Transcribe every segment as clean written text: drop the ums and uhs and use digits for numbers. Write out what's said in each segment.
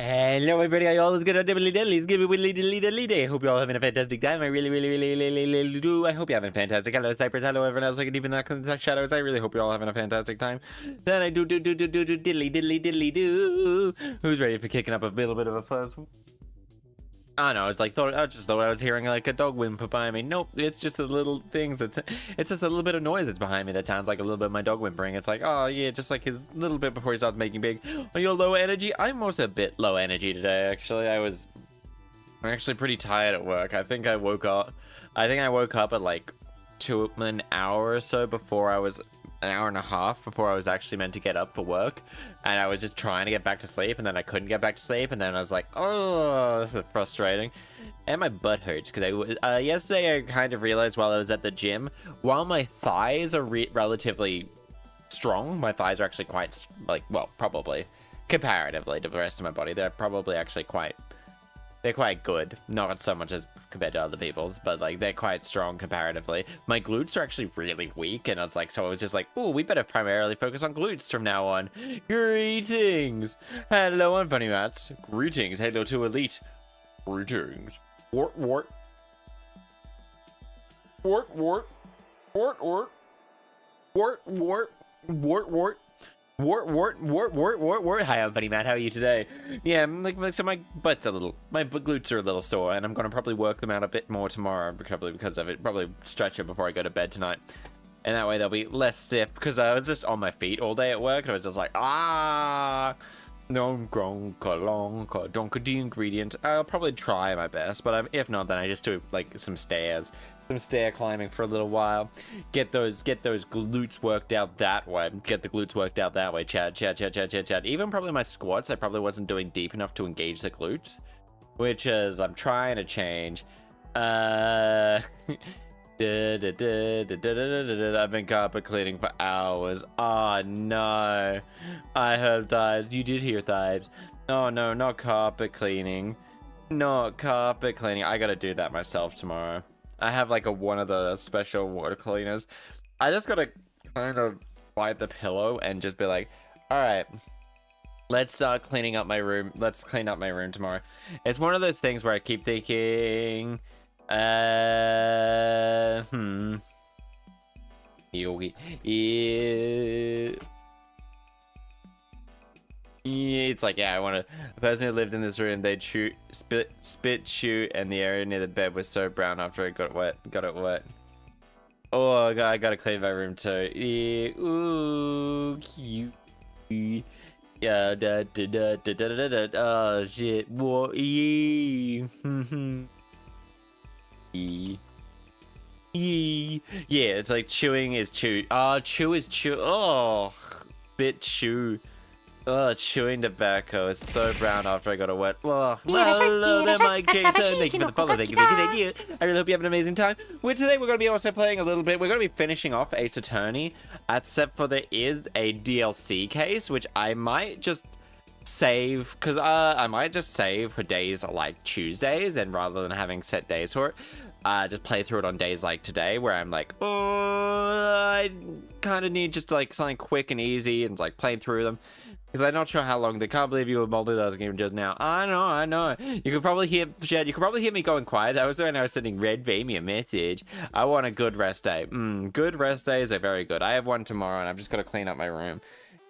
Hello everybody, how y'all is good? Diddly diddly, give me widdly diddly diddly day. Hope you're all having a fantastic time. I really do. I hope you're having a fantastic. Hello Cypress, hello everyone else. I can even that shadows. I really hope you're all having a fantastic time. Then I do diddly diddly diddly do. Who's ready for kicking up a little bit of a fuss? I don't know, I just thought I was hearing like a dog whimper behind me. Nope, it's just the little things. It's just a little bit of noise that's behind me that sounds like a little bit of my dog whimpering. It's like, oh yeah, just like his little bit before he starts making big. Are you low energy? I'm also a bit low energy today, actually. I'm actually pretty tired at work. I think I woke up at like an hour or so before an hour and a half before I was actually meant to get up for work, and I was just trying to get back to sleep, and then I couldn't get back to sleep, and then I was like, oh, this is frustrating, and my butt hurts because yesterday I kind of realized while I was at the gym, while my thighs are relatively strong, my thighs are actually quite probably comparatively to the rest of my body, they're probably actually quite good. Not so much as compared to other people's, but like they're quite strong comparatively. My glutes are actually really weak, and it's like, so I was just like, oh, we better primarily focus on glutes from now on. Greetings. Hello, I'm Funny Mats. Greetings. Hello to Elite. Greetings. Wart. Wart. Wart. Wart. Wart. Wart. Wart. Wart. Wart. Hi, I'm Funny Matt. How are you today? Yeah, so my glutes are a little sore, and I'm gonna probably work them out a bit more tomorrow, probably because of it. Probably stretch it before I go to bed tonight, and that way they'll be less stiff. Because I was just on my feet all day at work, and I was just like, don't the ingredient. I'll probably try my best, but if not, then I just do like some stair climbing for a little while. Get those glutes worked out that way. Get the glutes worked out that way. Chad. Even probably my squats, I probably wasn't doing deep enough to engage the glutes, which is I'm trying to change. I've been carpet cleaning for hours. Oh no, I heard thighs. You did hear thighs. Oh no, not carpet cleaning. I gotta do that myself tomorrow. I have like one of the special water cleaners. I just gotta kind of bite the pillow and just be like, all right, let's start cleaning up my room. Let's clean up my room tomorrow. It's one of those things where I keep thinking, it's like, yeah, I want a person who lived in this room, they'd spit, shoot, and the area near the bed was so brown after it got it wet. Oh, I gotta clean my room too. Ooh, cute. Yeah, oh shit, what? Yeah, it's like chewing is chew. Chew is chew. Oh, bit chew. Oh, chewing tobacco is so brown after I got it wet. Oh, hello there, Mike Jason. Thank you for the follow. Thank you. I really hope you have an amazing time. Today we're going to be also playing a little bit. We're going to be finishing off Ace Attorney, except for there is a DLC case, which I might just save, because I might just save for days like Tuesdays, and rather than having set days for it, just play through it on days like today, where I'm like, oh, I kind of need just like something quick and easy, and like playing through them. Because I'm not sure how long. They can't believe you were multitasking even just now. I know. You could probably hear, Chad, you could probably hear me going quiet. That was when I was sending Red Vamy a message. I want a good rest day. Good rest days are very good. I have one tomorrow, and I've just got to clean up my room.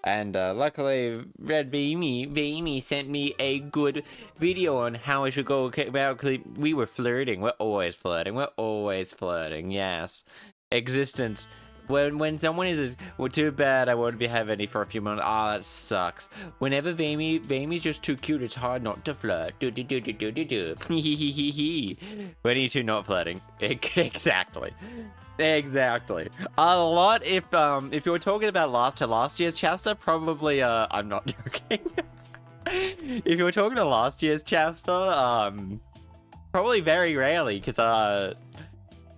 And luckily, Red Vamy sent me a good video on how I should go about. We were flirting. We're always flirting. Yes. Existence. When someone is, well, too bad I won't be having any for a few months. That sucks. Whenever Vamy's just too cute, it's hard not to flirt. Do. When are you two not flirting? Exactly. A lot. If you were talking about last year's Chaster, probably I'm not joking. If you were talking to last year's Chaster, probably very rarely, because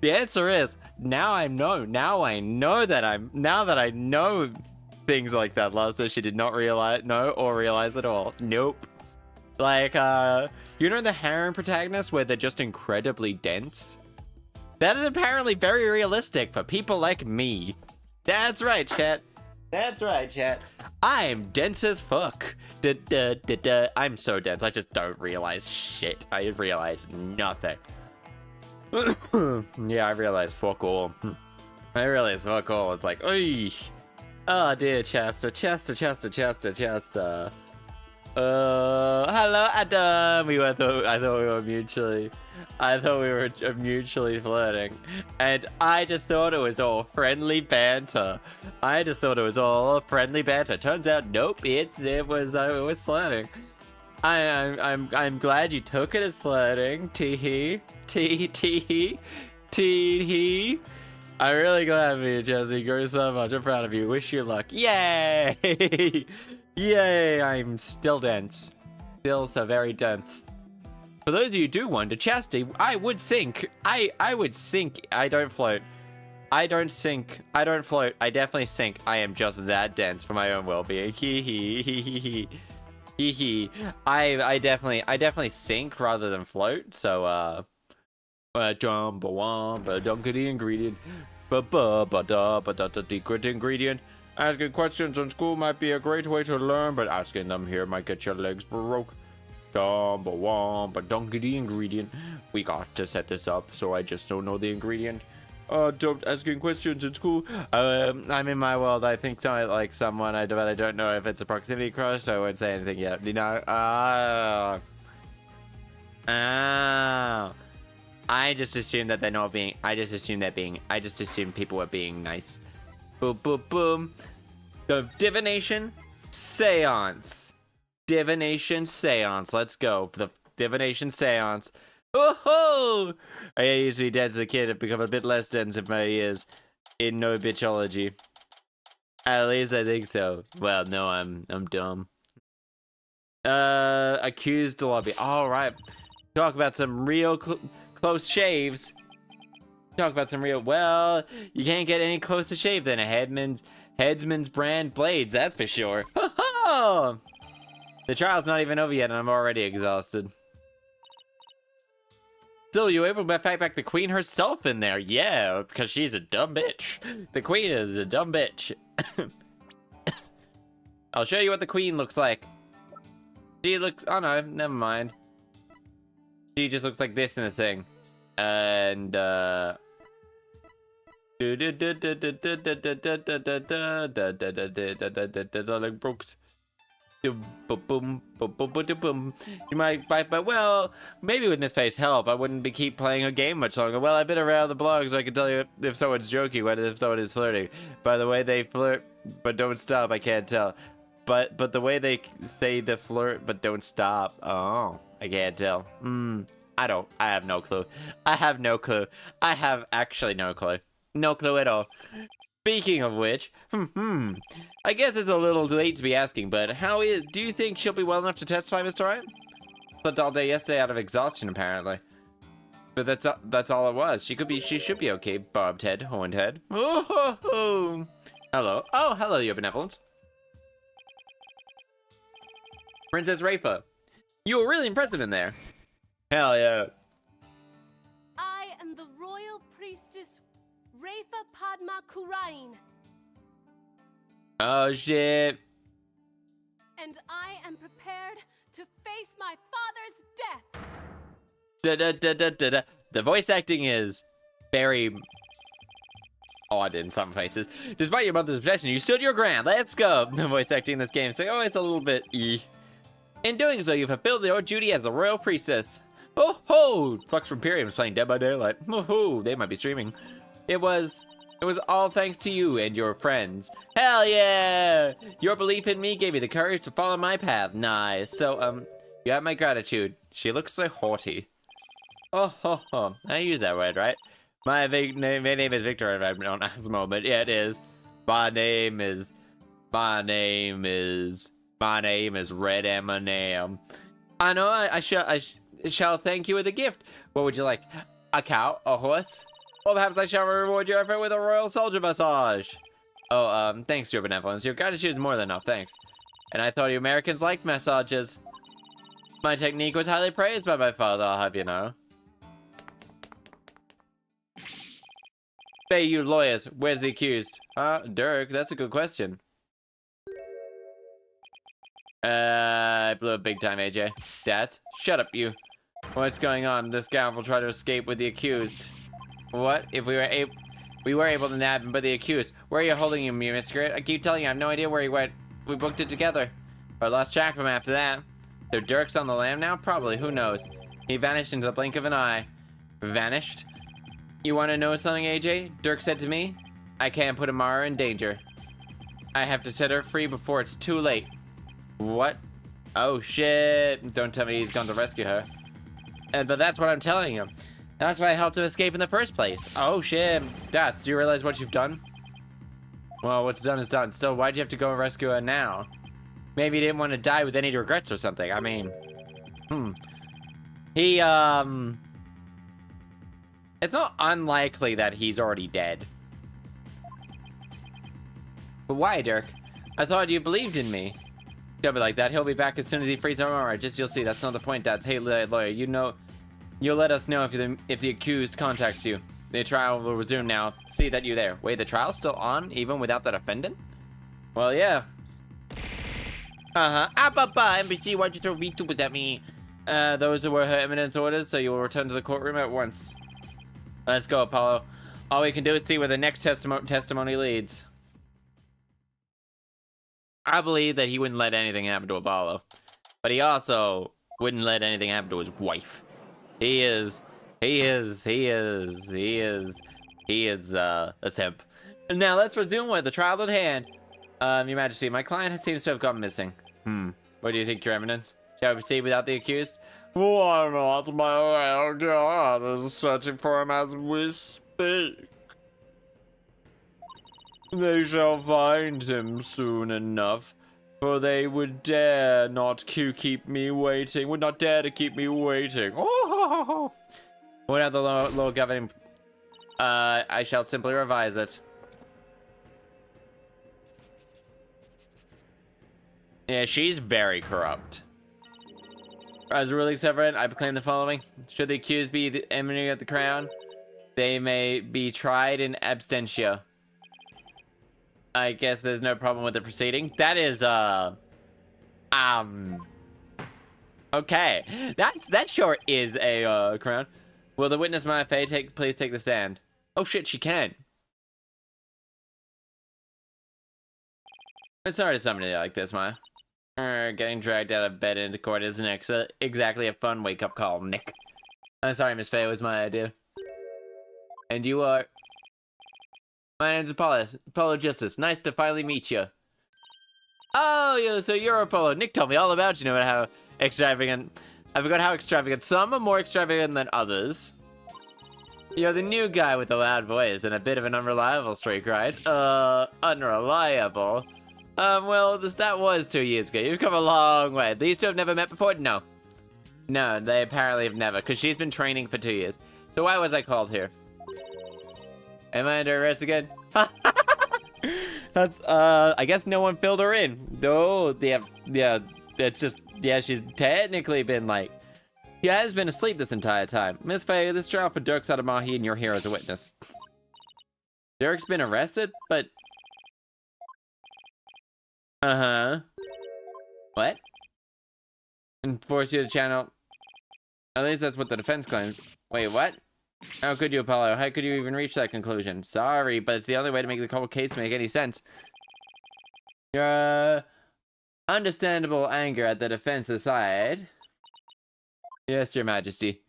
the answer is now I know that I know things like that. Last year she did not realize at all. Nope. Like you know the harem protagonists where they're just incredibly dense? That is apparently very realistic for people like me. That's right, chat. That's right, chat. I'm dense as fuck. I'm so dense, I just don't realize shit. I realize nothing. Yeah, I realize fuck all. I realize fuck all. It's like, oy. Oh dear, Chaster. Hello, Adam. I thought we were mutually flirting, and I just thought it was all friendly banter. Turns out, nope. It was flirting. I'm glad you took it as flirting. Tee hee. I'm really glad for you, Jesse. You're so much. I'm proud of you. Wish you luck. Yay! Yay! I'm still dense. Still so very dense. For those of you who do wonder, Chaster, I would sink. I would sink. I don't float. I don't sink. I don't float. I definitely sink. I am just that dense for my own well-being. Hee hee. I definitely sink rather than float. So jump womp dunkity ingredient. Secret ingredient. Asking questions in school might be a great way to learn, but asking them here might get your legs broke. Jump womp dunkity ingredient. We got to set this up, so I just don't know the ingredient. Don't asking questions in school. I'm in my world. I think I like someone, but I don't know if it's a proximity crush, so I won't say anything yet. You know? I just assume that they're not being. I just assume people are being nice. Boom, boom, boom. The divination seance. Let's go. The divination seance. Oh! I used to be dense as a kid. I've become a bit less dense in my years in no bitchology. At least I think so. Well, no, I'm dumb. Accused lobby. All right. Talk about some real close shaves. Well, you can't get any closer shave than a Headsman's brand blades, that's for sure. Ho-ho! The trial's not even over yet and I'm already exhausted. Still, you able to fight back the queen herself in there? Yeah, because she's a dumb bitch. The queen is a dumb bitch. I'll show you what the queen looks like. She looks, oh no, never mind. She just looks like this in the thing. And you might bite, but well, maybe with Miss Pay's help, I wouldn't keep playing her game much longer. Well, I've been around the blog, so I can tell you if someone's joking, what if someone is flirting. By the way they flirt, but don't stop, I can't tell. But the way they say the flirt, but don't stop. Oh, I can't tell. I have no clue. I have actually no clue. No clue at all. Speaking of which, I guess it's a little late to be asking, but do you think she'll be well enough to testify, Mr. Wright? Slept all day yesterday out of exhaustion, apparently. But that's all it was. She should be okay, bobbed head, horned head. Oh, hello. Oh, hello, your benevolence. Princess Rafa. You were really impressive in there. Hell yeah. I am the royal priestess Rafa Padma Khura'in. Oh shit. And I am prepared to face my father's death. The voice acting is very odd in some places. Despite your mother's objection, you stood your ground. Let's go. The voice acting in this game say, oh, it's a little bit In doing so, you fulfilled your duty as the royal priestess. Oh ho! Flux from Imperium is playing Dead by Daylight. Oh ho! They might be streaming. It was all thanks to you and your friends. Hell yeah! Your belief in me gave me the courage to follow my path. Nice. So, you have my gratitude. She looks so haughty. Oh ho ho! I use that word, right? My name is Victor. If I don't ask moment. Yeah, it is. My name is Red M&M. I know. I shall thank you with a gift. What would you like? A cow? A horse? Or perhaps I shall reward your effort with a royal soldier massage. Oh, thanks, your benevolence. Your gratitude is more than enough, thanks. And I thought you Americans liked massages. My technique was highly praised by my father, I'll have you know. Hey, you lawyers, where's the accused? Dirk, that's a good question. I blew up big time, AJ. Dad, shut up, you. What's going on? This guy will try to escape with the accused. What? If we were able to nab him, but the accused. Where are you holding him, you miscreant? I keep telling you, I have no idea where he went. We booked it together. But I lost track of him after that. So Dirk's on the lam now? Probably. Who knows? He vanished into the blink of an eye. Vanished? You want to know something, AJ? Dirk said to me, I can't put Amara in danger. I have to set her free before it's too late. What? Oh, shit. Don't tell me he's gone to rescue her. But that's what I'm telling him. That's why I helped him escape in the first place. Oh, shit. Dats, do you realize what you've done? Well, what's done is done. Still, why'd you have to go and rescue her now? Maybe he didn't want to die with any regrets or something. I mean, he, it's not unlikely that he's already dead. But why, Dirk? I thought you believed in me. Don't be like that. He'll be back as soon as he frees Aurora. Just you'll see. That's not the point, Dads. Hey, lawyer, you know, you'll let us know if the accused contacts you. The trial will resume now. See that you're there. Wait, the trial's still on, even without the defendant? Well, yeah. NPC, why'd you throw VTubers at me? Those were her evidence orders, so you will return to the courtroom at once. Let's go, Apollo. All we can do is see where the next testimony leads. I believe that he wouldn't let anything happen to Apollo. But he also wouldn't let anything happen to his wife. He is a simp. Now let's resume with the trial at hand. Your Majesty, my client seems to have gone missing. What do you think, your eminence? Shall we proceed without the accused? Why not? My royal guard is searching for him as we speak. They shall find him soon enough, for they would dare not keep me waiting. Would not dare to keep me waiting. Oh! What have the law governing? I shall simply revise it. Yeah, she's very corrupt. As a ruling sovereign, I proclaim the following. Should the accused be the enemy of the crown, they may be tried in absentia. I guess there's no problem with the proceeding. That is, okay. That sure is a, crown. Will the witness, Maya Fey, please take the stand? Oh shit, she can. It's hard to somebody like this, Maya. Getting dragged out of bed into court isn't exactly a fun wake-up call, Nick. I'm sorry, Miss Fey, it was my idea. And you are... My name's Apollo Justice. Nice to finally meet you. Oh, so you're Apollo. Nick told me all about you. Know how extravagant... I forgot how extravagant. Some are more extravagant than others. You're the new guy with the loud voice and a bit of an unreliable streak, right? Unreliable? Well, that was 2 years ago. You've come a long way. These two have never met before? No. No, they apparently have never, because she's been training for 2 years. So why was I called here? Am I under arrest again? That's, I guess no one filled her in. Oh, yeah, it's just, yeah, she's technically been, like, she has been asleep this entire time. Miss Faye, this trial for Dirk Sadamahi and you're here as a witness. Dirk's been arrested, but... What? And force you to channel... At least that's what the defense claims. Wait, what? How could you, Apollo? How could you even reach that conclusion? Sorry, but it's the only way to make the whole case make any sense. Your understandable anger at the defense aside... Yes, Your Majesty.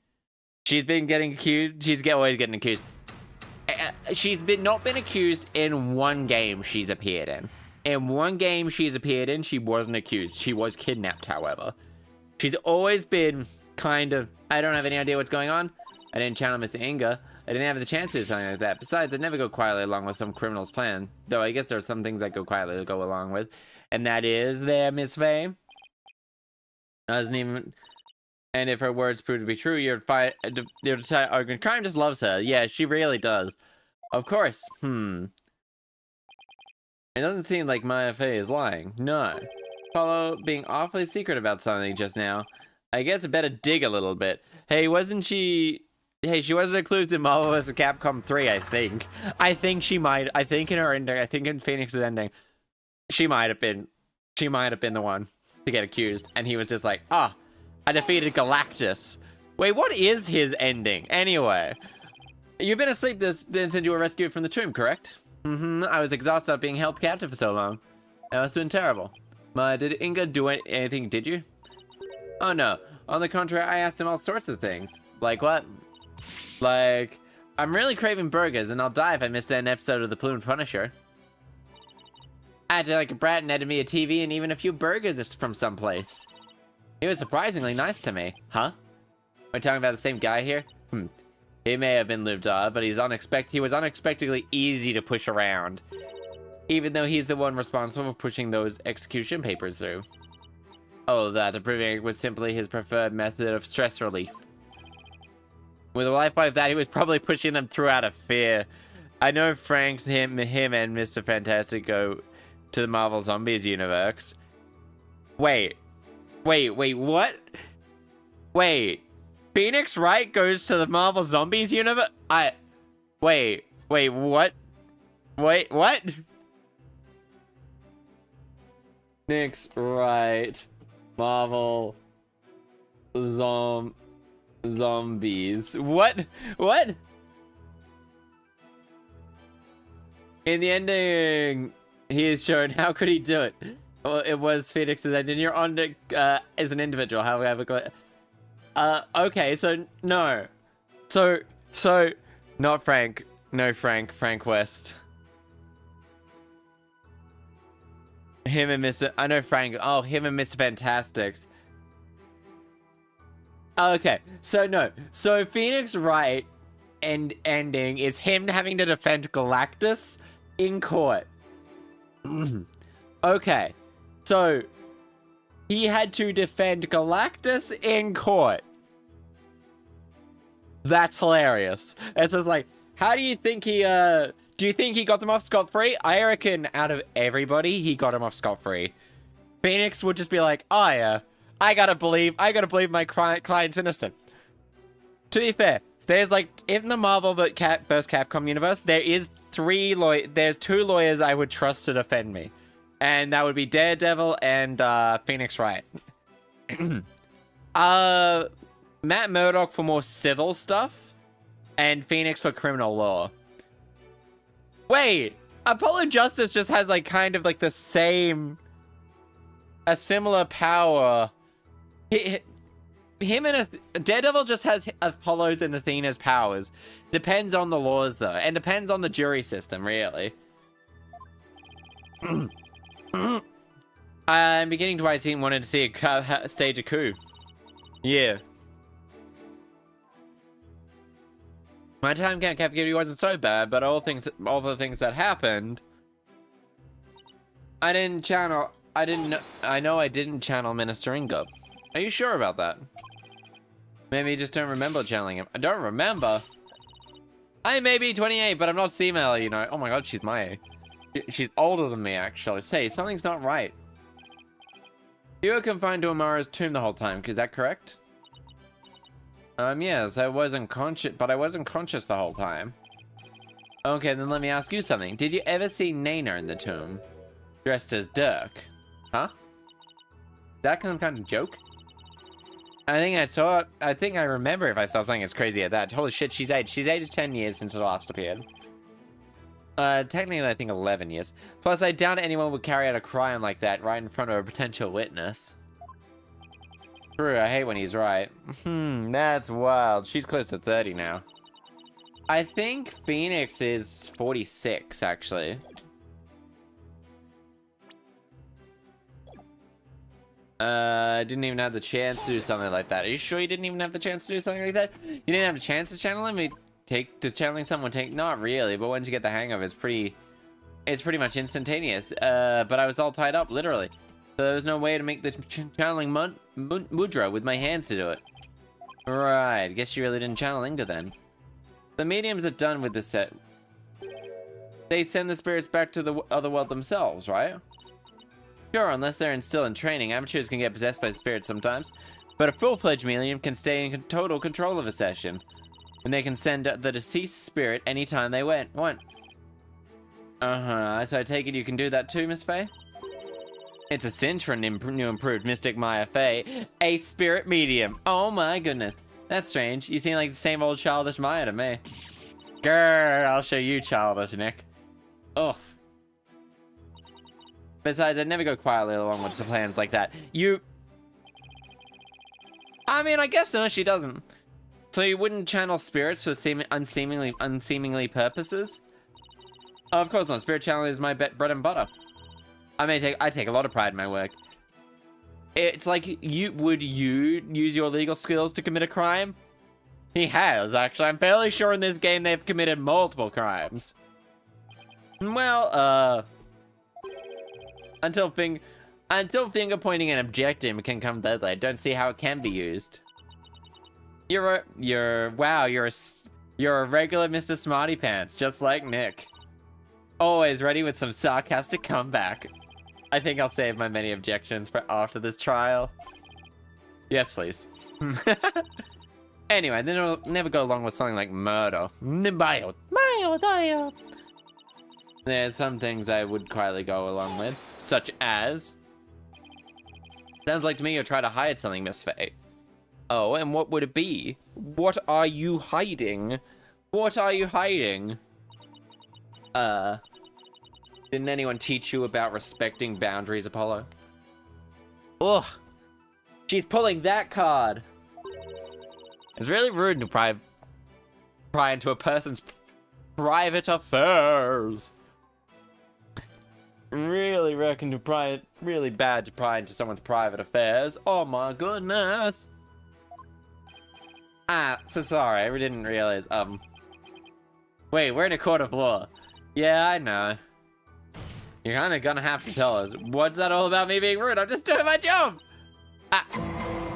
She's been getting accused. She's always getting accused. She's not been accused in one game she's appeared in. In one game she's appeared in, she wasn't accused. She was kidnapped, however. She's always been kind of, I don't have any idea what's going on. I didn't channel Miss Inga. I didn't have the chance to do something like that. Besides, I never go quietly along with some criminal's plan. Though I guess there are some things I go quietly to go along with. And that is there, Miss Faye. Doesn't even... And if her words prove to be true, your crime just loves her. Yeah, she really does. Of course. It doesn't seem like Maya Fey is lying. No. Apollo being awfully secret about something just now. I guess I better dig a little bit. Hey, wasn't she... Hey, she wasn't included in Marvel vs. Capcom 3, I think. I think she might. I think in her ending, I think in Phoenix's ending, she might have been the one. to get accused, and he was just like, ah, I defeated Galactus. Wait, what is his ending? Anyway, you've been asleep since you were rescued from the tomb, correct? I was exhausted being held captive for so long. That must have been terrible. Did Inga do anything, did you? Oh no, on the contrary, I asked him all sorts of things. Like what? Like, I'm really craving burgers, and I'll die if I miss an episode of The Plumed Punisher. I acted like a brat and netted me a TV and even a few burgers from someplace. He was surprisingly nice to me. Huh? We're talking about the same guy here? He may have been lived off, but he was unexpectedly easy to push around. Even though he's the one responsible for pushing those execution papers through. Oh, that approving it was simply his preferred method of stress relief. With a life like that, he was probably pushing them through out of fear. I know Frank's him and Mr. Fantastic go to the Marvel Zombies universe. Wait, what? Wait, Phoenix Wright goes to the Marvel Zombies universe? Wait, what? Wait, what? Phoenix Wright, Marvel Zombies. What? In the ending, he is shown. How could he do it? Well, it was Phoenix's ending. You're on as an individual. However, okay, so no, so not Frank. No, Frank West. Him and Mr. I know Frank. Oh, him and Mr. Fantastics. Okay, so no. So Phoenix Wright ending is him having to defend Galactus in court. Okay, so he had to defend Galactus in court. That's hilarious. And so it's like, how do you think he, do you think he got them off scot-free? I reckon out of everybody, he got him off scot-free. Phoenix would just be like, oh yeah, I gotta believe my client's innocent. To be fair, there's like, in the Marvel vs. Capcom universe, there's two lawyers I would trust to defend me. And that would be Daredevil and Phoenix Wright. Matt Murdock for more civil stuff, and Phoenix for criminal law. Wait, Apollo Justice just has like kind of like a similar power. Him and Daredevil just has Apollo's and Athena's powers. Depends on the laws though, and depends on the jury system, really. I'm beginning to see wanted to see a stage a coup. Yeah. My time count captivity wasn't so bad, but all the things that happened, I know I didn't channel Minister Inga. Are you sure about that? Maybe you just don't remember channeling him. I don't remember. I may be 28, but I'm not female, you know. Oh my god, she's my age. She's older than me, actually. Say, something's not right. You were confined to Amara's tomb the whole time, is that correct? Yes, I wasn't conscious, but I wasn't conscious the whole time. Okay, then let me ask you something. Did you ever see Naina in the tomb? Dressed as Dirk? Huh? That some kind of joke? I think I remember if I saw something as crazy as that. Holy shit, she's aged 10 years since it last appeared. Technically I think 11 years. Plus, I doubt anyone would carry out a crime like that right in front of a potential witness. True, I hate when he's right. That's wild. She's close to 30 now. I think Phoenix is 46, actually. Didn't even have the chance to do something like that. Are you sure you didn't even have the chance to do something like that? You didn't have a chance to channel him? Does channeling someone take? Not really, but once you get the hang of it, it's pretty much instantaneous. But I was all tied up, literally. So there was no way to make the channeling mudra with my hands to do it. Right, guess you really didn't channel Inga then. The mediums are done with this set. They send the spirits back to the other world themselves, right? Sure, unless they're still in training, amateurs can get possessed by spirits sometimes. But a full-fledged medium can stay in total control of a session. And they can send the deceased spirit anytime they want. So I take it you can do that too, Miss Faye? It's a sin for a new improved Mystic Maya Fey. A spirit medium. Oh my goodness. That's strange. You seem like the same old childish Maya to me. Grrr, I'll show you childish, Nick. Ugh. Besides, I'd never go quietly along with the plans like that. I mean, I guess no, she doesn't. So you wouldn't channel spirits for unseemingly purposes? Oh, of course not. Spirit channeling is my bread and butter. I take a lot of pride in my work. It's like, would you use your legal skills to commit a crime? He has, actually. I'm fairly sure in this game they've committed multiple crimes. Well, until finger pointing and objecting can come deadly, I don't see how it can be used. You're a regular Mr. Smarty Pants, just like Nick. Always ready with some sarcastic comeback. I think I'll save my many objections for after this trial. Yes, please. Anyway, then I'll never go along with something like murder. There's some things I would quietly go along with, such as... Sounds like to me you're trying to hide something, Miss Faye. Oh, and what would it be? What are you hiding? What are you hiding? Didn't anyone teach you about respecting boundaries, Apollo? Ugh. She's pulling that card. It's really rude to pry into a person's private affairs. Really really bad to pry into someone's private affairs. Oh my goodness. So sorry, I didn't realize, wait, we're in a court of law. Yeah, I know. You're kinda gonna have to tell us. What's that all about me being rude? I'm just doing my job!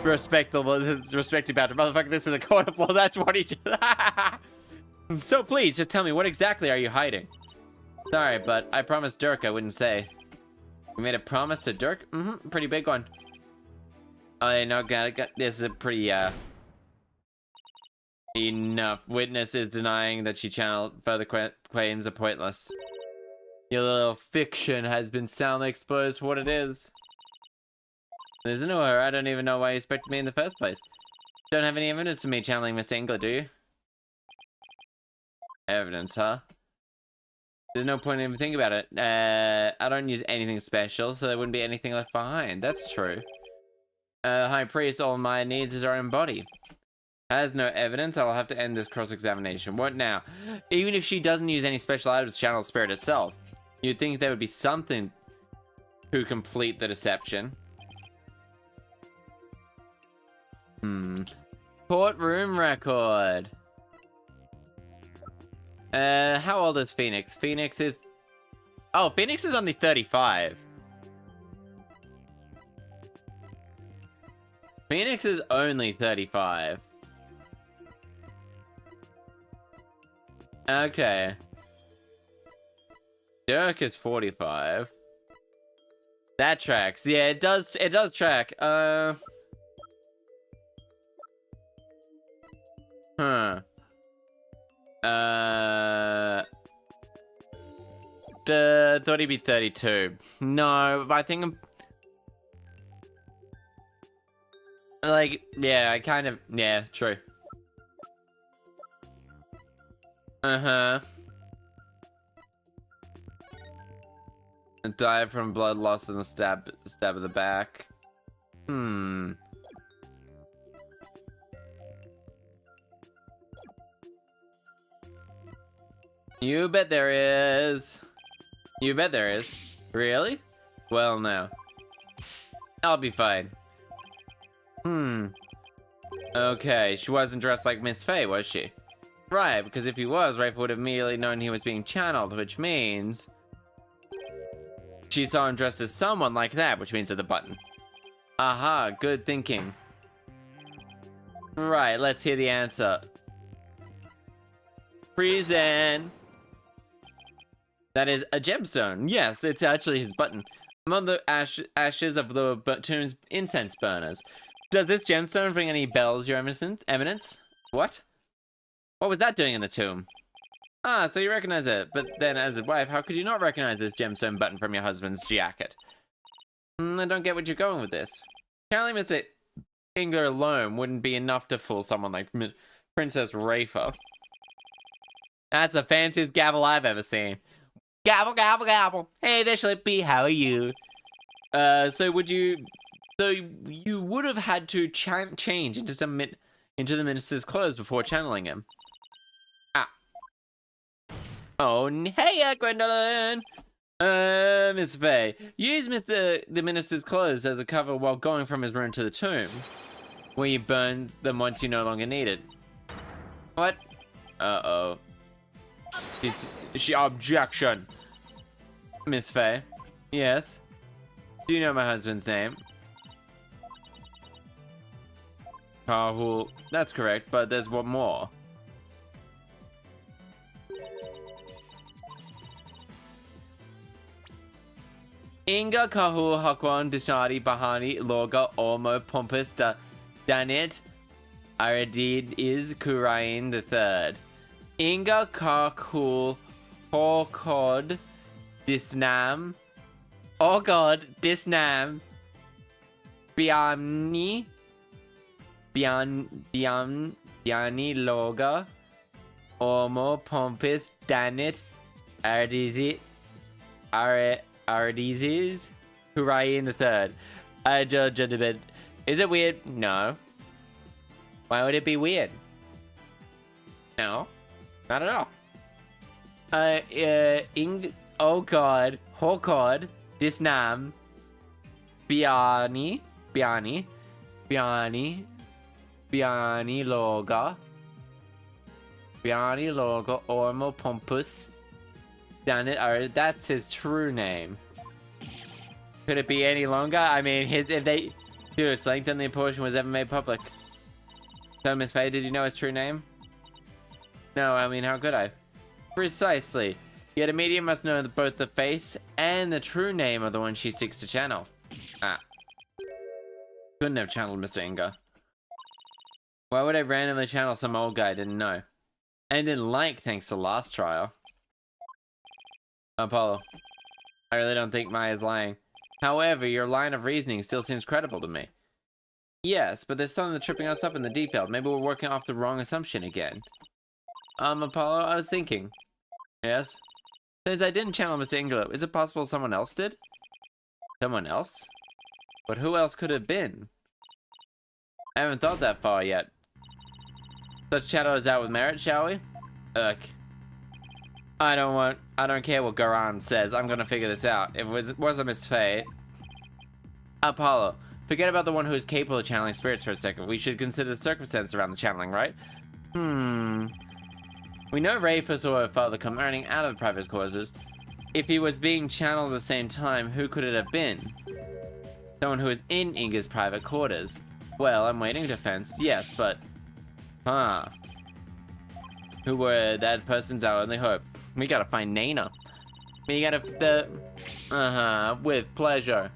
Respect the law, respect about it. Motherfucker, this is a court of law, that's what he just... So please, just tell me, what exactly are you hiding? Sorry, but I promised Dirk I wouldn't say. You made a promise to Dirk? Mm-hmm, pretty big one. I know, got it. This is a pretty, Enough. Witness is denying that she channeled. Further claims are pointless. Your little fiction has been soundly exposed for what it is. Listen to her. I don't even know why you expected me in the first place. Don't have any evidence of me channeling Mr. Engler, do you? Evidence, huh? There's no point in even thinking about it. I don't use anything special, so there wouldn't be anything left behind. That's true. High Priest, all Maya needs is her own body. Has no evidence, I'll have to end this cross-examination. What now? Even if she doesn't use any special items to channel the spirit itself, you'd think there would be something to complete the deception. Courtroom record. How old is Phoenix? Phoenix is... Oh, Phoenix is only 35. Phoenix is only 35. Okay. Dirk is 45. That tracks. Yeah, it does track. Thought he'd be 32. No, but I think I'm... Like, yeah, I kind of... Yeah, true. Uh-huh. Died from blood loss in the stab of the back. You bet there is. You bet there is. Really? Well, no. I'll be fine. Okay, she wasn't dressed like Miss Faye, was she? Right, because if he was, Rafe would have immediately known he was being channeled, which means... She saw him dressed as someone like that, which means at the button. Aha, good thinking. Right, let's hear the answer. Prison. That is a gemstone. Yes, it's actually his button. Among the ashes of the tomb's incense burners. Does this gemstone ring any bells, Your Eminence? What? What was that doing in the tomb? Ah, so you recognize it. But then, as a wife, how could you not recognize this gemstone button from your husband's jacket? I don't get what you're going with this. Channeling Mr. Inga alone wouldn't be enough to fool someone like Princess Rafa. That's the fanciest gavel I've ever seen. Gabble, gabble, gabble. Hey there, Schlippy, how are you? So you would have had to change into the minister's clothes before channeling him. Ah. Oh, hey, Gwendolyn. Miss Faye, use the minister's clothes as a cover while going from his room to the tomb, where you burned them once you no longer need it. What? Uh-oh. She objection. Miss Faye. Yes? Do you know my husband's name? Kahul. That's correct, but there's one more. Inga Kahul Hakwan Dishadi Bahani Loga Olmo Pompous Danit Aradid is Khura'in the third. Inga Kahul Hokod Disnam. Oh god, Disnam. Biani Loga Olmo Pompous Danit Aradizes Khura'in the third. Is it weird? No. Why would it be weird? No. Not at all. Oh god. Hokod. Disnam. Biani Loga. Ormo Pompous. That's his true name. Could it be any longer? I mean, if they do its length and the portion was ever made public. So, Miss Faye, did you know his true name? No, I mean, how could I? Precisely. Yet a medium must know both the face and the true name of the one she seeks to channel. Ah. Couldn't have channeled Mr. Inga. Why would I randomly channel some old guy I didn't know? And didn't like, thanks to last trial. Apollo. I really don't think Maya's lying. However, your line of reasoning still seems credible to me. Yes, but there's something that's tripping us up in the detail. Maybe we're working off the wrong assumption again. Apollo, I was thinking. Yes? Since I didn't channel Mr. Inglo, is it possible someone else did? Someone else? But who else could it have been? I haven't thought that far yet. Let's chat us out with merit, shall we? Ugh. I don't care what Garan says. I'm gonna figure this out. If it was a Miss Faye. Apollo, forget about the one who's capable of channeling spirits for a second. We should consider the circumstances around the channeling, right? We know Rafa saw her father come running out of the private quarters. If he was being channeled at the same time, who could it have been? Someone who was in Inga's private quarters. Well, I'm waiting defense. Yes, but... Who were that person's our only hope? We gotta find Nana. We gotta... with pleasure.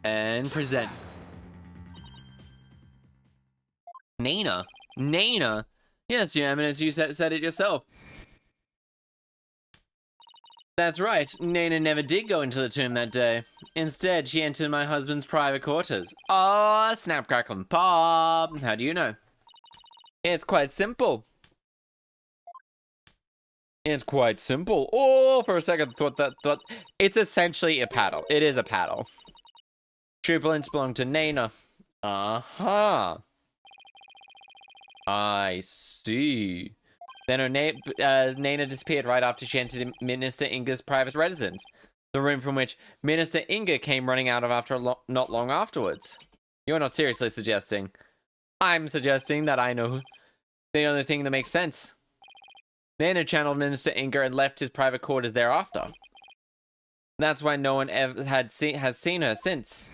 And present. Nana? Nana? Yes, Your Eminence, you said it yourself. That's right, Nana never did go into the tomb that day. Instead, she entered my husband's private quarters. Oh, snap, crackle, and pop. How do you know? It's quite simple. It's quite simple. Oh, for a second, thought it's essentially a paddle. It is a paddle. True balloons belong to Nana. Uh-huh. I see. Then Nana disappeared right after she entered Minister Inga's private residence. The room from which Minister Inga came running out of not long afterwards. You're not seriously suggesting. I'm suggesting that I know the only thing that makes sense. Nana channeled Minister Inga and left his private quarters thereafter. That's why no one ever has seen her since.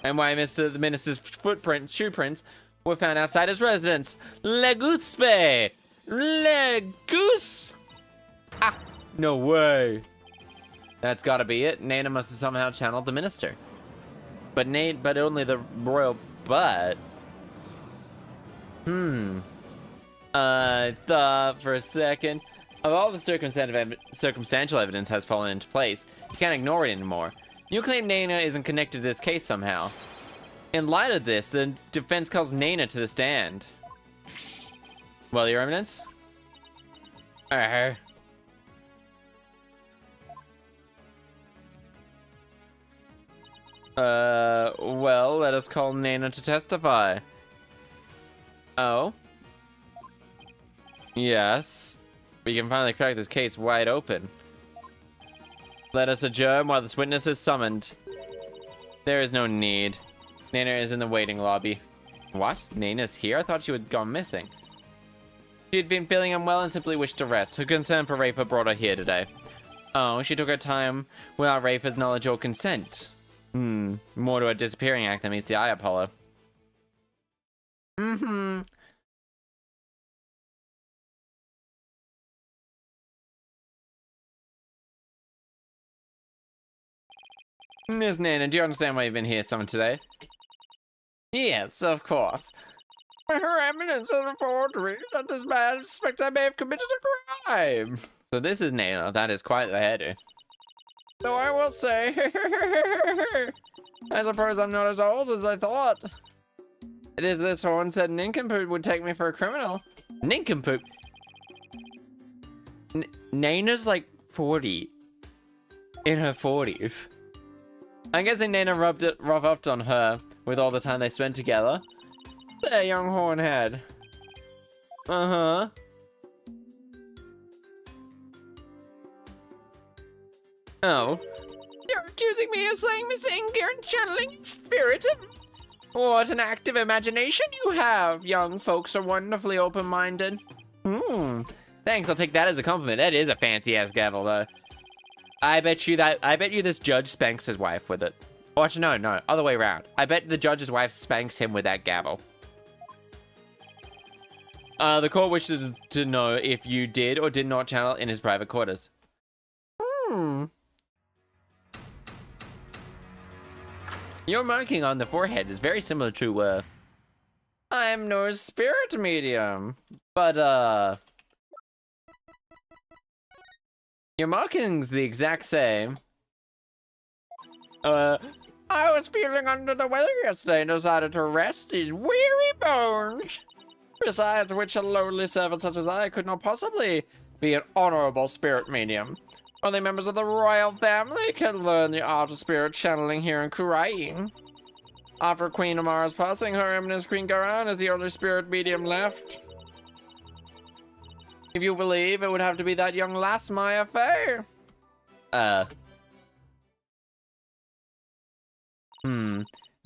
And why the minister's shoe prints were found outside his residence. Leguspe! Legus! Ah! No way. That's gotta be it. Nana must have somehow channeled the minister. But only the royal butt. Thought for a second. Of all the circumstantial evidence has fallen into place, you can't ignore it anymore. You claim Nana isn't connected to this case somehow. In light of this, the defense calls Nana to the stand. Well, your evidence? Well, let us call Nana to testify. Oh? Yes. We can finally crack this case wide open. Let us adjourn while this witness is summoned. There is no need. Nana is in the waiting lobby. What? Nana's here? I thought she had gone missing. She had been feeling unwell and simply wished to rest. Her concern for Rafa brought her here today. Oh, she took her time without Rafa's knowledge or consent. More to a disappearing act than meets the eye, Apollo. Miss Nana, do you understand why you've been here summoned today? Yes, of course. Her eminence has informed me that this man suspects I may have committed a crime. So this is Nana. That is quite the header. Though I will say, I suppose I'm not as old as I thought. This horn-said nincompoop would take me for a criminal. Nincompoop? Nana's like 40. In her 40s. I'm guessing Nana rubbed up on her with all the time they spent together. There, young hornhead. Uh-huh. Oh. You're accusing me of slaying Miss Inger and channeling its spirit? What an active imagination you have! Young folks are wonderfully open-minded. Thanks, I'll take that as a compliment. That is a fancy-ass gavel, though. I bet you this judge spanks his wife with it. Or actually, no, other way around. I bet the judge's wife spanks him with that gavel. The court wishes to know if you did or did not channel in his private quarters. Your marking on the forehead is very similar to, I'm no spirit medium, but, your marking's the exact same. I was feeling under the weather yesterday and decided to rest these weary bones. Besides which, a lowly servant such as I could not possibly be an honorable spirit medium. Only members of the royal family can learn the art of spirit channeling here in Khura'in. After Queen Amara's passing, Her Eminence Queen Khura'in is the only spirit medium left. If you believe, it would have to be that young lass, Maya Faye.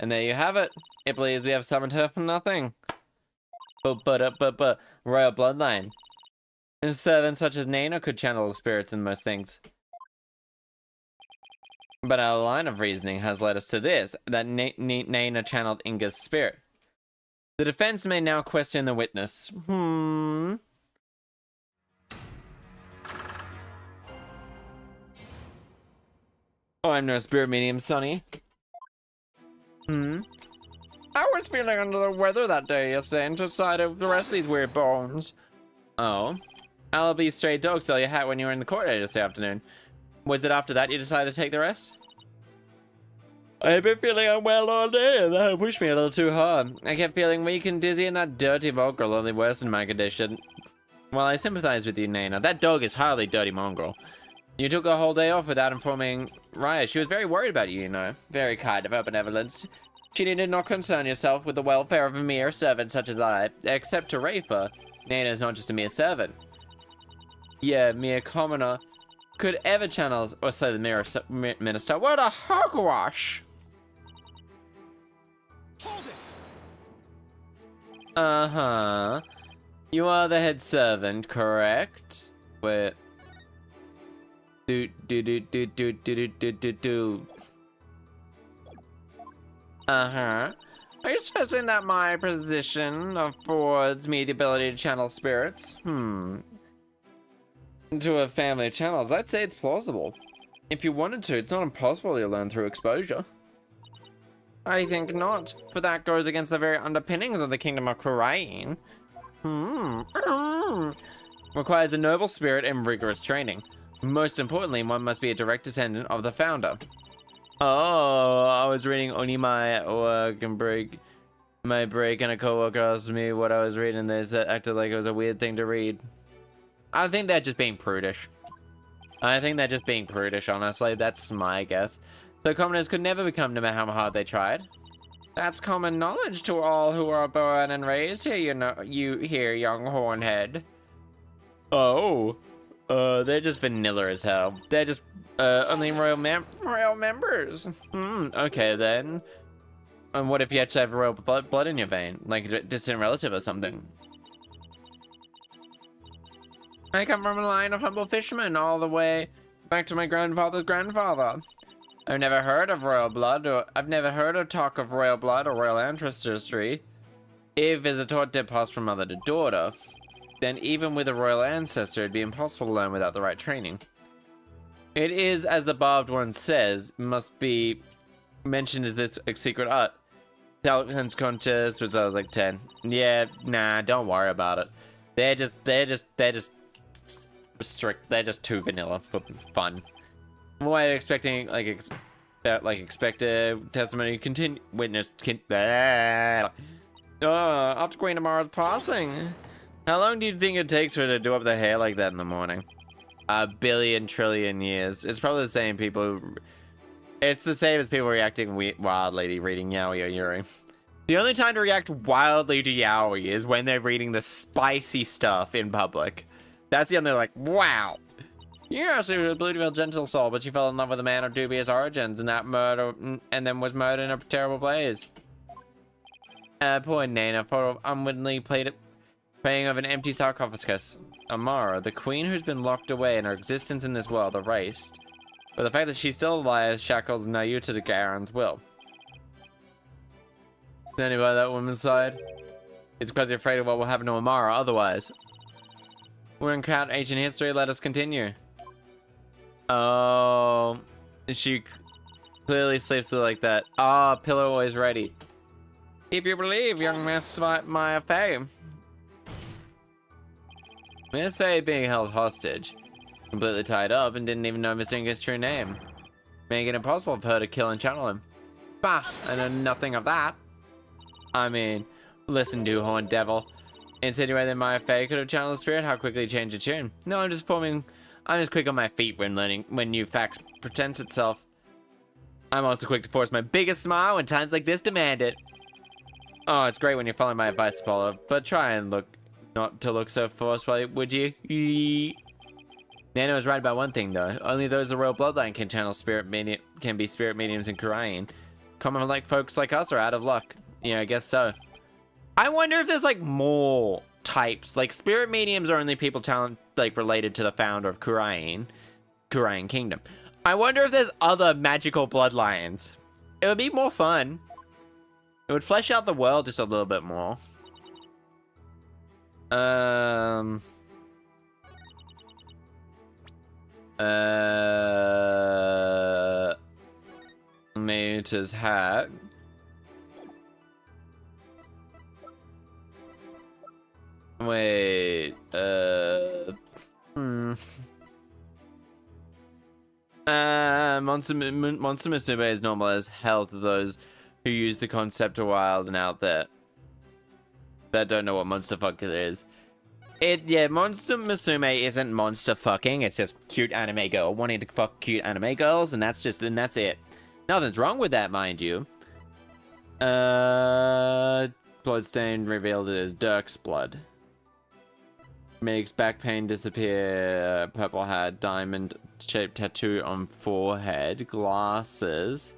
And there you have it. It believes we have summoned her for nothing. But, royal bloodline. Servants such as Nana could channel spirits in most things. But our line of reasoning has led us to this, that Nana channeled Inga's spirit. The defense may now question the witness. Oh, I'm no spirit medium, Sonny. I was feeling under the weather that day yesterday and decided to rest these weird bones. Oh. I'll be stray dog sell your hat when you were in the court yesterday afternoon. Was it after that you decided to take the rest? I've been feeling unwell all day and that pushed me a little too hard. I kept feeling weak and dizzy and that dirty mongrel only worsened my condition. Well, I sympathize with you, Nana. That dog is hardly dirty mongrel. You took a whole day off without informing Wright. She was very worried about you, you know. Very kind of her benevolence. She needed not concern yourself with the welfare of a mere servant such as I. Except to Rafa, Nana is not just a mere servant. Yeah, mere commoner. Could ever channel or slay the minister. What a hogwash! Hold it! Uh-huh. You are the head servant, correct? Wait. Uh-huh. Are you suggesting that my position affords me the ability to channel spirits? Into a family of channels, I'd say it's plausible. If you wanted to, it's not impossible to learn through exposure. I think not, for that goes against the very underpinnings of the Kingdom of Khura'in. Requires a noble spirit and rigorous training. Most importantly, one must be a direct descendant of the founder. Oh, I was reading only my work and break and a coworker asked me what I was reading. They acted like it was a weird thing to read. I think they're just being prudish. Honestly. That's my guess. The commoners could never become no matter how hard they tried. That's common knowledge to all who are born and raised here, you hear, young hornhead. Oh. They're just vanilla as hell. They're just, only royal members. Okay then. And what if you actually have royal blood in your vein? Like a distant relative or something? I come from a line of humble fishermen all the way back to my grandfather's grandfather. I've never heard of royal blood, or I've never heard of talk of royal blood or royal ancestry. If is a taught to pass from mother to daughter, then even with a royal ancestor, it'd be impossible to learn without the right training. It is, as the barbed one says, must be mentioned as this secret art. Talent contest was I was like 10. Yeah, nah, don't worry about it. They're just strict. They're just too vanilla for fun. Why are you expecting expected testimony continue witness after Queen Amara's passing. How long do you think it takes for her to do up the hair like that in the morning? A billion trillion years. It's probably the same people. It's the same as people reacting wildly to reading Yaoi or Yuri. The only time to react wildly to Yaoi is when they're reading the spicy stuff in public. That's the only like, wow. Yeah, she was a beautiful, gentle soul, but she fell in love with a man of dubious origins, and then was murdered in a terrible blaze. Poor Nana, unwittingly praying of an empty sarcophagus. Amara, the queen who's been locked away in her existence in this world, erased. But the fact that she's still alive shackles Nayuta to Garen's will. Standing by that woman's side, it's because you're afraid of what will happen to Amara otherwise. We're in Crown Ancient History, let us continue. Oh, she clearly sleeps like that. Ah, pillow always ready. If you believe, young Miss Maya Faye. Miss Faye being held hostage, completely tied up, and didn't even know Mr. Inger's true name, making it impossible for her to kill and channel him. Bah, I know nothing of that. I mean, listen to Horn Devil. Insinuating that Maya Faye could have channeled the spirit, how quickly change a tune. No, I'm just quick on my feet when new facts presents itself. I'm also quick to force my biggest smile when times like this demand it. Oh, it's great when you're following my advice, Apollo, but try and not to look so forceful, would you? Nana was right about one thing though. Only those of the royal bloodline can channel can be spirit mediums in Khura'in. Common like folks like us are out of luck. Yeah, I guess so. I wonder if there's like more types. Like spirit mediums are only people related to the founder of Khura'in Kingdom. I wonder if there's other magical bloodlines. It would be more fun. It would flesh out the world just a little bit more. Muta's hat. Wait, Monster Musume is normal as hell to those who use the concept of wild and out there that don't know what monster fuck it is. Monster Musume isn't monster fucking, it's just cute anime girl wanting to fuck cute anime girls, and that's it. Nothing's wrong with that, mind you. Bloodstain revealed it as Dirk's blood. Makes back pain disappear. Purple hat, diamond-shaped tattoo on forehead. Glasses.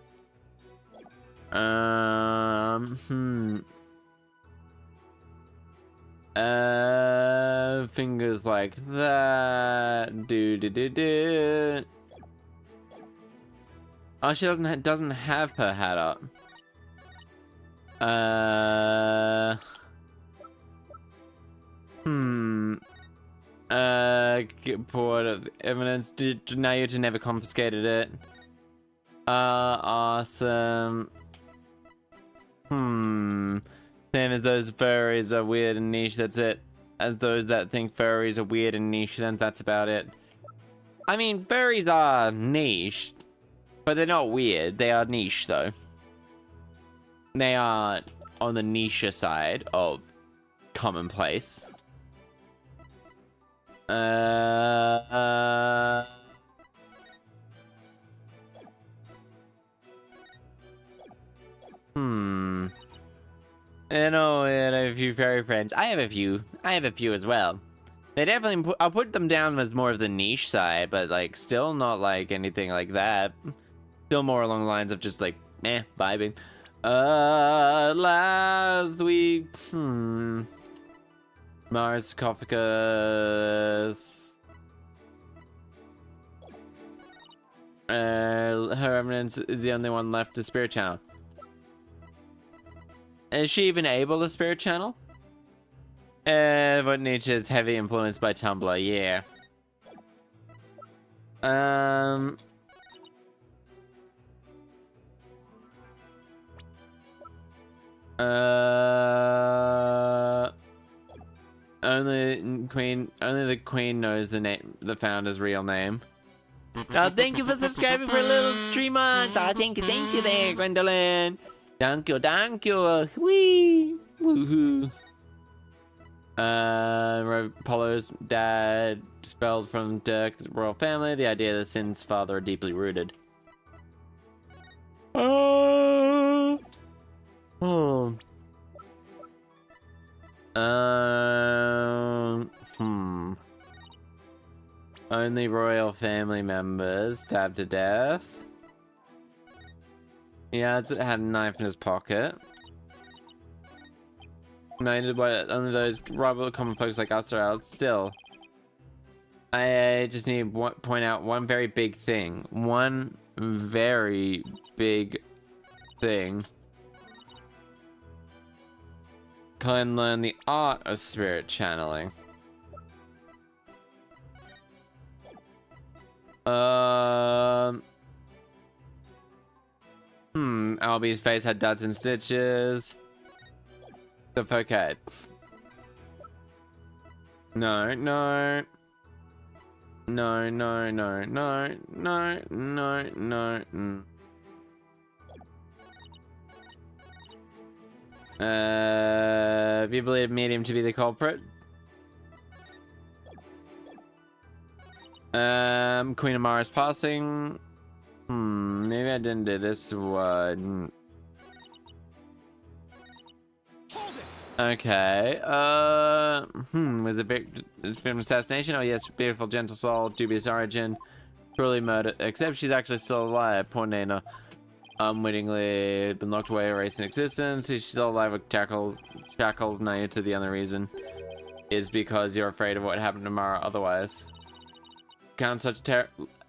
Fingers like that. Oh, she doesn't have her hat up. Report of evidence. Nayuta never confiscated it. Awesome. Same as those furries are weird and niche, that's it. as those that think furries are weird and niche, then that's about it. I mean, furries are niche, but they're not weird. They are niche, though. They are on the niche side of commonplace. I know I have a few furry friends. I have a few as well. They definitely, I'll put them down as more of the niche side, but like still not like anything like that. Still more along the lines of just like, vibing. Last week, Mars sarcophagus. Her eminence is the only one left to spirit channel. Is she even able to spirit channel? But nature is heavy influenced by Tumblr, yeah. Only the queen knows the founder's real name. Oh, thank you for subscribing for a little 3 months. Oh, thank you there, Gwendolyn. Thank you. Whee! Woohoo. Apollo's dad, spelled from Dirk, the royal family. The idea that Sin's father are deeply rooted. Only royal family members stabbed to death. Yeah, it had a knife in his pocket. Noted by only those rival common folks like us are out still. I just need to point out one very big thing. One very big thing. Can learn the art of spirit channeling. Albie's face had duds and stitches. The pocket. No. If you believe medium to be the culprit. Queen of Mars passing. Maybe I didn't do this one. Okay, was it been an assassination? Oh yes, beautiful, gentle soul, dubious origin, cruelly murdered, except she's actually still alive. Poor Nana. Unwittingly been locked away, erased in existence. She's still alive with shackles. Now to the other reason is because you're afraid of what happened to Mara otherwise. Count such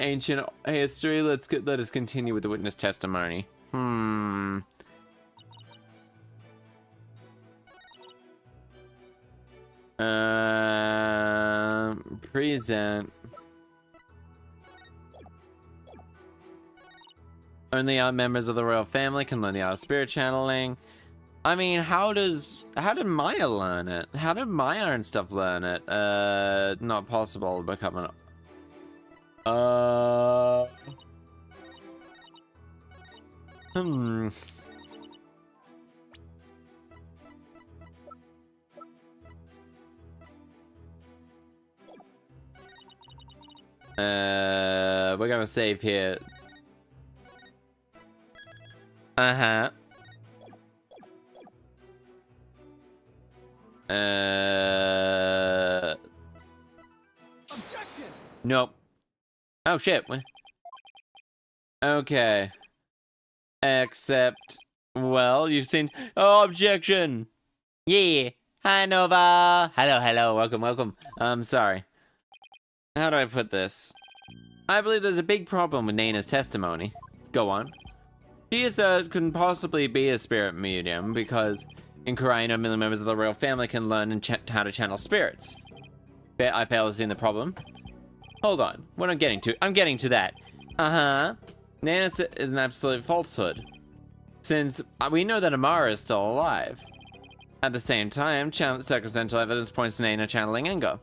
ancient history. Let us continue with the witness testimony. Present. Only our members of the royal family can learn the art of spirit channeling. I mean, how did Maya learn it? How did Maya and stuff learn it? Not possible to become an... We're gonna save here. Objection! Nope. Oh shit. Okay. Except, well, you've seen... Oh, objection! Yeah. Hi, Nova. Hello. Welcome. Sorry. How do I put this? I believe there's a big problem with Nana's testimony. Go on. She can possibly be a spirit medium because in Khura'in, only members of the royal family can learn how to channel spirits. I fail to see the problem. Hold on. What I'm getting to that. Nana is an absolute falsehood. Since we know that Amara is still alive. At the same time, circumstantial evidence points to Nana channeling Inga.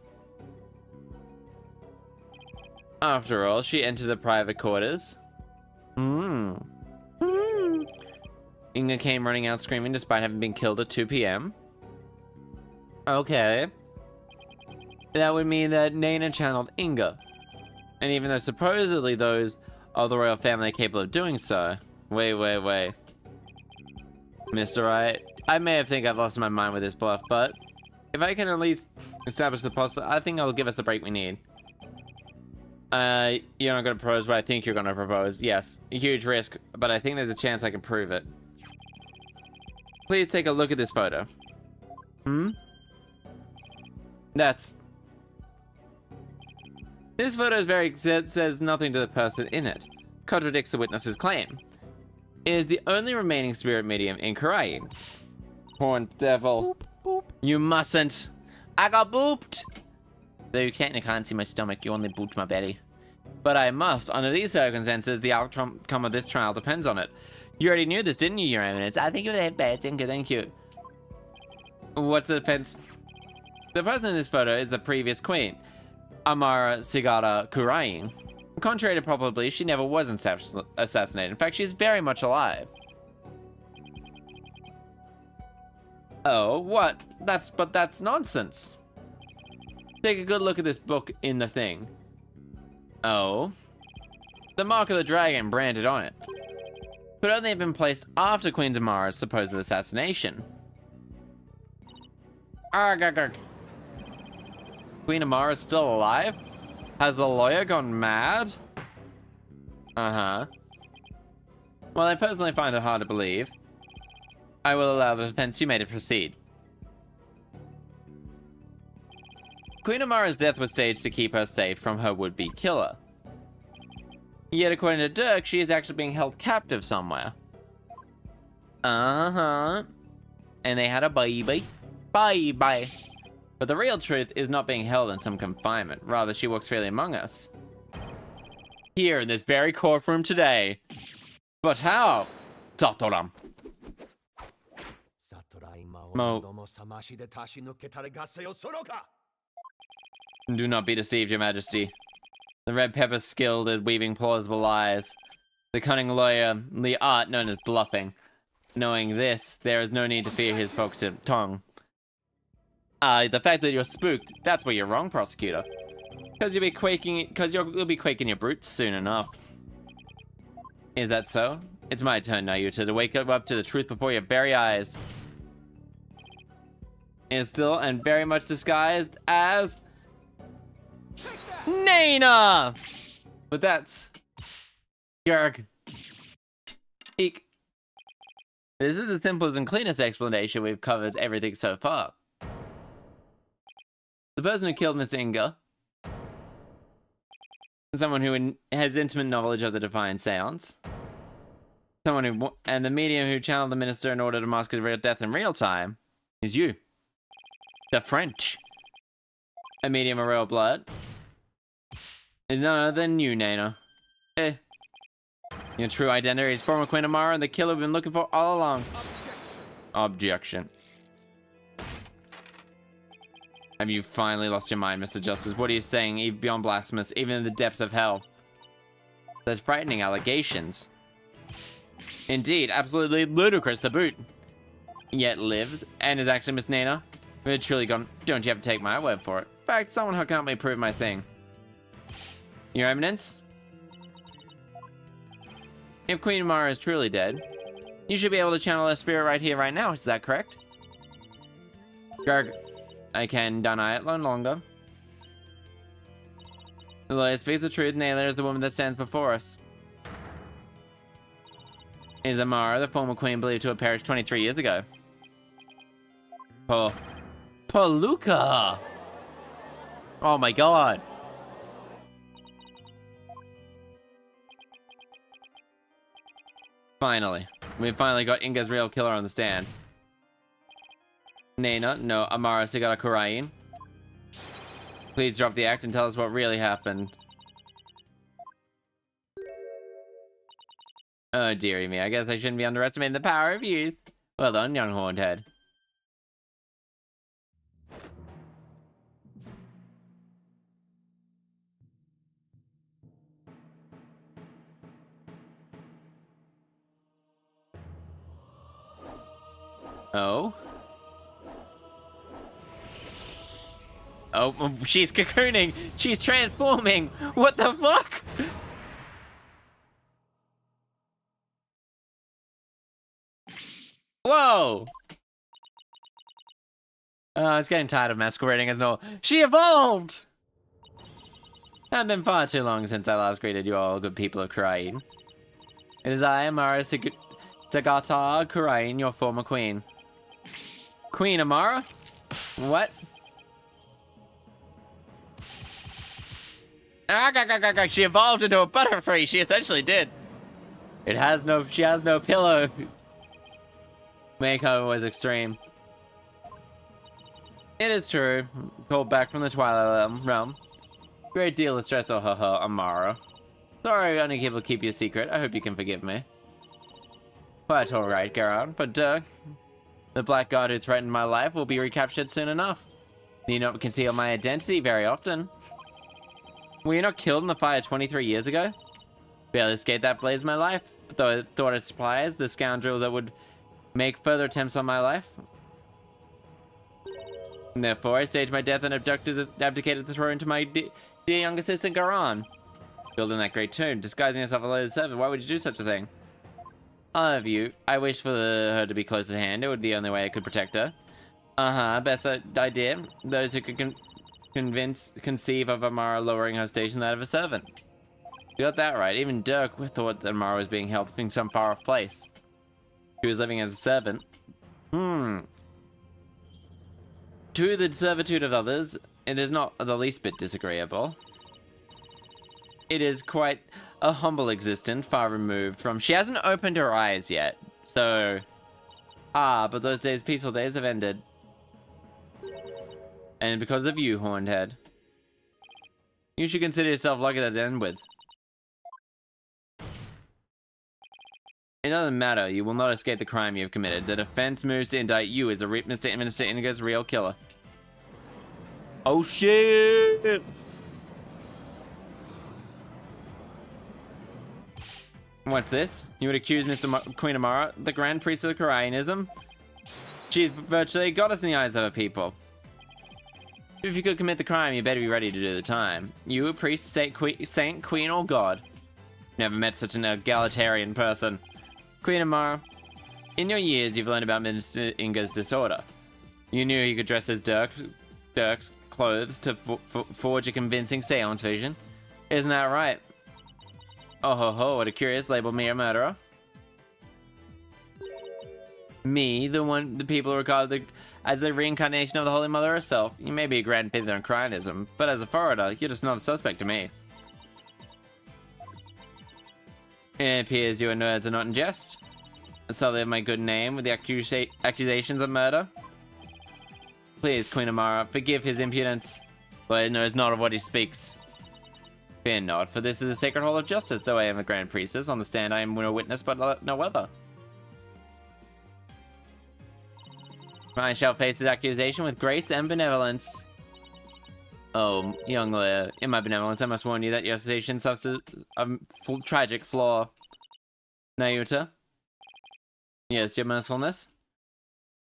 After all, she entered the private quarters. Inga came running out screaming despite having been killed at 2 p.m. Okay. That would mean that Nana channeled Inga. And even though supposedly those of the royal family are capable of doing so. Wait. Mr. Wright, I may think I've lost my mind with this bluff, but if I can at least establish the possibility, I think it'll give us the break we need. You're not going to propose what I think you're going to propose. Yes, a huge risk, but I think there's a chance I can prove it. Please take a look at this photo. This photo is says nothing to the person in it. Contradicts the witness's claim. It is the only remaining spirit medium in Khura'in. Horned devil. Boop, boop. You mustn't. I got booped. Though you can't see my stomach, you only booped my belly. But I must. Under these circumstances, the outcome of this trial depends on it. You already knew this, didn't you, Your Eminence? I think you did bad. Thank you. What's the defense? The person in this photo is the previous queen, Amara Sigata Khura'in. Contrary to probably, she never was assassinated. In fact, she is very much alive. Oh, what? That's nonsense. Take a good look at this book in the thing. Oh. The mark of the dragon branded on it. Could only have been placed after Queen Amara's supposed assassination. Arg, arg, arg. Queen Amara is still alive? Has the lawyer gone mad? Uh-huh. Well, I personally find it hard to believe. I will allow the defense you made to proceed. Queen Amara's death was staged to keep her safe from her would-be killer. Yet, according to Dirk, she is actually being held captive somewhere. Uh-huh. And they had a baby. Bye-bye. But the real truth is not being held in some confinement. Rather, she walks freely among us. Here in this very courtroom today. But how? Satoram. Do not be deceived, Your Majesty. The red pepper skilled at weaving plausible lies. The cunning lawyer, the art known as bluffing. Knowing this, there is no need to fear his folks' tongue. The fact that you're spooked, that's where you're wrong, prosecutor. Because you'll be quaking your brutes soon enough. Is that so? It's my turn now, Yuta, to wake up to the truth before your very eyes. Is still and very much disguised as Nana! But that's Yerg. Eek. This is the simplest and cleanest explanation. We've covered everything so far. The person who killed Miss Inga, someone who has intimate knowledge of the divine seance, and the medium who channeled the minister in order to mask his real death in real time, is you. The French. A medium of royal blood is none other than you, Nana. Your true identity is former Queen Amara and the killer we've been looking for all along. Objection. Have you finally lost your mind, Mr. Justice? What are you saying, even beyond blasphemous, even in the depths of hell? Such frightening allegations. Indeed, absolutely ludicrous to boot. Yet lives, and is actually Miss Nana. We're truly gone. Don't you have to take my word for it. In fact, someone who can help me prove my thing. Your Eminence? If Queen Amara is truly dead, you should be able to channel her spirit right here, right now. Is that correct? Garg. I can deny it no longer. The lawyer speaks the truth. Nana is the woman that stands before us. Is Amara, the former queen, believed to have perished 23 years ago? Poor Luca! Oh my god! Finally. We finally got Inga's real killer on the stand. Nana, no, Amara Sigata Khura'in. Please drop the act and tell us what really happened. Oh, dearie me. I guess I shouldn't be underestimating the power of youth. Well done, young horned head. Oh? Oh, she's cocooning! She's transforming! What the fuck?! Whoa! Oh, I was getting tired of masquerading as no. She evolved! It's been far too long since I last greeted you all good people of Khura'in. It is I, Amara Sagata Khura'in, your former queen. Queen Amara? What? She evolved into a butterfree. She essentially did. She has no pillow. Makeover was extreme. It is true. Called back from the Twilight Realm. Great deal of stress, oh haha, Amara. Sorry, I only able to keep you a secret. I hope you can forgive me. Quite alright, Garon. But the black god who threatened my life will be recaptured soon enough. Need not conceal my identity very often. Were you not killed in the fire 23 years ago? Barely escaped that blaze of my life. But though I thought it surprised the scoundrel that would make further attempts on my life. And therefore, I staged my death and abdicated the throne to my dear young assistant Garon. Building that great tomb, disguising herself as a loyal servant. Why would you do such a thing? I love you. I wish for her to be close at hand. It would be the only way I could protect her. Best idea. Those who could conceive of Amara lowering her station that of a servant. You got that right. Even Dirk thought that Amara was being held in some far-off place. She was living as a servant. To the servitude of others, it is not the least bit disagreeable. It is quite a humble existence, far removed from... She hasn't opened her eyes yet, so... but those days, peaceful days, have ended. And because of you, Horned Head. You should consider yourself lucky that it ended with. It doesn't matter, you will not escape the crime you have committed. The defense moves to indict you as Mr. Indigo's real killer. Oh shit! What's this? You would accuse Queen Amara, the Grand Priestess of Khura'in'ism? She's virtually a goddess in the eyes of her people. If you could commit the crime, you better be ready to do the time. You, a priest, saint, queen, or god? Never met such an egalitarian person. Queen Amara, in your years, you've learned about Minister Inga's disorder. You knew he could dress as Dirk's clothes to forge a convincing seance vision. Isn't that right? Oh ho ho, what a curious label, me a murderer. Me, the people regard as the reincarnation of the Holy Mother herself. You may be a grand fiddler in Khura'in'ism, but as a foreigner, you're just not a suspect to me. It appears your nerds are not in jest. Sully of my good name with the accusations of murder. Please, Queen Amara, forgive his impudence, but he knows not of what he speaks. Fear not, for this is a sacred hall of justice, though I am a grand priestess. On the stand I am no witness, but no other. I shall face his accusation with grace and benevolence. Oh, young lawyer, in my benevolence, I must warn you that your accusation suffers a tragic flaw. Nayuta? Yes, your mercifulness?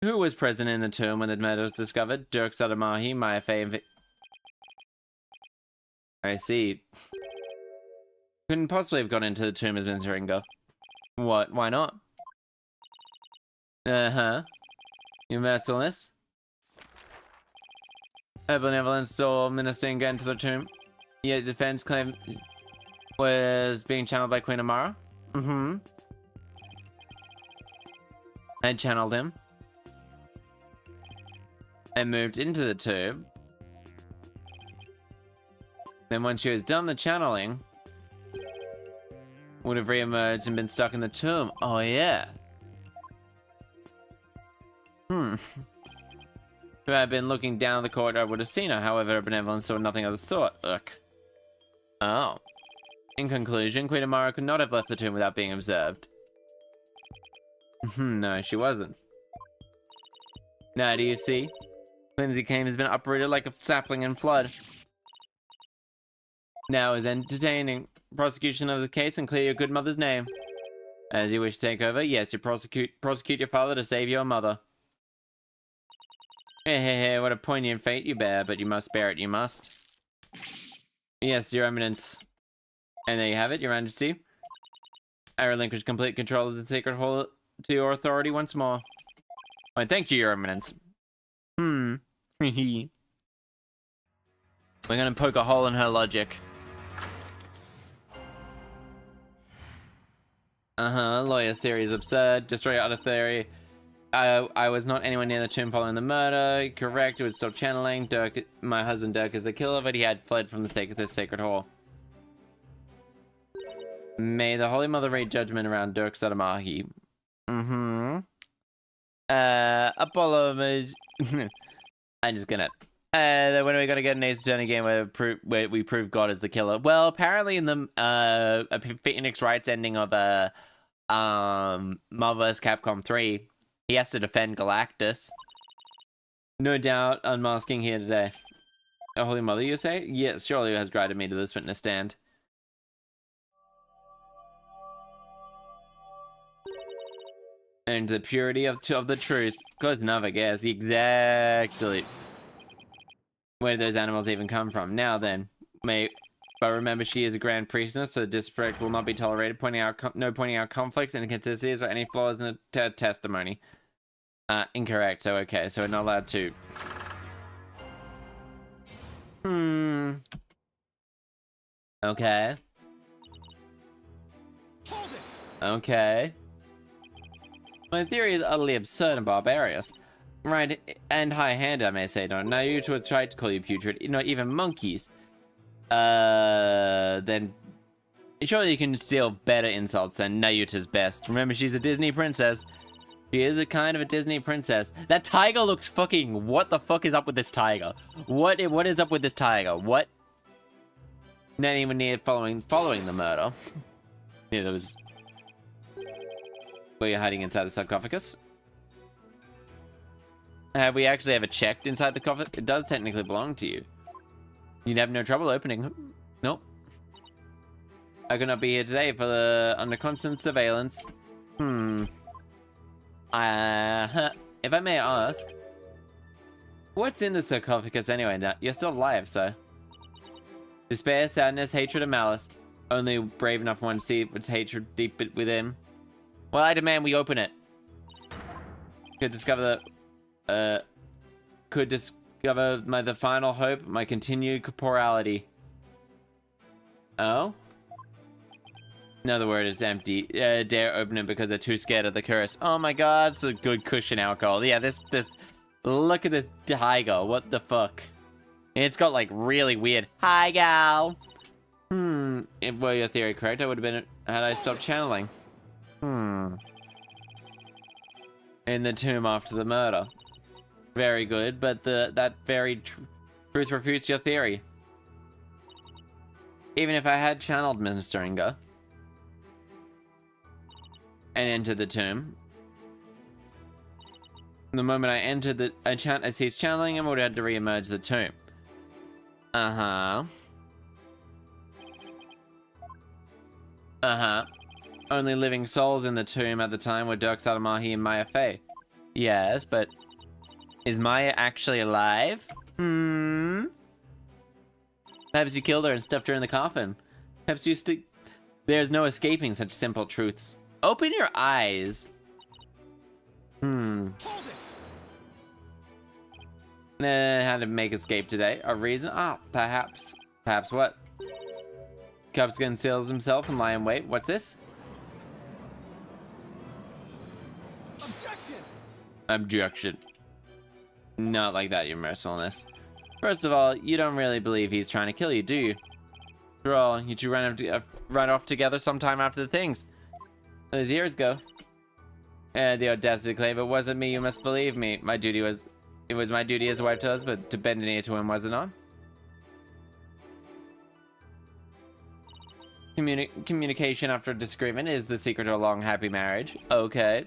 Who was present in the tomb when the murder was discovered? Dirk Sadamahi, Maya Faye, I see. Couldn't possibly have gone into the tomb as Mr. Inga. What? Why not? Your mercifulness? Her benevolence saw Minister Inga into the tomb. Yet the defense claim was being channeled by Queen Amara. I channeled him. I moved into the tomb. Then once she was done the channeling, would have re-emerged and been stuck in the tomb. Oh yeah. If I had been looking down the corridor, I would have seen her. However, her benevolence saw nothing of the sort. Ugh. Oh. In conclusion, Queen Amara could not have left the tomb without being observed. No, she wasn't. Now, do you see? Flimsy Cane has been uprooted like a sapling in flood. Now is entertaining prosecution of the case and clear your good mother's name. As you wish to take over, yes, you prosecute your father to save your mother. Hey, what a poignant fate you bear, but you must bear it, you must. Yes, your eminence. And there you have it, your majesty. I relinquish complete control of the sacred hall to your authority once more. Why, thank you, your eminence. We're gonna poke a hole in her logic. Lawyer's theory is absurd. Destroy other theory. I was not anywhere near the tomb following the murder. Correct, it would stop channeling. Dirk, my husband Dirk is the killer, but he had fled from this sacred hall. May the Holy Mother read judgment around Dirk Sadamahi. Apollo is... I'm just gonna... when are we gonna get an Ace Attorney game where we prove God is the killer? Well, apparently in the Phoenix Wright's ending of Marvel vs. Capcom 3, he has to defend Galactus. No doubt unmasking here today. A Holy Mother, you say? Yes, surely has guided me to this witness stand. And the purity of the truth. Cause never guess. Exactly. Where did those animals even come from? Now then, but remember she is a grand priestess, so disrespect will not be tolerated. Pointing out conflicts and inconsistencies or any flaws in the testimony. Incorrect. So okay, so we're not allowed to. Okay. Okay. My theory is utterly absurd and barbarous. Right, and high-handed, I may say. Don't know you to try to call you putrid. You know, even monkeys. Then surely you can steal better insults than Nayuta's best. Remember, she's a Disney princess. She is a kind of a Disney princess. That tiger looks fucking... What the fuck is up with this tiger? What is up with this tiger? What? Not even near following the murder. Yeah, there was... Were you hiding inside the sarcophagus? Have we actually ever checked inside the coffin? It does technically belong to you. You'd have no trouble opening. Nope. I could not be here today for under constant surveillance. If I may ask, what's in the sarcophagus anyway? Now you're still alive, so. Despair, sadness, hatred, and malice. Only brave enough one to see what's hatred deep within. Well, I demand we open it. Could discover the the final hope, my continued corporality. Oh? No, the word is empty. Dare open it because they're too scared of the curse. Oh my god, it's a good cushion alcohol. Yeah, this, look at this tiger. What the fuck? It's got like really weird. Hi, gal. If were your theory correct, I would have been had I stopped channeling. In the tomb after the murder. Very good, but that very truth refutes your theory. Even if I had channeled Mr. Inga and entered the tomb, the moment I entered I ceased channeling and would have had to re-emerge the tomb. Only living souls in the tomb at the time were Dirk Sadamahi and Maya Fey. Yes, but is Maya actually alive? Perhaps you killed her and stuffed her in the coffin. Perhaps you there's no escaping such simple truths. Open your eyes. How to make escape today? A reason? Perhaps. Perhaps what? Cubs conceals himself and lie in wait. What's this? Objection. Not like that, your mercilessness. First of all, you don't really believe he's trying to kill you, do you? After all, you two run off together sometime after the things. Those years ago. The audacity to claim it wasn't me, you must believe me. It was my duty as a wife to husband to bend an ear to him, was it not? Communication after a disagreement is the secret to a long, happy marriage. Okay.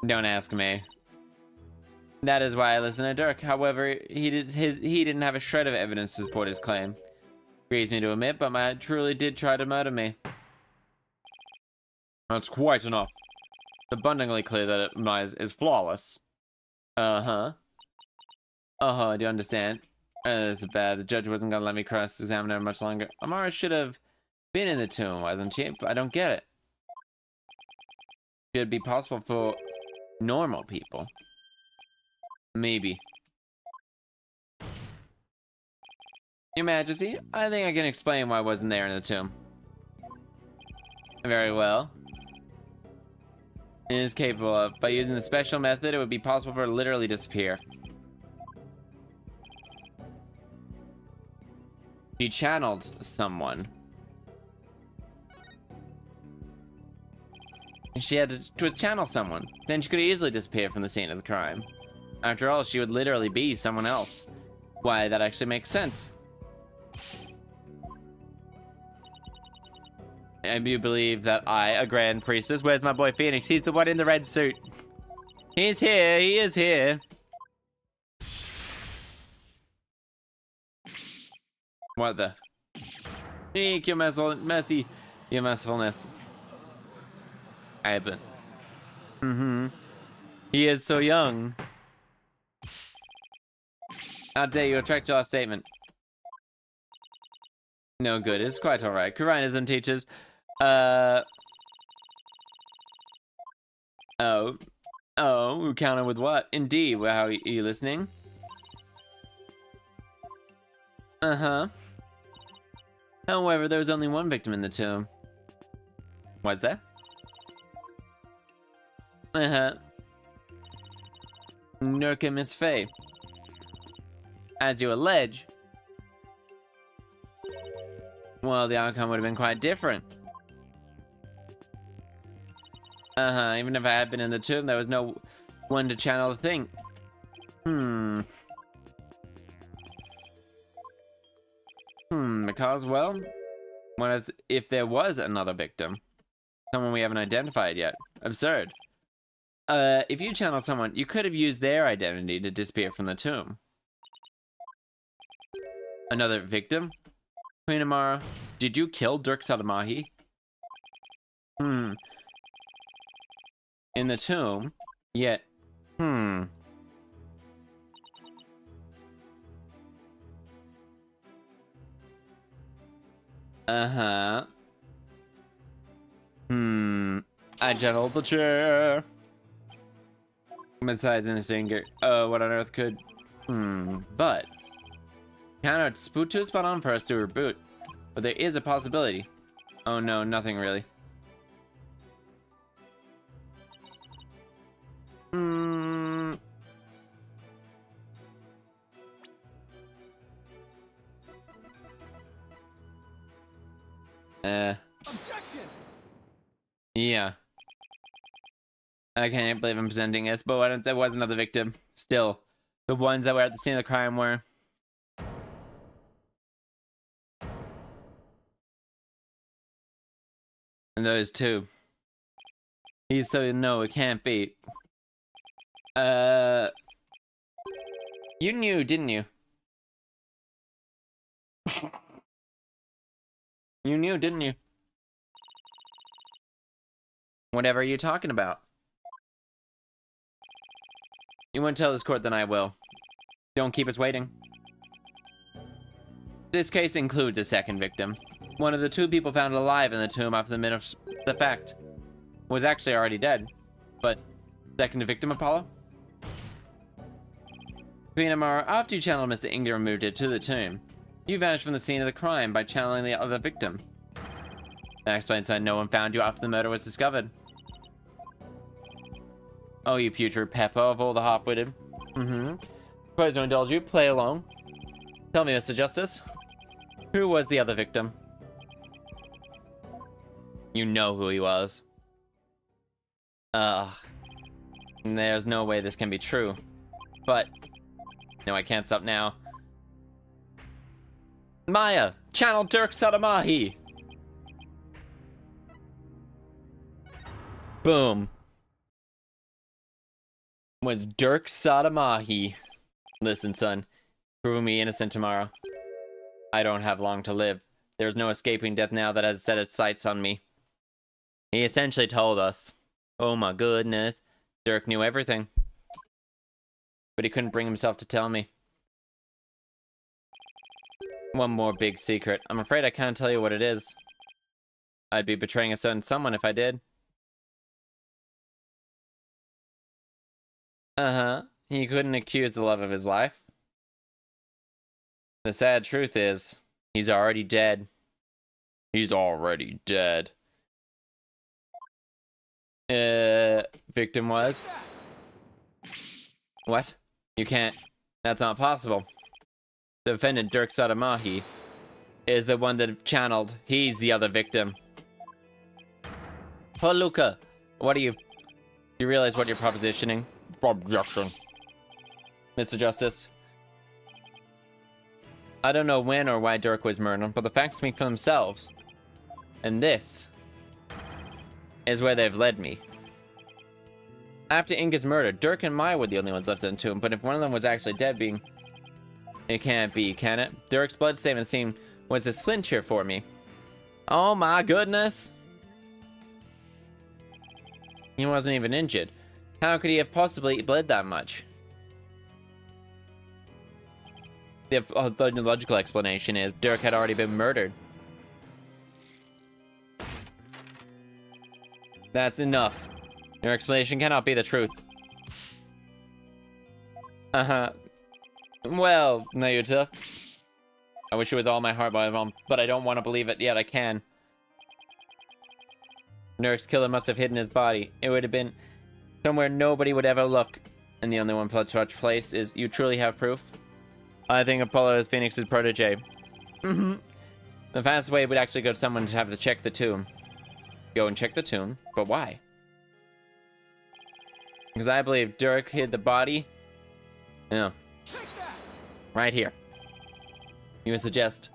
Don't ask me. That is why I listen to Dirk. However, he didn't have a shred of evidence to support his claim. Grieves me to admit, but my truly did try to murder me. That's quite enough. It's abundantly clear that Mize is flawless. Uh-huh. Uh-huh, do you understand? This is bad. The judge wasn't gonna let me cross-examine her much longer. Amara should have been in the tomb, wasn't she? But I don't get it. Should it be possible for normal people? Maybe. Your Majesty, I think I can explain why I wasn't there in the tomb. Very well. It is capable of. By using the special method, it would be possible for it to literally disappear. She channeled someone. She had to channel someone. Then she could easily disappear from the scene of the crime. After all, she would literally be someone else. Why, that actually makes sense. And you believe that I, a Grand Priestess, where's my boy Phoenix? He's the one in the red suit. He's here, he is here. What the? Seek your mercy, your mercifulness. But he is so young. How dare you retract your last statement? No good, it's quite alright. Khura'in teaches. Oh, counter with what? Indeed, well, how are you listening? Uh-huh. However, there was only one victim in the tomb. Was there? Uh-huh. Nurka Miss Faye. As you allege. Well, the outcome would have been quite different. Uh-huh, even if I had been in the tomb, there was no one to channel the thing. Because, well, what as if there was another victim? Someone we haven't identified yet. Absurd. If you channel someone, you could have used their identity to disappear from the tomb. Another victim? Queen Amara, did you kill Dirk Sadamahi? In the tomb? Yet, Uh-huh. I channeled the chair. Besides in his anger, what on earth could... but... Counter spoot too spot on for us to reboot. But there is a possibility. Oh no, nothing really. Objection! Yeah. I can't believe I'm presenting this, but what if there was another victim? Still, the ones that were at the scene of the crime were... And those two. He's so no, it can't be. You knew, didn't you? You knew, didn't you? Whatever are you talking about? You won't tell this court, then I will. Don't keep us waiting. This case includes a second victim. One of the two people found alive in the tomb after the minute of the fact was actually already dead. But, second victim, Apollo? Queen Amara, after you channeled Mr. Ingram and moved it to the tomb, you vanished from the scene of the crime by channeling the other victim. That explains why no one found you after the murder was discovered. Oh, you putrid pepper of all the half-witted. Suppose to indulge you, play along. Tell me, Mr. Justice. Who was the other victim? You know who he was. There's no way this can be true. But, no, I can't stop now. Maya, channel Dirk Sadamahi. Boom. Was Dirk Sadamahi. Listen, son. Prove me innocent tomorrow. I don't have long to live. There's no escaping death now that has set its sights on me. He essentially told us. Oh my goodness. Dirk knew everything. but he couldn't bring himself to tell me. One more big secret. I'm afraid I can't tell you what it is. I'd be betraying a certain someone if I did. Uh-huh. He couldn't accuse the love of his life. The sad truth is, he's already dead. He's already dead. Victim was? What? You can't. That's not possible. The defendant, Dirk Sadamahi, is the one that channeled. He's the other victim. Oh, Luca, what are you... You realize what you're propositioning? Objection. Mr. Justice. I don't know when or why Dirk was murdered, but the facts speak for themselves. And this is where they've led me. After Inga's murder, Dirk and Maya were the only ones left in the tomb, but if one of them was actually dead, it can't be, can it? Dirk's blood statement seemed was a clincher for me. Oh my goodness! He wasn't even injured. How could he have possibly bled that much? The logical explanation is Dirk had already been murdered. That's enough. Your explanation cannot be the truth. Uh-huh. Well, no, you're tough. I wish it with all my heart, but I don't want to believe it yet. I can. Dirk's killer must have hidden his body. It would have been somewhere nobody would ever look. And the only one such place is, you truly have proof? I think Apollo is Phoenix's protege. Mm-hmm. The fastest way would actually go to someone to have to check the tomb. Go and check the tomb? But why? Because I believe Dirk hid the body. No. Right here. You would suggest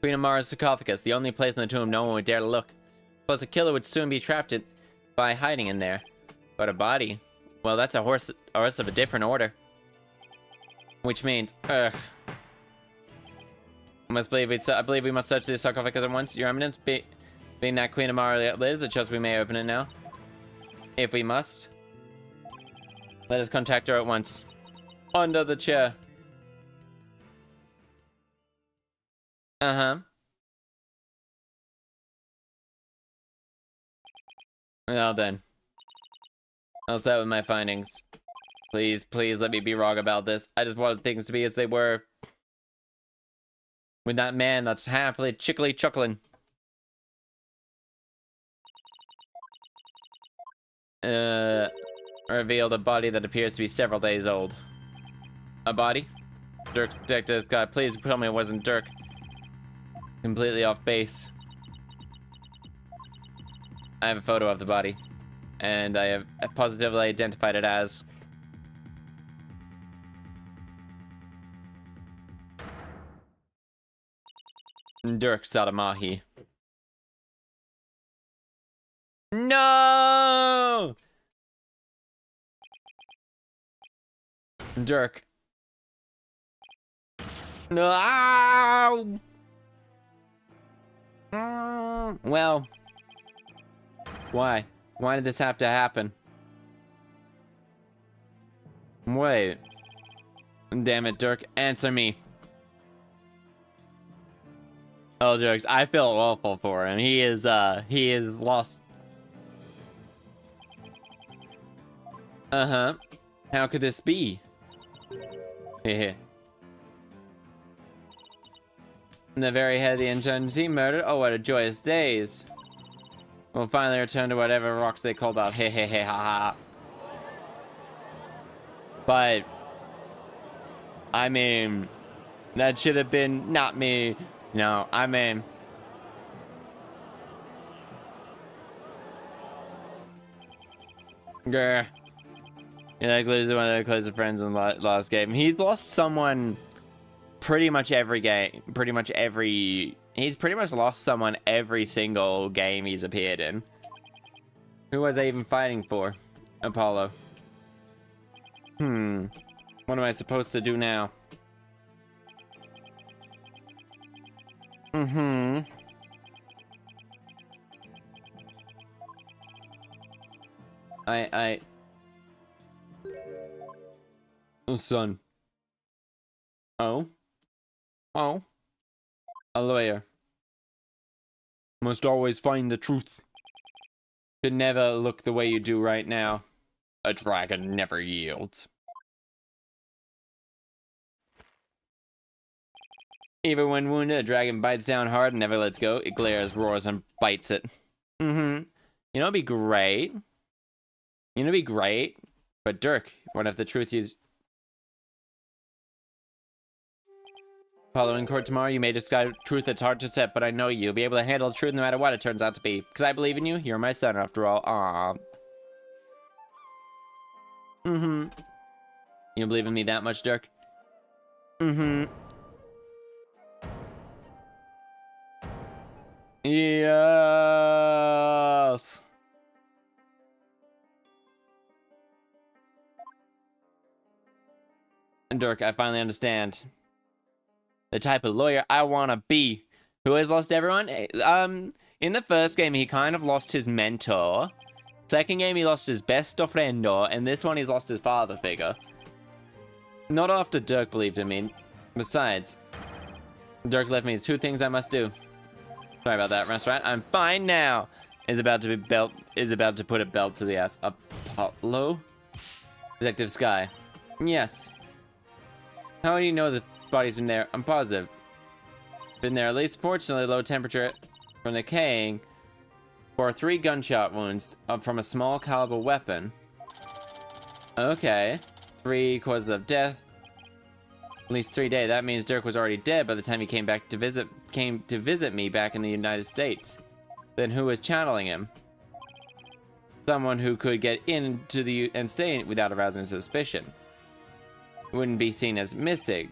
Queen Amara's sarcophagus, the only place in the tomb no one would dare to look. Plus, a killer would soon be trapped by hiding in there. But a body? Well, that's a horse of a different order. Which means, I believe we must search the sarcophagus at once. Your Eminence, being that Queen Amara lives, it's just we may open it now. If we must. Let us contact her at once. Under the chair. Uh-huh. Well then. I'll start with my findings. Please, please let me be wrong about this. I just wanted things to be as they were. With that man that's happily chuckling. Revealed a body that appears to be several days old. A body? Dirk's detective guy, please tell me it wasn't Dirk. Completely off base. I have a photo of the body. And I have positively identified it as... Dirk Sadamahi. No! Dirk. No! Ow! Well. Why? Why did this have to happen? Wait. Damn it, Dirk. Answer me. Oh, jokes. I feel awful for him. He is lost. Uh-huh. How could this be? Hehe. The very head of the insurgency murdered? Oh, what a joyous days. We'll finally return to whatever rocks they called out. Hey, hey, hey, ha, ha. But, I mean, that should have been not me. No, I mean, grr. You know, losing one of the closest friends in the last game. He's lost someone pretty much every game. He's pretty much lost someone every single game he's appeared in. Who was I even fighting for? Apollo. What am I supposed to do now? Son. Oh? Oh? A lawyer. Must always find the truth. Could never look the way you do right now. A dragon never yields. Even when wounded, a dragon bites down hard and never lets go. It glares, roars, and bites it. You know it'd be great? You know it'd be great? But Dirk, what if the truth is... Following court tomorrow, you may disguise truth that's hard to set, but I know you'll be able to handle the truth no matter what it turns out to be. Because I believe in you, you're my son after all. Aww. You believe in me that much, Dirk? Yes! Dirk, I finally understand. The type of lawyer I want to be. Who has lost everyone? In the first game, he kind of lost his mentor. Second game, he lost his best friendo. And this one, he's lost his father figure. Not after Dirk believed in me. Besides, Dirk left me 2 things I must do. Sorry about that, restaurant. I'm fine now. Is about to put a belt to the ass. Apollo? Detective Sky. Yes. How do you know the body's been there? I'm positive. Been there at least. Fortunately, low temperature from decaying. For 3 gunshot wounds from a small caliber weapon. Okay. 3 causes of death. At least 3 days. That means Dirk was already dead by the time he came to visit me back in the United States. Then who was channeling him? Someone who could get into the and stay without arousing suspicion. Wouldn't be seen as missing.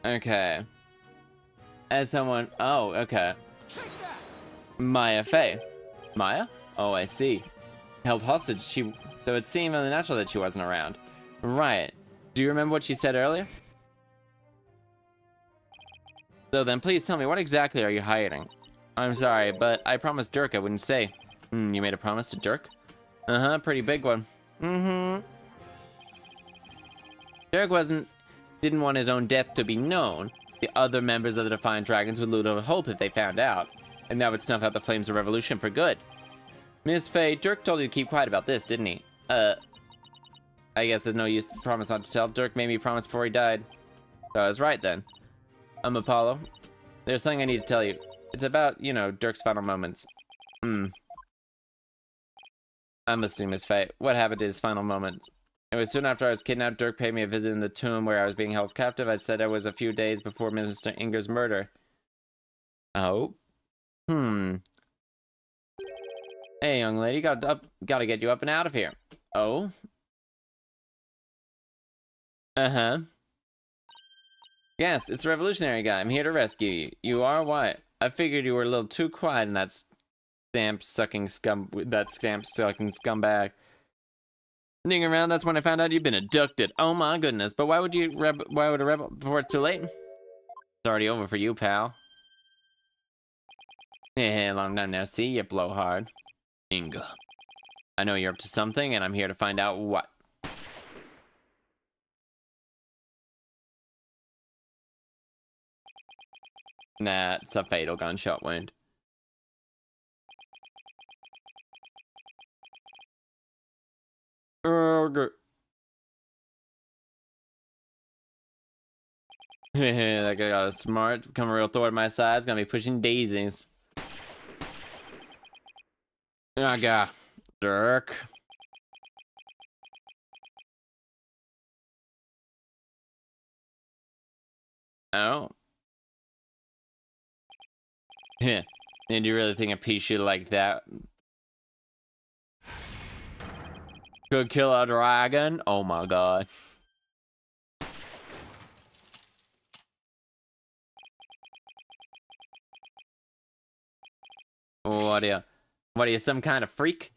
Okay. As someone... Oh, okay. Maya Fey. Maya? Oh, I see. Held hostage, so it seemed really natural that she wasn't around. Right. Do you remember what she said earlier? So then, please tell me, what exactly are you hiding? I'm sorry, but I promised Dirk I wouldn't say. You made a promise to Dirk? Uh-huh, pretty big one. Dirk didn't want his own death to be known. The other members of the Defiant Dragons would lose all hope if they found out, and that would snuff out the flames of revolution for good. Miss Faye, Dirk told you to keep quiet about this, didn't he? I guess there's no use to promise not to tell. Dirk made me promise before he died. So I was right then. I'm Apollo. There's something I need to tell you. It's about, you know, Dirk's final moments. I'm listening, Miss Faye. What happened to his final moments? It was soon after I was kidnapped. Dirk paid me a visit in the tomb where I was being held captive. I said it was a few days before Minister Inger's murder. Oh? Hey, young lady, gotta get you up and out of here. Oh? Uh-huh. Yes, it's the revolutionary guy. I'm here to rescue you. You are? Why? I figured you were a little too quiet in that stamp-sucking scumbag. Sneaking around, that's when I found out you've been abducted. Oh my goodness, but why would a rebel before it's too late? It's already over for you, pal. Hey, long time no see, you blowhard. Inga. I know you're up to something, and I'm here to find out what. Nah, it's a fatal gunshot wound. That guy got a smart, come a real thorn at my side. It's gonna be pushing daisies. Oh god, Dirk. Oh. Did you really think a pea shooter like that could kill a dragon? Oh my god. What are you, some kind of freak?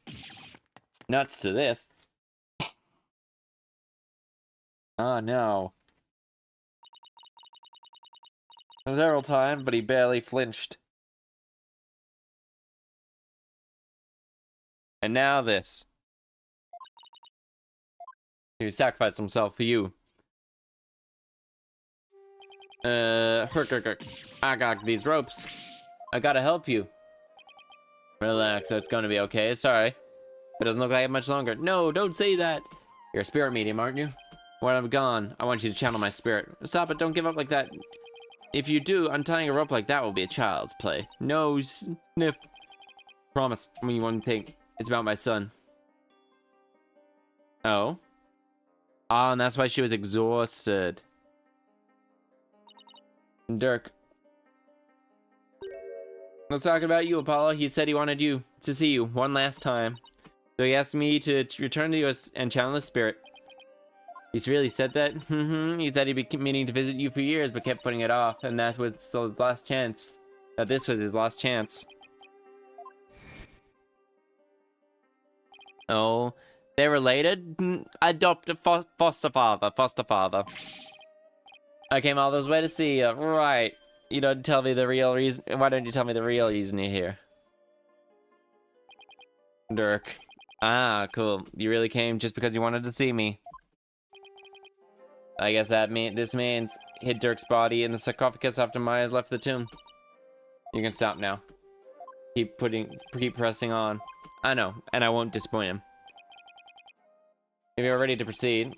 Nuts to this. Oh no. several times, but he barely flinched. And now this. He sacrificed himself for you. I got these ropes. I gotta help you. Relax, it's gonna be okay. Sorry. It doesn't look like it much longer. No, don't say that. You're a spirit medium, aren't you? When I'm gone, I want you to channel my spirit. Stop it, don't give up like that. If you do, untying a rope like that will be a child's play. No, sniff. Promise me one thing. It's about my son. Oh? Ah, and that's why she was exhausted. Dirk. Let's talk about you, Apollo. He said he wanted you to see you one last time. So he asked me to return to you and channel his spirit. He's really said that? He said he'd be meaning to visit you for years, but kept putting it off. And that was his last chance. That this was his last chance. Oh, they're related? Adopted foster father. I came all this way to see you. Right. You don't tell me the real reason. Why don't you tell me the real reason you're here? Dirk. Ah, cool. You really came just because you wanted to see me. I guess this means hid Dirk's body in the sarcophagus after Maya's left the tomb. You can stop now. Keep pressing on. I know, and I won't disappoint him. If you're ready to proceed,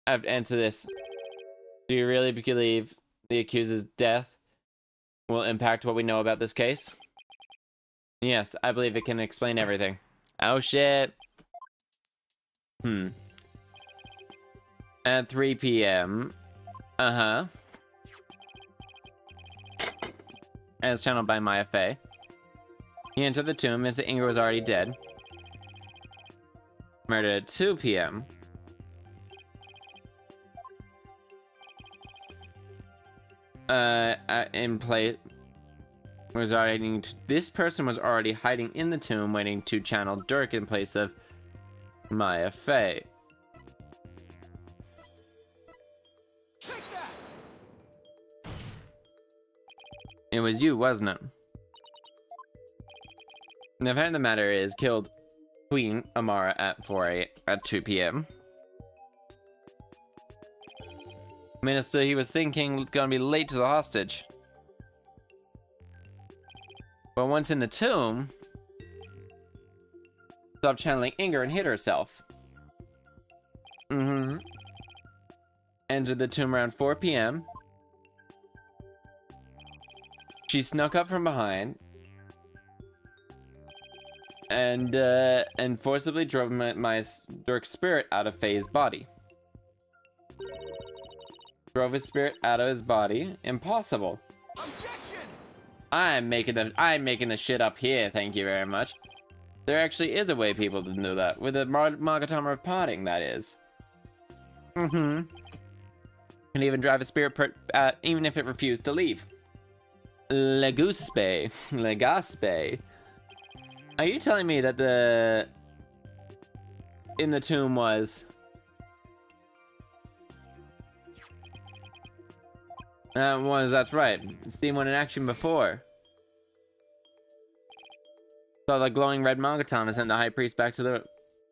I have to answer this. Do you really believe the accuser's death will impact what we know about this case? Yes, I believe it can explain everything. Oh shit. At 3 p.m. As channeled by Maya Fey. He entered the tomb as Inger was already dead. Murdered at 2 p.m. In place was already. This person was already hiding in the tomb, waiting to channel Dirk in place of Maya Fey. It was you, wasn't it? The fact of the matter is, killed Queen Amara at 2 p.m. Minister, he was thinking gonna be late to the hostage. But once in the tomb, stopped channeling Inger and hid herself. Entered the tomb around 4 p.m. She snuck up from behind and forcibly drove my Dirk's spirit out of Faye's body. Drove his spirit out of his body. Impossible. Objection! I'm making the shit up here. Thank you very much. There actually is a way people to do that with a Magatama of parting. That is. Can even drive a spirit even if it refused to leave. Legaspe. Are you telling me that in the tomb was that's right. Seen one in action before. Saw the glowing red Magatama sent the high priest back to the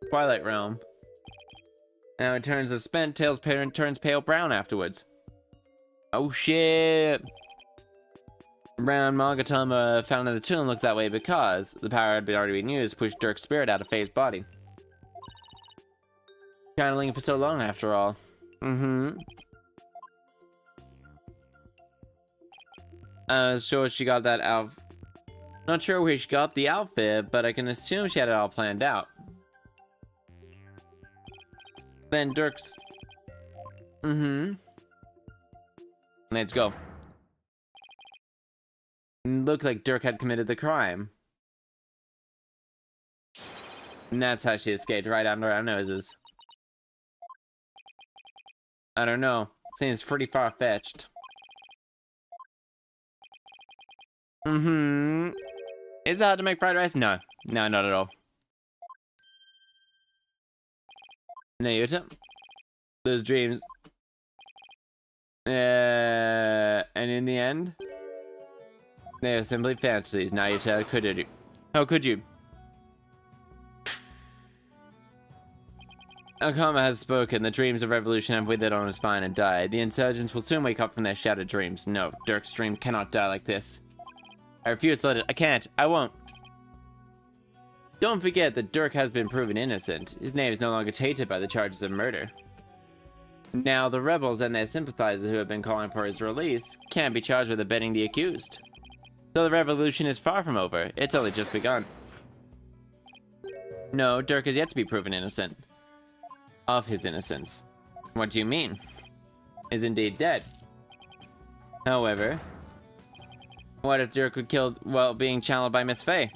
Twilight Realm. Now it turns the spent tail's parent turns pale brown afterwards. Oh shit. Brown Magatama found in the tomb looks that way because the power had already been used to push Dirk's spirit out of Faye's body. Channeling for so long after all. Sure she got that out. Not sure where she got the outfit, but I can assume she had it all planned out. Then Dirk's. Let's go. Looked like Dirk had committed the crime. And that's how she escaped right under our noses. I don't know. Seems pretty far-fetched. Is it hard to make fried rice? No. No, not at all. Nayuta. Those dreams. And in the end, They are simply fantasies. Now you tell, could you? How could you? Akama has spoken. The dreams of revolution have withered on his vine and died. The insurgents will soon wake up from their shattered dreams. No, Dirk's dream cannot die like this. I refuse to let it. I can't. I won't. Don't forget that Dirk has been proven innocent. His name is no longer tainted by the charges of murder. Now, the rebels and their sympathizers who have been calling for his release can't be charged with abetting the accused. So the revolution is far from over. It's only just begun. No, Dirk is yet to be proven innocent. Of his innocence. What do you mean? Is indeed dead. However, what if Dirk was killed while being channeled by Miss Faye?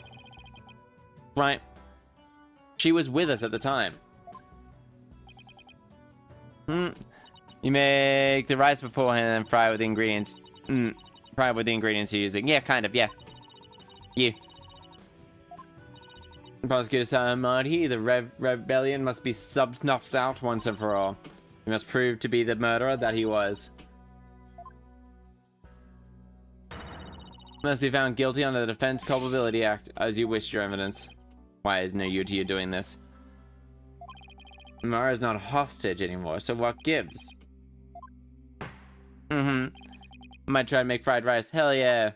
Right. She was with us at the time. You make the rice beforehand and fry with the ingredients. Fry with the ingredients you're using. Yeah, kind of, yeah. You. Prosecutor Samadhi, the rebellion must be snuffed out once and for all. He must prove to be the murderer that he was. Must be found guilty under the Defense Culpability Act, as you wish your evidence. Why is no you to you doing this? Mara's not a hostage anymore, so what gives? Might try to make fried rice. Hell yeah.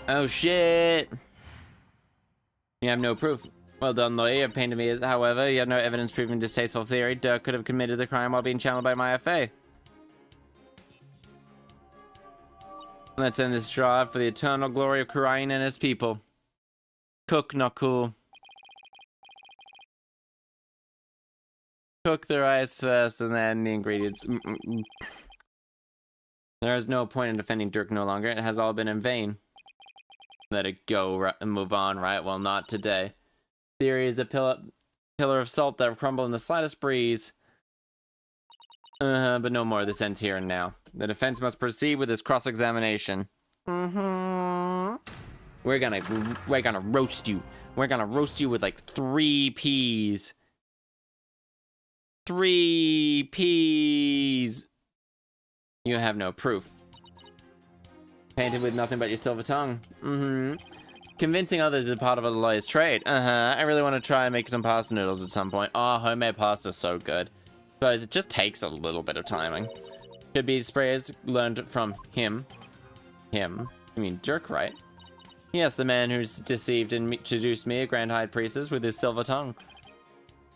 Oh shit. You have no proof. Well done, lawyer. You have painted me as, however, you have no evidence proving distasteful theory. Dirk could have committed the crime while being channeled by my FA. Let's end this drive for the eternal glory of Khura'in and his people. Cook, not cool. Cook the rice first and then the ingredients. There is no point in defending Dirk no longer. It has all been in vain. Let it go and move on, right? Well, not today. Theory is a pillar of salt that will crumble in the slightest breeze. But no more. This ends here and now. The defense must proceed with its cross-examination. We're gonna roast you. We're gonna roast you with like 3 peas. 3 peas. You have no proof. Painted with nothing but your silver tongue. Convincing others is part of a lawyer's trade. I really want to try and make some pasta noodles at some point. Oh, homemade pasta is so good. But it just takes a little bit of timing. Could be sprays learned from him. Him? You mean Dirk, right? Yes, the man who's deceived and seduced me, a grand high priestess, with his silver tongue.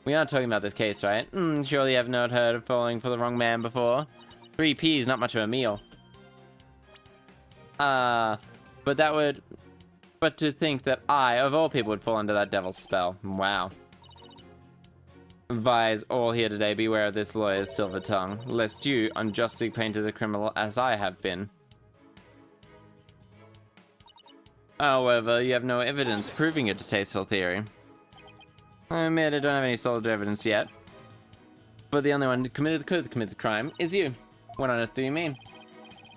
We aren't talking about this case, right? Surely you have not heard of falling for the wrong man before. 3 peas, not much of a meal. But to think that I, of all people, would fall under that devil's spell. Wow. Advise all here today, beware of this lawyer's silver tongue, lest you unjustly painted a criminal as I have been. However, you have no evidence proving your distasteful theory. I admit I don't have any solid evidence yet. But the only one who could have committed the crime is you. What on earth do you mean?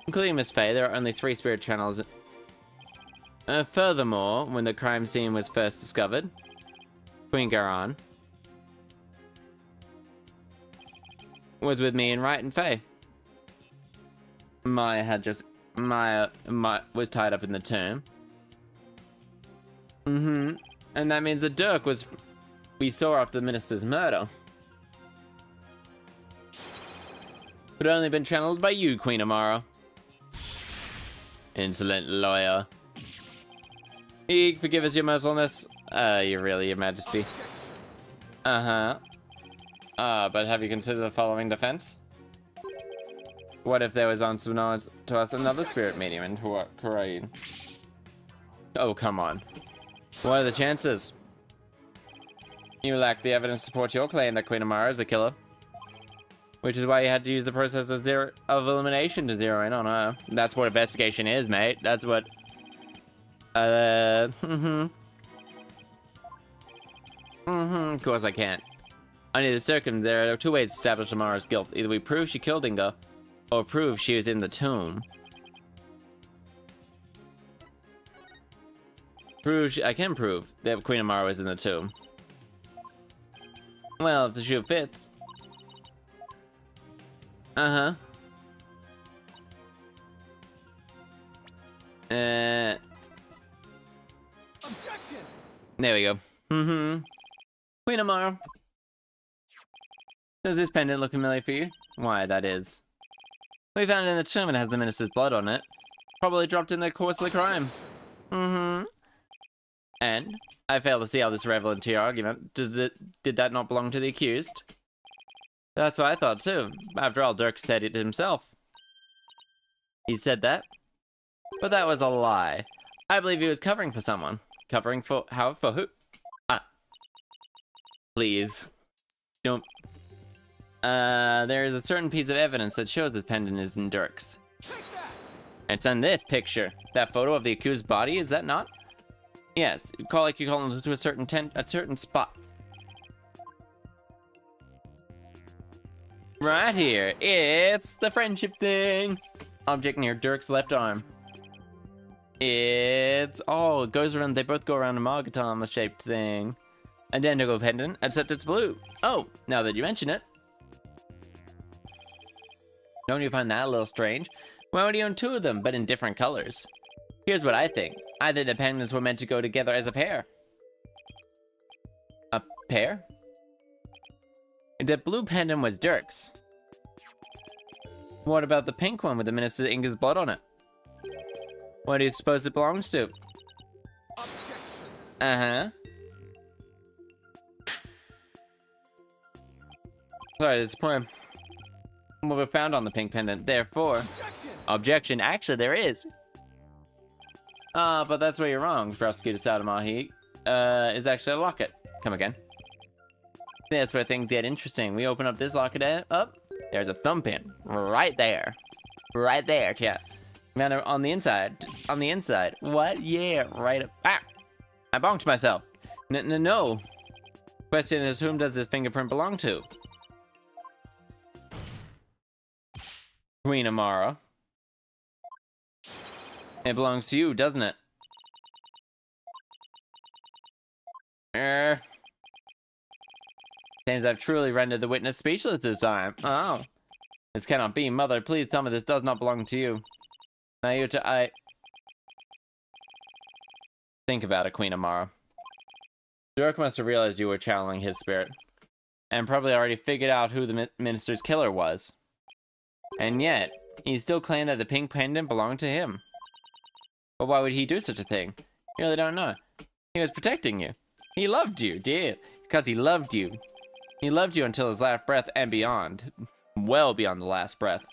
Including Miss Faye, there are only 3 spirit channels. Furthermore, when the crime scene was first discovered, Queen Garan was with me and Wright and Faye. Maya was tied up in the tomb. And that means that Dirk we saw after the minister's murder. But only been channeled by you, Queen Amara. Insolent lawyer. Forgive us your mercilessness. Your majesty. But have you considered the following defense? What if there was unbeknownst to us another spirit medium in Khura'in? Oh, come on. What are the chances? You lack the evidence to support your claim that Queen Amara is the killer. Which is why you had to use the process of elimination to zero in on her. That's what investigation is, mate. That's what... Of course I can't. Under the circumstances, there are 2 ways to establish Amara's guilt. Either we prove she killed Inga, or prove she was in the tomb. I can prove that Queen Amara was in the tomb. Well, if the shoe fits. Uh-huh. Objection! There we go. Mm-hmm. Queen Amara. Does this pendant look familiar for you? Why, that is. We found it in the tomb and it has the minister's blood on it. Probably dropped in the course of the crime. Mm-hmm. And I fail to see how this relevant to your argument. Did that not belong to the accused? That's what I thought too. After all, Dirk said it himself. He said that? But that was a lie. I believe he was covering for someone. Covering for who? Ah. Please. Don't. There is a certain piece of evidence that shows this pendant isn't Dirk's. It's in this picture. That photo of the accused's body, is that not? Yes, you call him to a certain spot. Right here. It's the friendship thing. Object near Dirk's left arm. It goes around, they both go around a Magatama-shaped thing. Identical pendant, except it's blue. Oh, now that you mention it. Don't you find that a little strange? Why would you own two of them, but in different colors? Here's what I think. I think the pendants were meant to go together as a pair. A pair? The blue pendant was Dirk's. What about the pink one with the Minister Inga's blood on it? What do you suppose it belongs to? Objection. Uh-huh. Sorry, there's a point. What we found on the pink pendant, therefore... Objection. Actually, there is. But that's where you're wrong, Prosecutor Sadamahi. Is actually a locket. Come again. That's where things get interesting. We open up this locket up. There's a thumb pin. Right there. Right there, chat. Man, on the inside. On the inside. What? Yeah, right up. Ah! I bonked myself. No. Question is, whom does this fingerprint belong to? Queen Amara. It belongs to you, doesn't it? Seems I've truly rendered the witness speechless this time. Oh. This cannot be. Mother, please tell me this does not belong to you. I... Think about it, Queen Amara. Dirk must have realized you were channeling his spirit. And probably already figured out who the minister's killer was. And yet, he still claimed that the pink pendant belonged to him. But why would he do such a thing? You really don't know. He was protecting you. He loved you, dear. Because he loved you. He loved you until his last breath and beyond. Well beyond the last breath.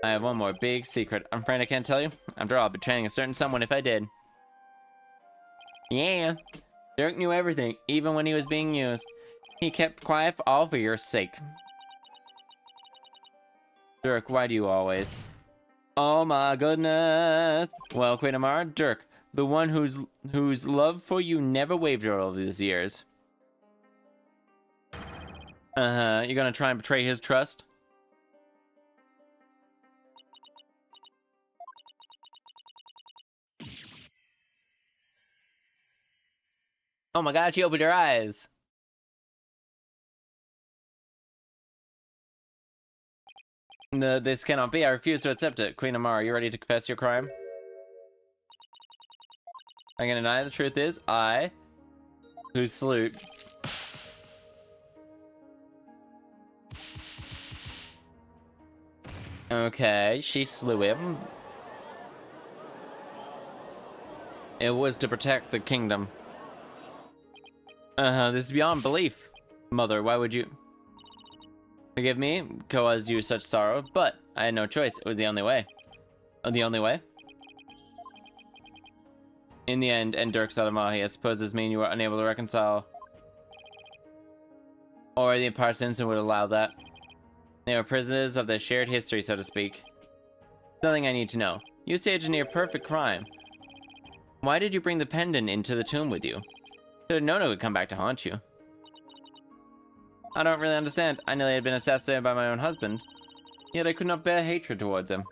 I have one more big secret. I'm afraid I can't tell you. After all, betraying a certain someone if I did. Yeah. Dirk knew everything, even when he was being used. He kept quiet all for your sake. Dirk, why do you always? Oh my goodness. Well, Queen Amara, Dirk, the one whose love for you never wavered all these years. You're gonna try and betray his trust? Oh my god, she opened her eyes. No, this cannot be. I refuse to accept it. Queen Amara, you ready to confess your crime? I'm gonna deny the truth is, I, who salute. Okay, she slew him. It was to protect the kingdom. This is beyond belief. Mother, why would you... Forgive me, caused you such sorrow, but I had no choice. It was the only way. Oh, the only way? In the end, and Dirk Sadamahi, I suppose this means you were unable to reconcile. Or the Parsons would allow that. They were prisoners of their shared history, so to speak. Something I need to know. You staged a near-perfect crime. Why did you bring the pendant into the tomb with you? Should have known it would come back to haunt you. I don't really understand. I nearly had been assassinated by my own husband. Yet I could not bear hatred towards him.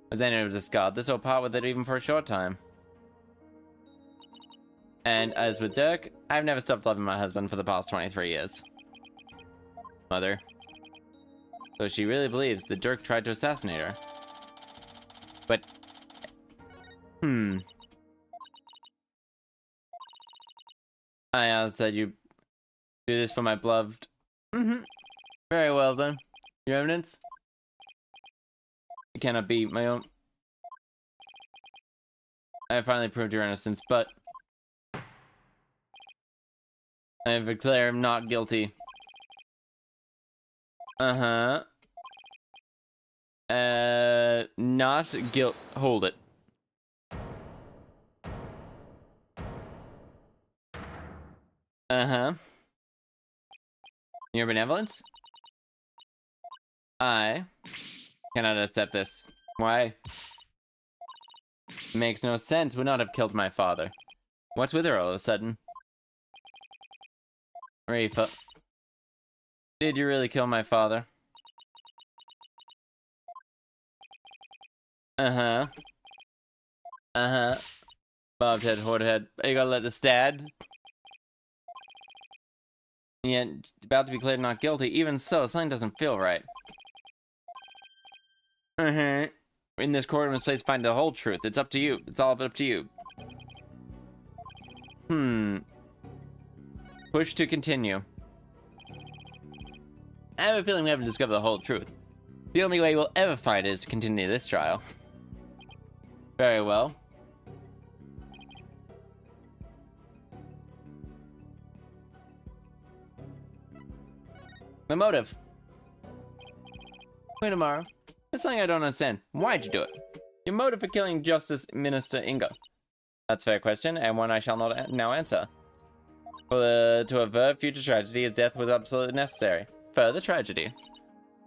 Was anyone to discard this or part with it even for a short time? And as with Dirk, I've never stopped loving my husband for the past 23 years. Mother. So she really believes the Dirk tried to assassinate her. But... I said you do this for my beloved. Very well then. Your evidence? It cannot be my own. I have finally proved your innocence, but I have declared him not guilty. Not guilt. Hold it. Your benevolence? I cannot accept this. Why? It makes no sense. Would not have killed my father. What's with her all of a sudden? Rafa. Did you really kill my father? Bobbed head, hoard head. You gotta let the stad. Yet, about to be declared not guilty. Even so, something doesn't feel right. In this courtroom, please find the whole truth. It's up to you. It's all up to you. Push to continue. I have a feeling we haven't discovered the whole truth. The only way we'll ever find it is to continue this trial. Very well. The motive. Wait tomorrow. That's something I don't understand. Why'd you do it? Your motive for killing Justice Minister Inga. That's a fair question, and one I shall not now answer. To avert future tragedy, his death was absolutely necessary. Further tragedy.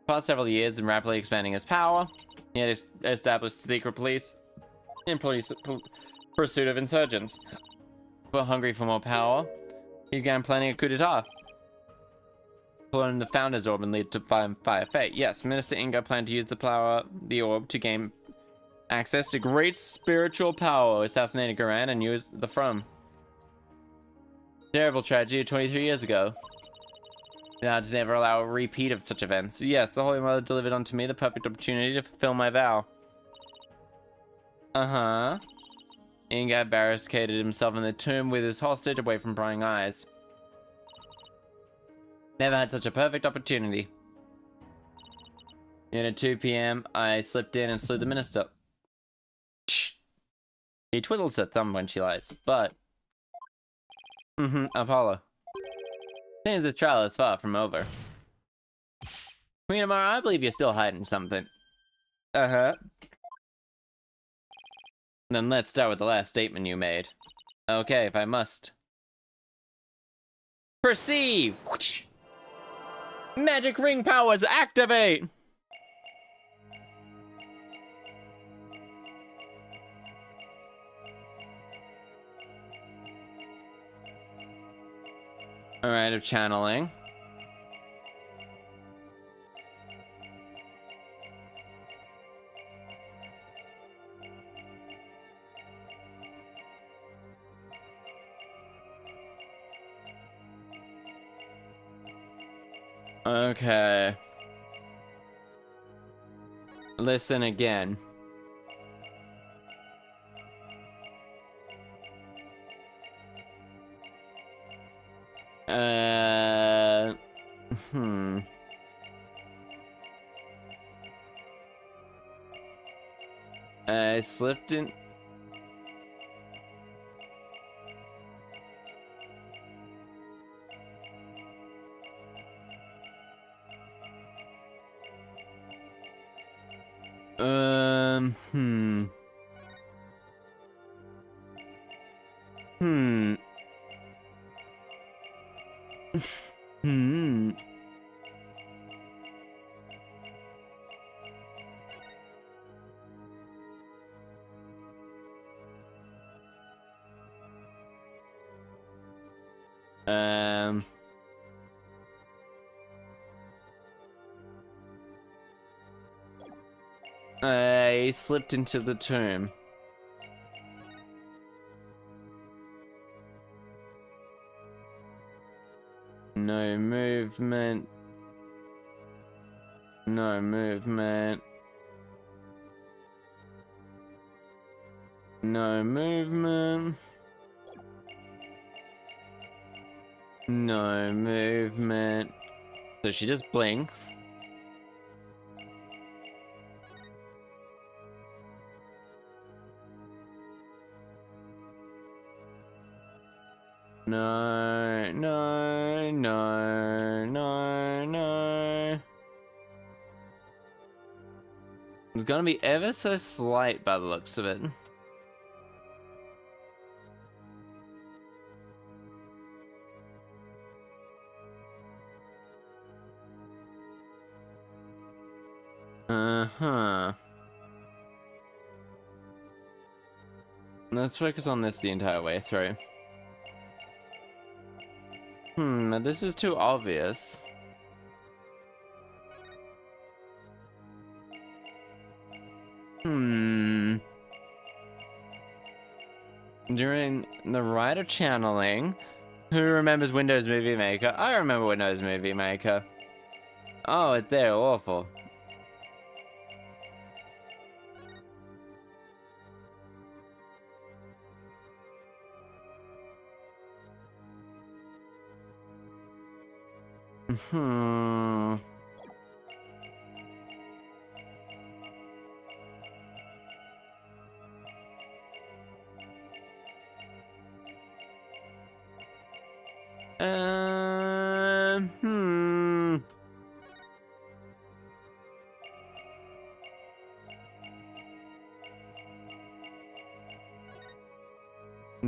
Past several years, and rapidly expanding his power, he had established secret police in pursuit of insurgents. But hungry for more power, he began planning a coup d'etat. Clone the Founder's Orb and lead to Fire Fate. Yes, Minister Inga planned to use the orb to gain access to great spiritual power, assassinating Khura'in and use the throne. Terrible tragedy 23 years ago. Now to never allow a repeat of such events. Yes, the Holy Mother delivered unto me the perfect opportunity to fulfill my vow. Inga barricaded himself in the tomb with his hostage away from prying eyes. Never had such a perfect opportunity. Yet at 2 p.m., I slipped in and slew the minister. He twiddles her thumb when she lies, but... Apollo. Seems the trial is far from over. Queen Amara, I believe you're still hiding something. Then let's start with the last statement you made. Okay, if I must. Perceive! Magic ring powers activate! Alright, of channeling. Okay. Listen again. I slipped in. I slipped into the tomb. No movement. No movement. No movement. No movement. So she just blinks. No, no, no, no, no. It's gonna be ever so slight by the looks of it. Uh-huh. Let's focus on this the entire way through. This is too obvious. During the Wright of channeling, who remembers Windows Movie Maker? I remember Windows Movie Maker. Oh, it's there, awful.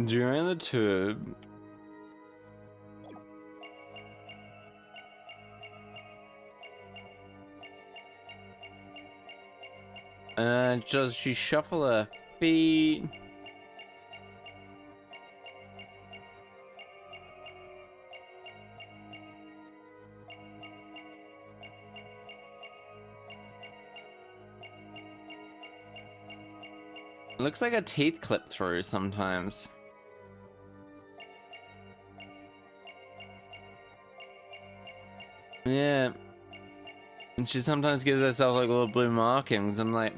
During the tube. Does she shuffle her feet? Looks like her teeth clip through sometimes. Yeah. And she sometimes gives herself like little blue markings. I'm like,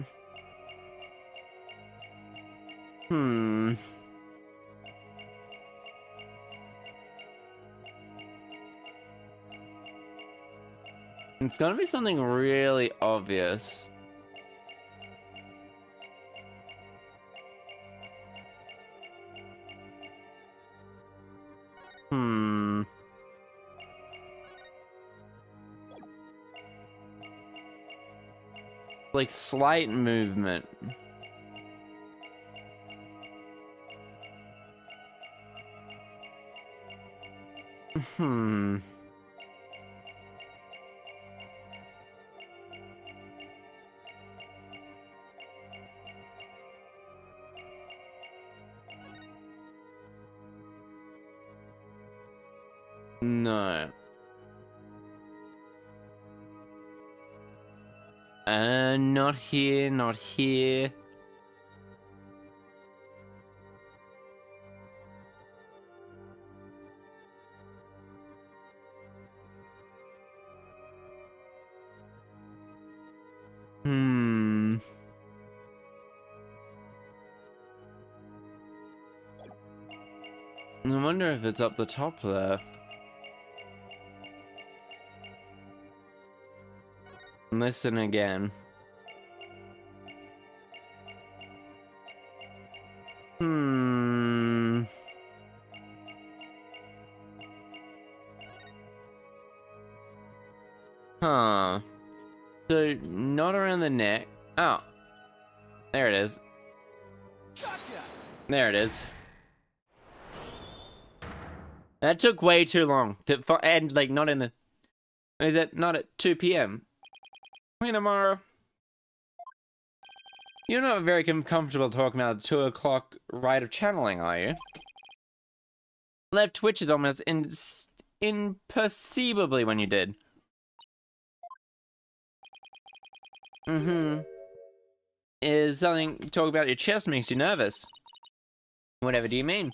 It's gonna be something really obvious. Like slight movement. No. Not here, not here. I wonder if it's up the top there. Listen again. Huh. So, not around the neck. Oh. There it is. Gotcha. There it is. That took way too long to end, like, not in the... Is it not at 2 p.m.? Hey, tomorrow. You're not very comfortable talking about 2 o'clock Wright of channeling, are you? Left twitches almost imperceivably when you did. Is something talk about your chest makes you nervous? Whatever do you mean?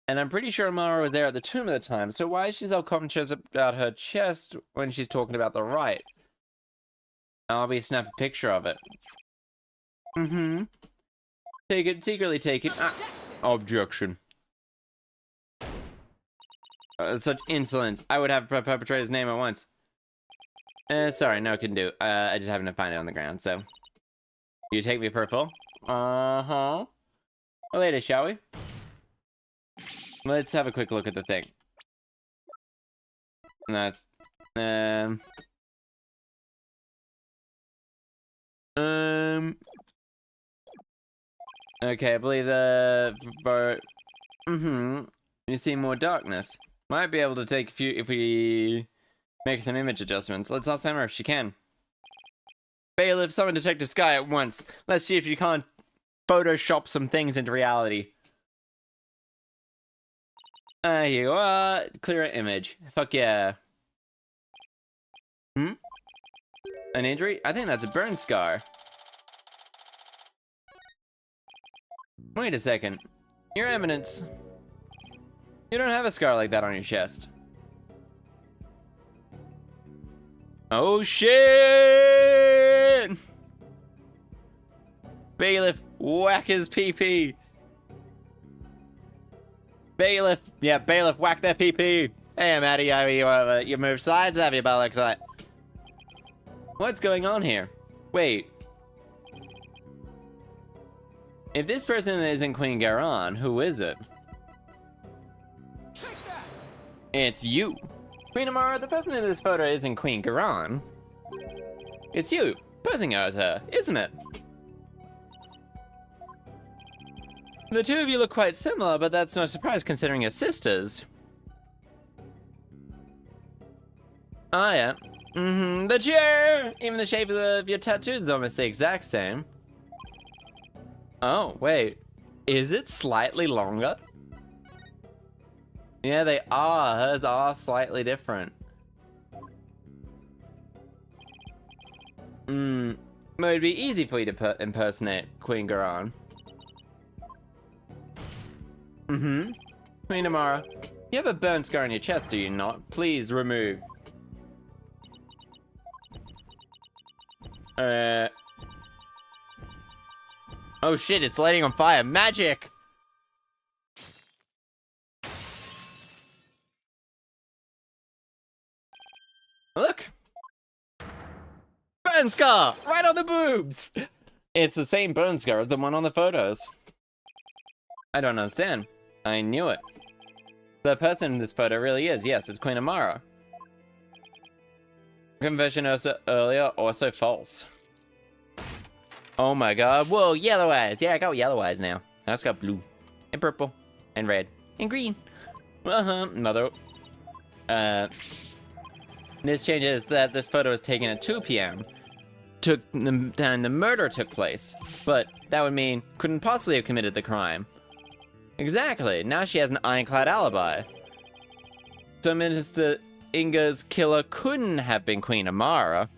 And I'm pretty sure Amara was there at the tomb at the time, so why is she self-conscious about her chest when she's talking about the Wright? I'll be snap a picture of it. Take it, secretly take it. Objection. Such insolence. I would have perpetrated his name at once. Sorry, no, couldn't do. I just happened to find it on the ground, so. You take me purple? Uh-huh. Well, later, shall we? Let's have a quick look at the thing. That's, okay, I believe you see more darkness. Might be able to take a few if we make some image adjustments. Let's ask Emma if she can. Bailiff, summon Detective Sky at once. Let's see if you can't Photoshop some things into reality. Here you are. Clear image. Fuck yeah. An injury? I think that's a burn scar. Wait a second. Your Eminence. You don't have a scar like that on your chest. Oh shit! Bailiff, whack his PP. Bailiff, yeah, Bailiff, whack their PP. Hey, Maddie, you move sides, have you, Bailiff? What's going on here? Wait. If this person isn't Queen Garan, who is it? It's you. Queen Amara, the person in this photo isn't Queen Garan. It's you, posing as her, isn't it? The two of you look quite similar, but that's no surprise considering you're sisters. Oh yeah. The chair! Even the shape of your tattoos is almost the exact same. Oh, wait. Is it slightly longer? Yeah, they are. Hers are slightly different. It would be easy for you to impersonate Queen Garan. Queen Amara, you have a burn scar on your chest, do you not? Please remove. Oh shit, it's lighting on fire. Magic! Look! Burn scar! Right on the boobs! It's the same burn scar as the one on the photos. I don't understand. I knew it. The person in this photo really is, yes, it's Queen Amara. Conversion earlier, also false. Oh my god, whoa, yellow eyes. Yeah, I got yellow eyes now. I just got blue, and purple, and red, and green. Mother. This changes that this photo was taken at 2 p.m. And the murder took place. But that would mean couldn't possibly have committed the crime. Exactly, now she has an ironclad alibi. So Minister Inga's killer couldn't have been Queen Amara.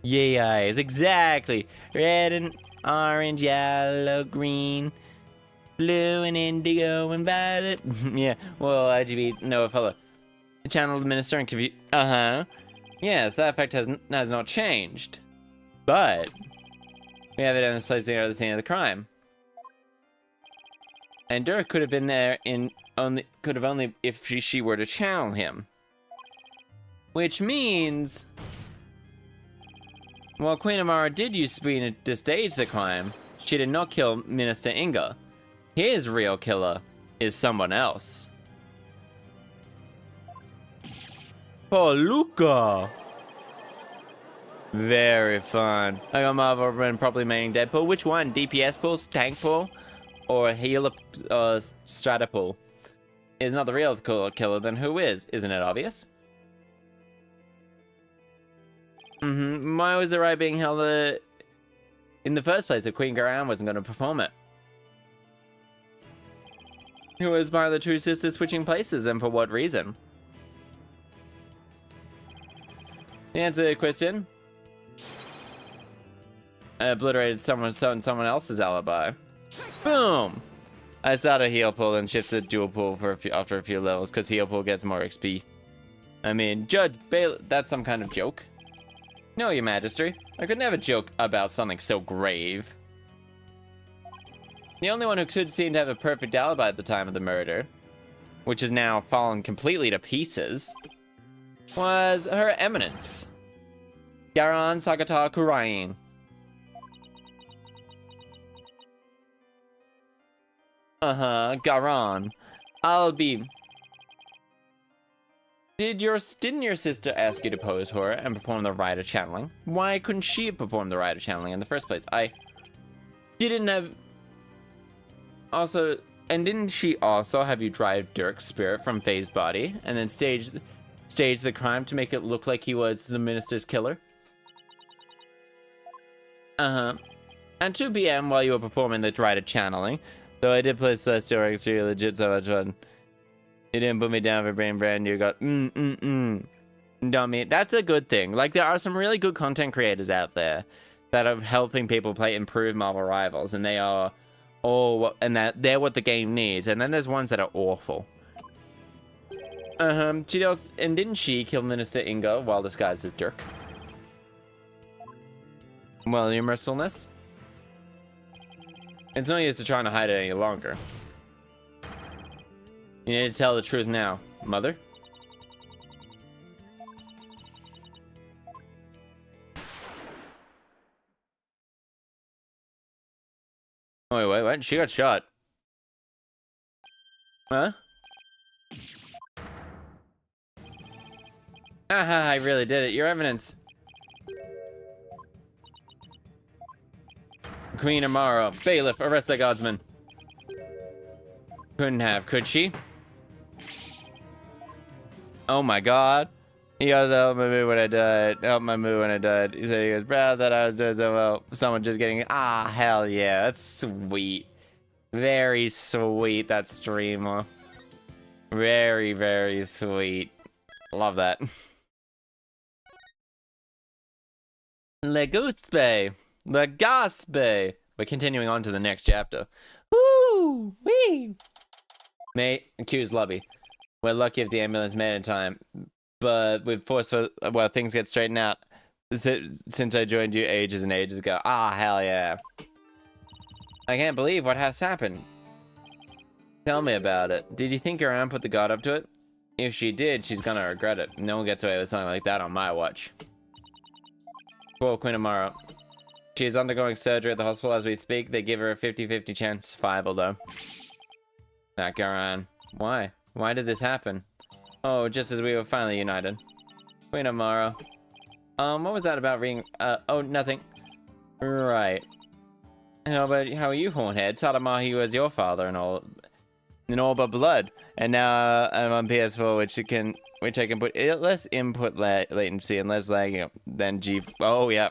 Yay eyes, exactly. Red and orange, yellow, green, blue and indigo and violet. Yeah, well, RGB, no fellow. Channel Minister and confuse. Yes, that effect has not changed. But we have evidence placing her at the scene of the crime. And Dirk could have been there could have only if she were to channel him. Which means, while Queen Amara did use Sabrina to stage the crime, she did not kill Minister Inga. His real killer is someone else. Oh, Luca! Very fun. I got Marvel been properly making Deadpool. Which one? DPS pool, tank pool, or healer strata pool? Is not the real killer, then who is? Isn't it obvious? Why was the right being held in the first place if Queen Garan wasn't going to perform it? Who was behind the two sisters switching places, and for what reason? The answer to the question: I obliterated someone else's alibi. Boom! I started heal pool and shifted dual pool after a few levels because heal pool gets more XP. I mean, Judge Bailiff, that's some kind of joke. No, your majesty. I could never joke about something so grave. The only one who could seem to have a perfect alibi at the time of the murder, which has now fallen completely to pieces, was Her Eminence, Garan Sagata Khura'in. Garan. Didn't your sister ask you to pose her and perform the rite of channeling? Why couldn't she perform the rite of channeling in the first place? I didn't have... Also, and didn't she also have you drive Dirk's spirit from Faye's body and then stage the crime to make it look like he was the minister's killer? At 2 p.m. while you were performing the rite of channeling, though I did play Celestial Extra legit so much fun. You didn't put me down for brain brand, you got dummy. That's a good thing. Like, there are some really good content creators out there that are helping people play improve Marvel Rivals, and they are all, and that they're what the game needs. And then there's ones that are awful. She does, and didn't she kill Minister Inga while disguised as Dirk? Well, your mercilessness? It's no use to trying to hide it any longer. You need to tell the truth now, Mother. Oh, wait, what? She got shot. Huh? Haha, I really did it. Your evidence. Queen Amara, bailiff, arrest that guardsman. Couldn't have, could she? Oh my god. He goes, help my mood when I died. Help my mood when I died. He said he was proud that I was doing so well. Someone just getting, ah, hell yeah. That's sweet. Very sweet, that streamer. Very, very sweet. Love that. Leguspe. Legaspe. We're continuing on to the next chapter. Woo! Wee! Mate, accused lobby. We're lucky if the ambulance made it in time, but we've forced her, well, things get straightened out since I joined you ages and ages ago. Ah, hell yeah. I can't believe what has happened. Tell me about it. Did you think your aunt put the guard up to it? If she did, she's gonna regret it. No one gets away with something like that on my watch. Poor Queen Amara. She is undergoing surgery at the hospital as we speak. They give her a 50-50 chance survival, though. Not Garan. Why? Why did this happen? Oh, just as we were finally united. Queen Amara. What was that about reading? Oh, nothing. Right. How are you, Hornhead? Sadamahi was your father and all but blood. And now I'm on PS4, which I can put less input latency and less lagging than G. Oh, yeah.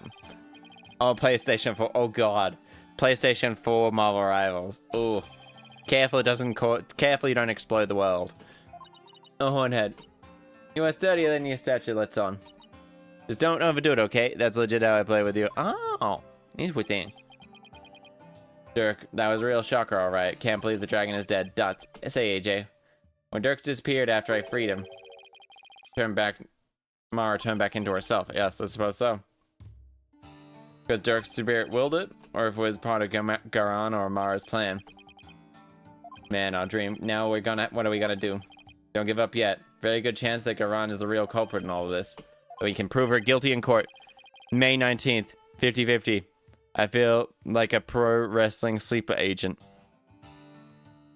Oh, PlayStation 4. Oh, God. PlayStation 4 Marvel Rivals. Ooh. Careful you don't explode the world. Oh, Hornhead. You are sturdier than your stature lets on. Just don't overdo it, okay? That's legit how I play with you. Oh, interesting. Dirk, that was a real shocker, alright. Can't believe the dragon is dead. Dots. Say, AJ. When Dirk disappeared after I freed him, Mara turned back into herself. Yes, I suppose so. Because Dirk's spirit willed it? Or if it was part of Garan or Mara's plan? Man, our dream. Now what are we gonna do? Don't give up yet. Very good chance that Garan is the real culprit in all of this. We can prove her guilty in court. May 19th, 50-50. I feel like a pro wrestling sleeper agent.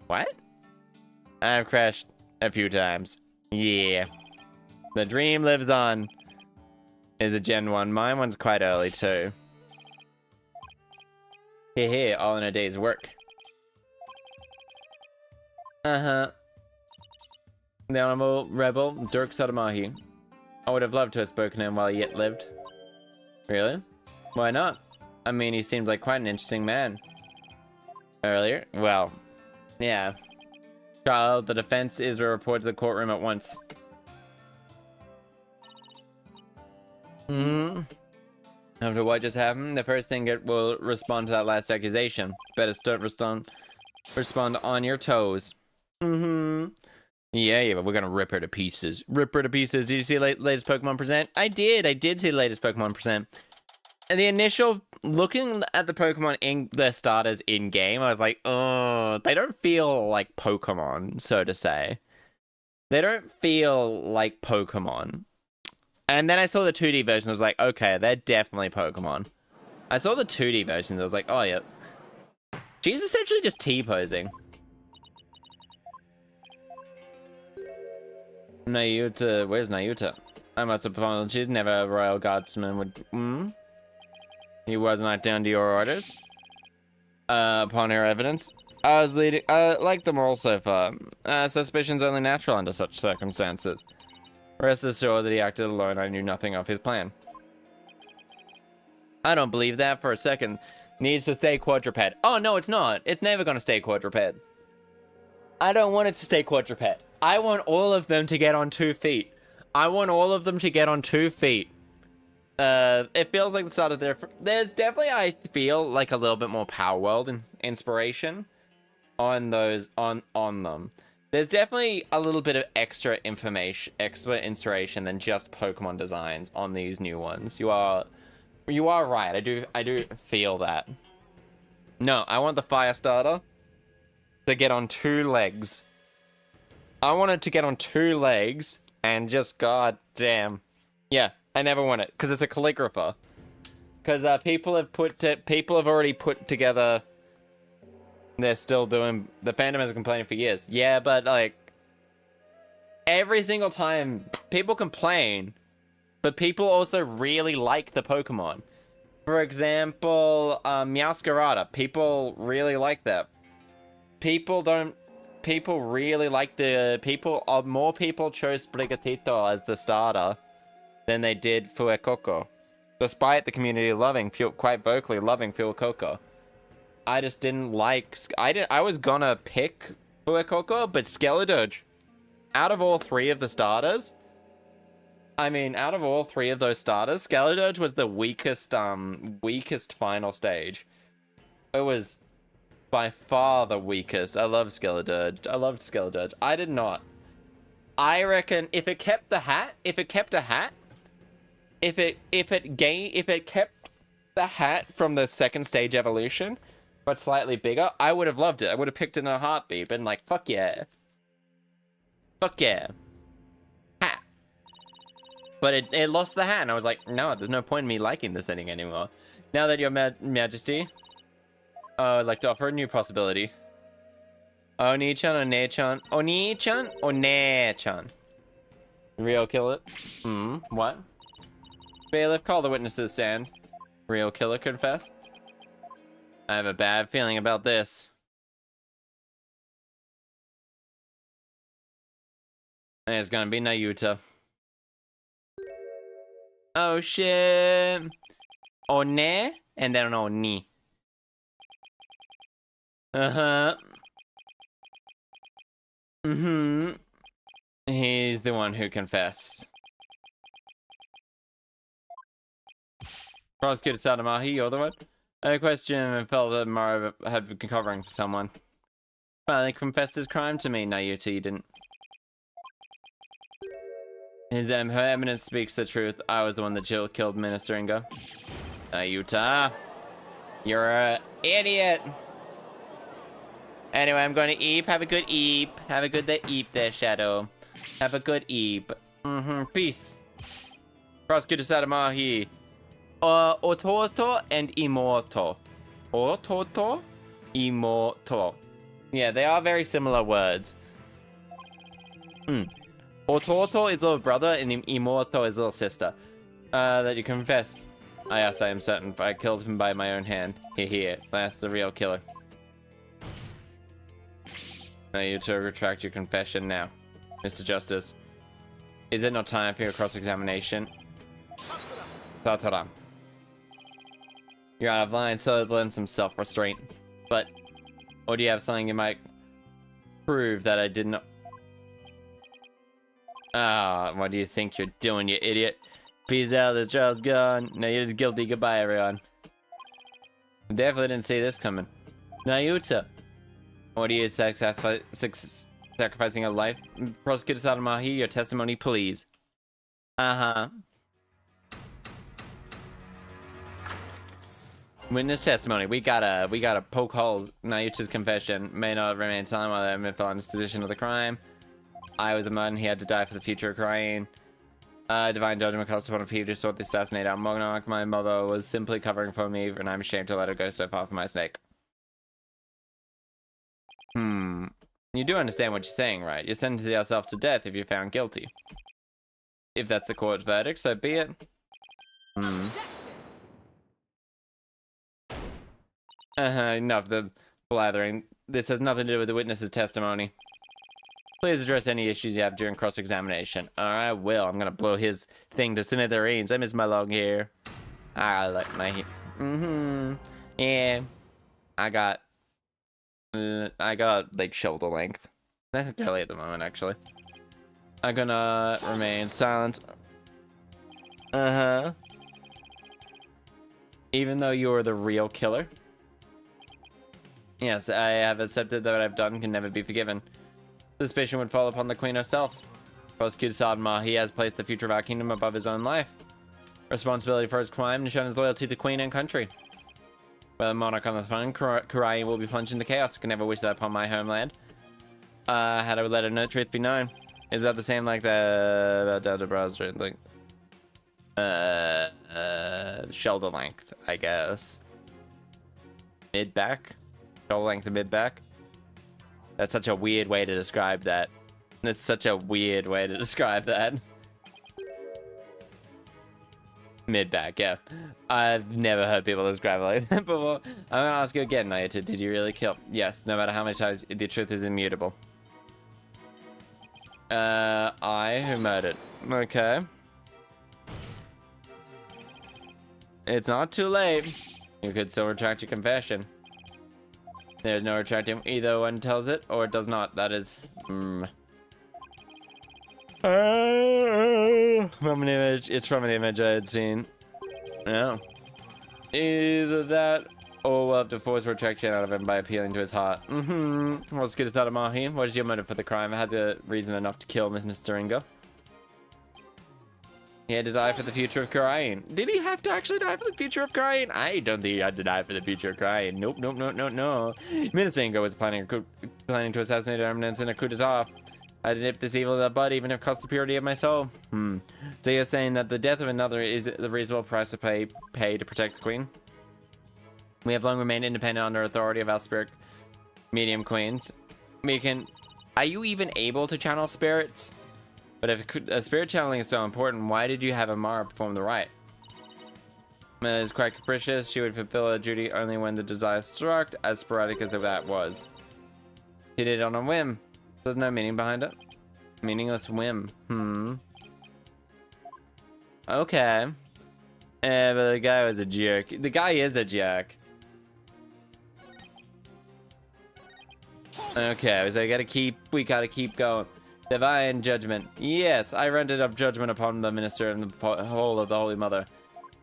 What? I've crashed a few times. Yeah. The dream lives on. Is a Gen 1. Mine one's quite early too. Hey, all in a day's work. The Honorable Rebel, Dirk Sadamahi. I would have loved to have spoken to him while he yet lived. Really? Why not? I mean, he seemed like quite an interesting man. Earlier? Well, yeah. Child, the defense is to report to the courtroom at once. After what just happened, the first thing it will respond to that last accusation. Better start respond on your toes. Yeah, but we're gonna rip her to pieces. Rip her to pieces. Did you see latest Pokemon present? I did see the latest Pokemon present. And the initial, looking at the Pokemon in the starters in-game, I was like, oh, they don't feel like Pokemon, so to say. They don't feel like Pokemon. And then I saw the 2D version, I was like, okay, they're definitely Pokemon. I saw the 2D version, I was like, oh, yeah. She's essentially just T-posing. Nayuta, where's Nayuta? I must apologize, never a royal guardsman would, He was not down to your orders. Upon her evidence, I was leading, like them all so far. Suspicion's only natural under such circumstances. Rest assured that he acted alone, I knew nothing of his plan. I don't believe that for a second. Needs to stay quadruped. Oh, no, it's not. It's never gonna stay quadruped. I don't want it to stay quadruped. I want all of them to get on 2 feet. I want all of them to get on 2 feet. It feels like the start of there's definitely, I feel, like a little bit more Power World inspiration on those, on them. There's definitely a little bit of extra information, extra inspiration than just Pokemon designs on these new ones. You are right. I do feel that. No, I want the Fire Starter to get on 2 legs. I want it to get on 2 legs and just goddamn. Yeah, I never want it because it's a calligrapher. Because people have already put together. They're still doing. The fandom has been complaining for years. Yeah, but like every single time people complain, but people also really like the Pokemon. For example, Meowscarada. People really like that. People really like more people chose Sprigatito as the starter than they did Fuecoco. Despite the community quite vocally loving Fuecoco. I just didn't like, I was gonna pick Fuecoco, but Skeledirge, out of all 3 of the starters, out of all 3 of those starters, Skeledirge was the weakest final stage. It was by far the weakest. I love Skeledirge. I loved Skeledirge. I did not. I reckon if it kept the hat, if it kept the hat from the 2nd stage evolution, but slightly bigger, I would have loved it. I would have picked it in a heartbeat, been like, fuck yeah. Fuck yeah. Hat. But it lost the hat, and I was like, no, there's no point in me liking this thing anymore. Now that your Majesty, I'd like to offer a new possibility. Oni-chan or Ne-chan? Oni-chan or Ne-chan? Real kill it? What? Bailiff, call the witness to the stand. Real killer confess? I have a bad feeling about this. And it's gonna be Nayuta. Oh shit! One, and then Oni. He's the one who confessed. Prosecutor Sadamahi, you're the one? I questioned and felt that Mario had been covering for someone. Finally confessed his crime to me. Nayuta, you didn't. Her eminence speaks the truth. I was the one that killed Minister Ingo. Nayuta, you're an idiot. Anyway, I'm going to eep. Have a good eep. Have a good eep there, Shadow. Have a good eep. Peace. Prosecutor Sadamahi. Ototo and Imoto. Ototo, Imoto. Yeah, they are very similar words. Ototo is little brother and Imoto is little sister. That you confess. Yes, I am certain. I killed him by my own hand. Here. That's the real killer. Now you to retract your confession now, Mr. Justice. Is it not time for your cross-examination? Sataram. You're out of line, so lend some self-restraint. But, or do you have something you might prove that I did not? What do you think you're doing, you idiot? Peace out, this child's gone. Now you're just guilty. Goodbye, everyone. Definitely didn't see this coming. Nayuta, what do you Sacrificing a life. Prosecutor Sadamahi, your testimony, please. Uh-huh. Witness testimony. We gotta poke holes. Nayuta's confession may not remain silent while I'm fell under suspicion of the crime. I was a man. He had to die for the future of Khura'in. Divine judgment cost upon a thief to sort the assassinate out Monarch. My mother was simply covering for me, and I'm ashamed to let her go so far from my snake. You do understand what you're saying, right? You're sentencing yourself to death if you're found guilty. If that's the court's verdict, so be it. Enough the blathering. This has nothing to do with the witness's testimony. Please address any issues you have during cross-examination. Alright, will. I'm gonna blow his thing to smithereens. I miss my long hair. I like my hair. Yeah. I got like shoulder length. That's curly at the moment, actually. I'm gonna remain silent. Even though you're the real killer. Yes, I have accepted that what I've done can never be forgiven. Suspicion would fall upon the queen herself. Prosecutor Sadma, he has placed the future of our kingdom above his own life. Responsibility for his crime and shown his loyalty to queen and country. While monarch on the throne, Khura'in will be plunged into chaos. I can never wish that upon my homeland. Had I let her know, truth be known. Is that the same like the Delta browser thing? Shoulder length, I guess. Mid back? Shoulder length and mid back? That's such a weird way to describe that. That's such a weird way to describe that. Mid back, yeah. I've never heard people describe it like that before. I'm gonna ask you again, Nayuta. Did you really kill? Yes, no matter how many times, the truth is immutable. I who murdered. Okay. It's not too late. You could still retract your confession. There's no retracting. Either one tells it or it does not. That is... from an image. It's from an image I had seen. No. Either that or we'll have to force retraction out of him by appealing to his heart. What's good as that, Amahi? What is your motive for the crime? I had the reason enough to kill Mr. Ringo. He had to die for the future of Khura'in. Did he have to actually die for the future of Khura'in? I don't think he had to die for the future of Khura'in. Nope, nope, nope, nope, no. Minister Ringo was planning to assassinate our eminence in a coup d'etat. I had to nip this evil in the bud, even if it cost the purity of my soul. So you're saying that the death of another is the reasonable price to pay to protect the queen? We have long remained independent under authority of our spirit medium queens. We can... Are you even able to channel spirits? But if spirit channeling is so important, why did you have Amara perform the rite? It is quite capricious. She would fulfill her duty only when the desire struck, as sporadic as that was. She did it on a whim. There's no meaning behind it. Meaningless whim. Okay. But the guy was a jerk. The guy is a jerk. Okay, so we gotta keep going. Divine judgment. Yes, I rendered up judgment upon the minister and the whole of the Holy Mother.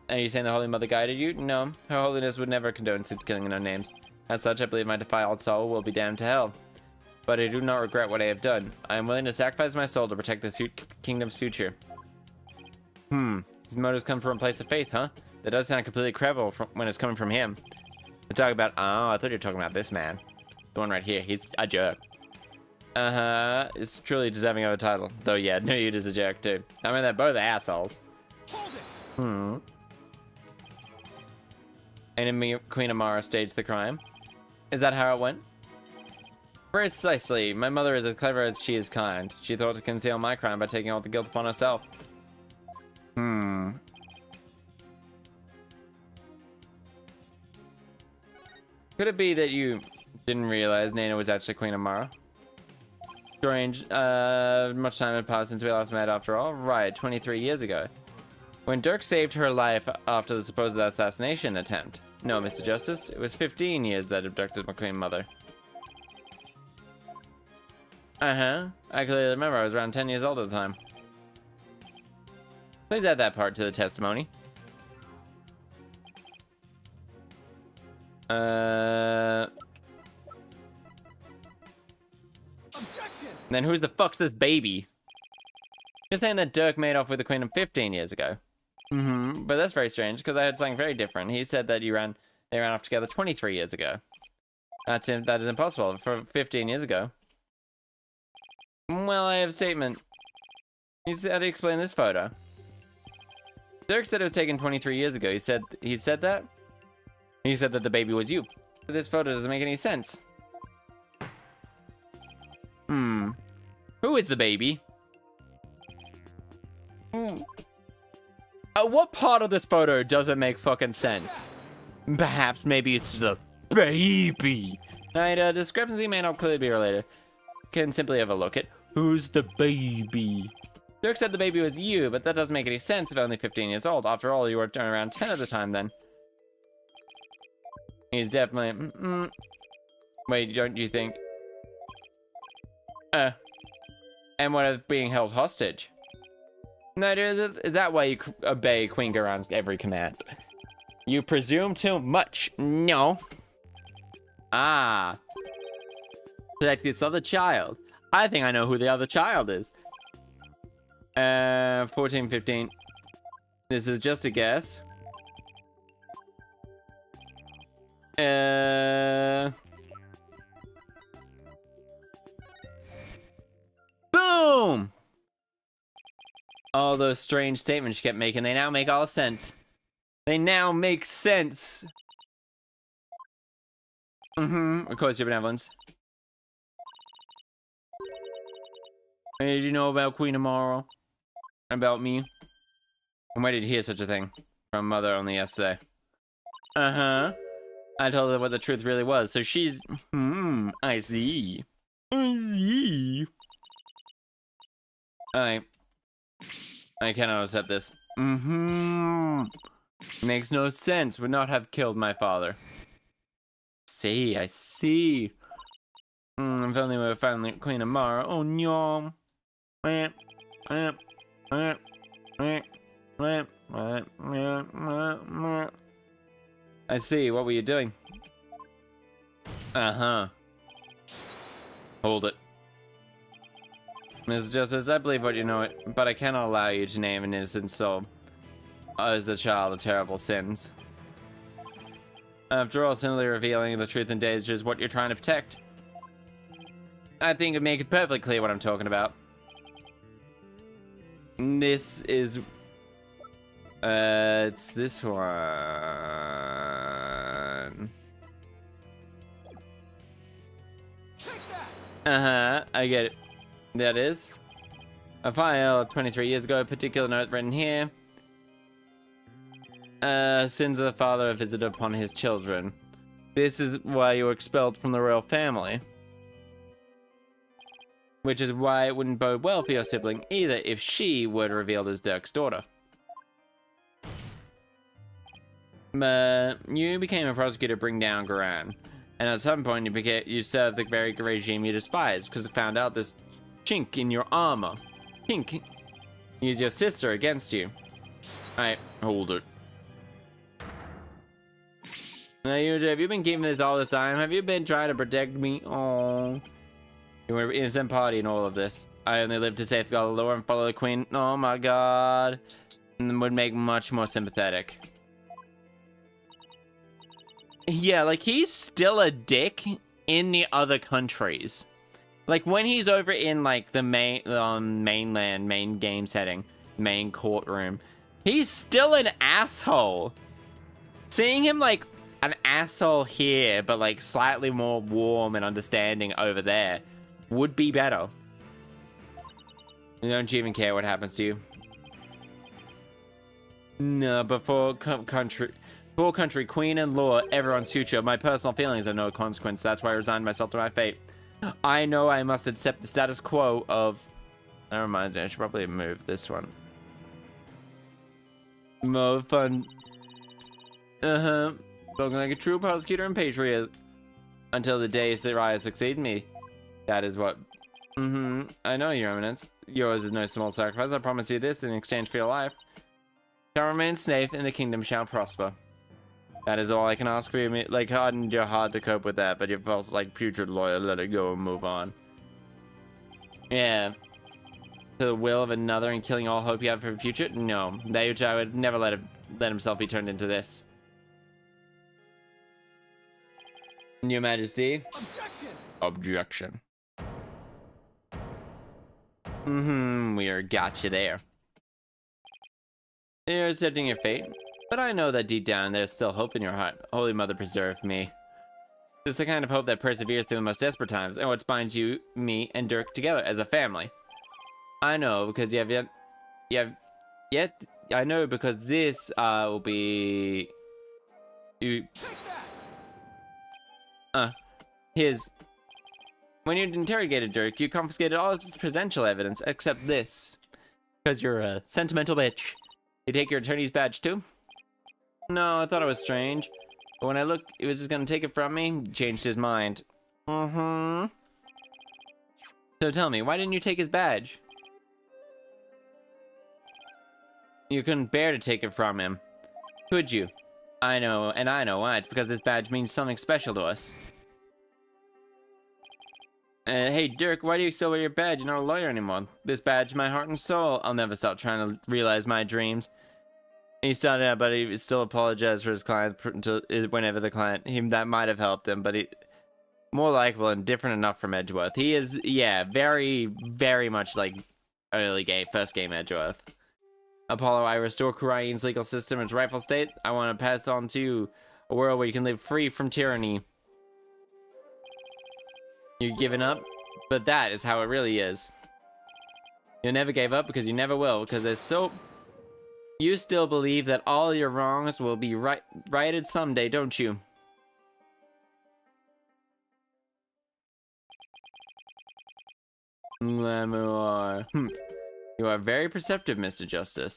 Are you saying the Holy Mother guided you? No, Her Holiness would never condone such killing in our names. As such, I believe my defiled soul will be damned to hell. But I do not regret what I have done. I am willing to sacrifice my soul to protect this kingdom's future. His motives come from a place of faith, huh? That does sound completely credible when it's coming from him. We're talking about... Oh, I thought you were talking about this man. The one right here. He's a jerk. It's truly deserving of a title. Though, yeah, Nayuta is a jerk, too. I mean, they're both assholes. Hold it. And Queen Amara staged the crime. Is that how it went? Precisely. My mother is as clever as she is kind. She thought to conceal my crime by taking all the guilt upon herself. Could it be that you didn't realize Nana was actually Queen Amara? Strange. Much time had passed since we last met after all. Right, 23 years ago. When Dirk saved her life after the supposed assassination attempt. No, Mr. Justice, it was 15 years that abducted my Queen Mother. I clearly remember I was around 10 years old at the time. Please add that part to the testimony. Objection! Then who's the fuck's this baby? You're saying that Dirk made off with the queen 15 years ago. But that's very strange, because I heard something very different. He said that they ran off together 23 years ago. That is impossible. For 15 years ago. Well, I have a statement. How do you explain this photo? Dirk said it was taken 23 years ago. He said that? He said that the baby was you. This photo doesn't make any sense. Who is the baby? What part of this photo doesn't make fucking sense? Perhaps maybe it's the baby. Alright, discrepancy may not clearly be related. Can simply overlook it. Who's the baby? Dirk said the baby was you, but that doesn't make any sense if only 15 years old. After all, you were around 10 at the time then. He's definitely... Wait, don't you think... And what of being held hostage? No, is that why you obey Queen Garon's every command? You presume too much. No. Ah. Protect this other child. I think I know who the other child is. 14, 15. This is just a guess. Boom! All those strange statements you kept making, they now make all sense. They now make sense. Of course, your benevolence. Hey, did you know about Queen Amaro? About me? And where did you hear such a thing? From Mother only yesterday. I told her what the truth really was, so she's... I see. I cannot accept this. Makes no sense. Would not have killed my father. I see. If only we were finally Queen Amara. Oh no. I see. What were you doing? Hold it. Ms. Justice, I believe what you know it, but I cannot allow you to name an innocent soul as a child of terrible sins. After all, simply revealing the truth and danger is what you're trying to protect. I think it makes it perfectly clear what I'm talking about. This is... it's this one. Take that. I get it. That is. A file 23 years ago, a particular note written here. Sins of the father are visited upon his children. This is why you were expelled from the royal family. Which is why it wouldn't bode well for your sibling either if she were revealed as Dirk's daughter. You became a prosecutor to bring down Khura'in. And at some point you served the very regime you despise because it found out this chink in your armor. Chink. Use your sister against you. Alright, hold it. Now, have you been keeping this all this time? Have you been trying to protect me? Oh, you were an innocent party in all of this. I only lived to safeguard the law and follow the queen. Oh my god. And would make much more sympathetic. Yeah, like, he's still a dick in the other countries. Like, when he's over in, like, the mainland, main game setting, main courtroom, he's still an asshole. Seeing him, like, an asshole here, but, like, slightly more warm and understanding over there would be better. Don't you even care what happens to you? No, but for country, queen and law, everyone's future, my personal feelings are no consequence. That's why I resigned myself to my fate. I know I must accept the status quo of... That reminds me, I should probably move this one. More fun. Spoken like a true prosecutor and patriot. Until the day Sariah succeed me. That is what... I know, Your Eminence. Yours is no small sacrifice. I promise you this in exchange for your life. Shall remain safe and the kingdom shall prosper. That is all I can ask for you. Like, hardened your heart to cope with that, but you've also, like, putrid lawyer, let it go and move on. Yeah. To the will of another and killing all hope you have for the future? No. Dayucha would never let himself be turned into this. Your Majesty. Objection! Objection. We got you there. You're accepting your fate, but I know that deep down there's still hope in your heart. Holy Mother, preserve me. It's the kind of hope that perseveres through the most desperate times, and what binds you, me, and Dirk together as a family. I know because I know because this will be his. When you interrogated Dirk, you confiscated all of his potential evidence except this, because you're a sentimental bitch. You take your attorney's badge too? No, I thought it was strange, but when I looked, he was just gonna take it from me. He changed his mind. So tell me, why didn't you take his badge? You couldn't bear to take it from him, could you? I know, and I know why. It's because this badge means something special to us. Hey, Dirk, why do you still wear your badge? You're not a lawyer anymore. This badge, my heart and soul. I'll never stop trying to realize my dreams. He started out, but he still apologized for his client until whenever the client, that might have helped him, but he more likable and different enough from Edgeworth. He is, yeah, very, very much like early game, first game Edgeworth. Apollo, I restore Khura'in's legal system in its rightful state. I want to pass on to you a world where you can live free from tyranny. You've given up, but that is how it really is. You never gave up because you never will, because there's so... You still believe that all your wrongs will be righted someday, don't you? L'amour. You are very perceptive, Mr. Justice.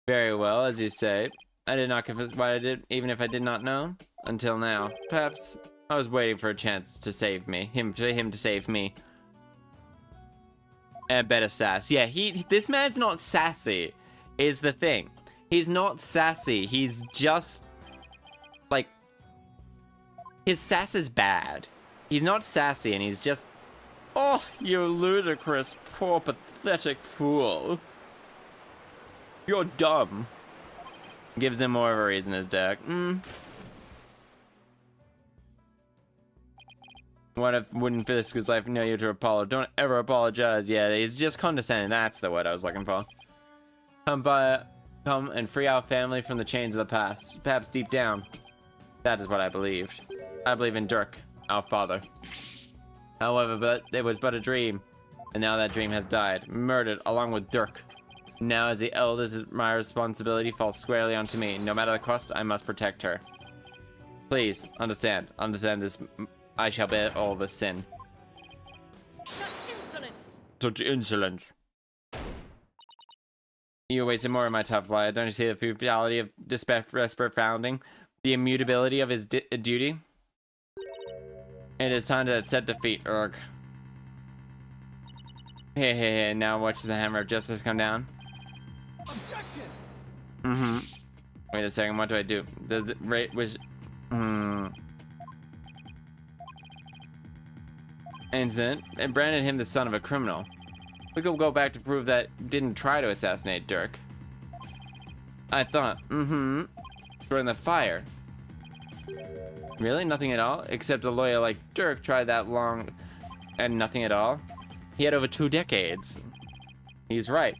Very well, as you say. I did not confess what I did, even if I did not know. Until now. Perhaps I was waiting for a chance to save me. Him to save me. And better sass. Yeah, this man's not sassy, is the thing. He's not sassy. He's just... like... his sass is bad. He's not sassy, and he's just... Oh, you ludicrous, poor, pathetic fool. You're dumb. Gives him more of a reason as Dirk. What if wouldn't risk his life know you to Apollo? Don't ever apologize. Yeah, he's just condescending. That's the word I was looking for. Come and free our family from the chains of the past. Perhaps deep down, that is what I believed. I believe in Dirk, our father. However, it was but a dream, and now that dream has died, murdered along with Dirk. Now, as the eldest, my responsibility falls squarely onto me. No matter the cost, I must protect her. Please, understand this. I shall bear all the sin. Such insolence! Such insolence. You wasted more of my tough life. Don't you see the futility of desperate founding? The immutability of his duty? It is time to set defeat, Urg. Hey, now watch the hammer of justice come down. Objection! Wait a second, what do I do? Does it rate which... Incident, and branded him the son of a criminal. We could go back to prove that didn't try to assassinate Dirk. I thought, during the fire. Really? Nothing at all? Except a lawyer like Dirk tried that long and nothing at all? He had over 2 decades. He's right.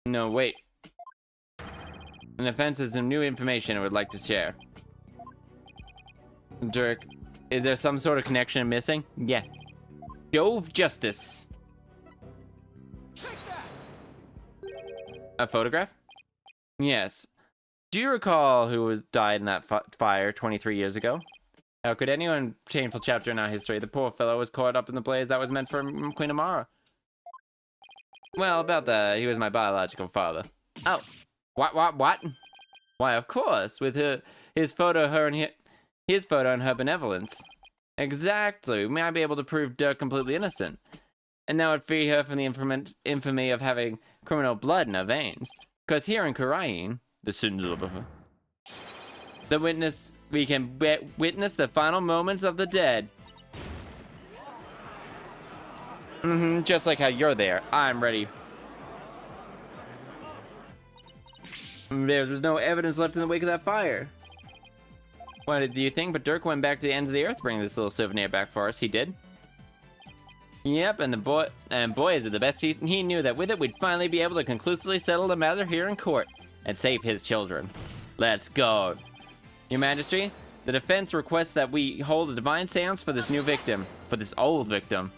No, wait. An offense is some new information I would like to share. Dirk, is there some sort of connection missing? Yeah. Jove Justice. Take that! A photograph? Yes. Do you recall who died in that fire 23 years ago? How could anyone shameful chapter in our history? The poor fellow was caught up in the blaze that was meant for Queen Amara. Well, about that, he was my biological father. Oh. What? Why, of course, with his photo and her benevolence. Exactly. We might be able to prove Dirk completely innocent. And that would free her from the infamy of having criminal blood in her veins. Because here in Khura'in, the sins of the witness we can witness the final moments of the dead. Just like how you're there. I'm ready. There was no evidence left in the wake of that fire. What did you think? But Dirk went back to the ends of the earth, bringing this little souvenir back for us. He did. Yep, and boy is it the best. He knew that with it, we'd finally be able to conclusively settle the matter here in court and save his children. Let's go. Your Majesty, the defense requests that we hold a divine seance for this new victim, for this old victim.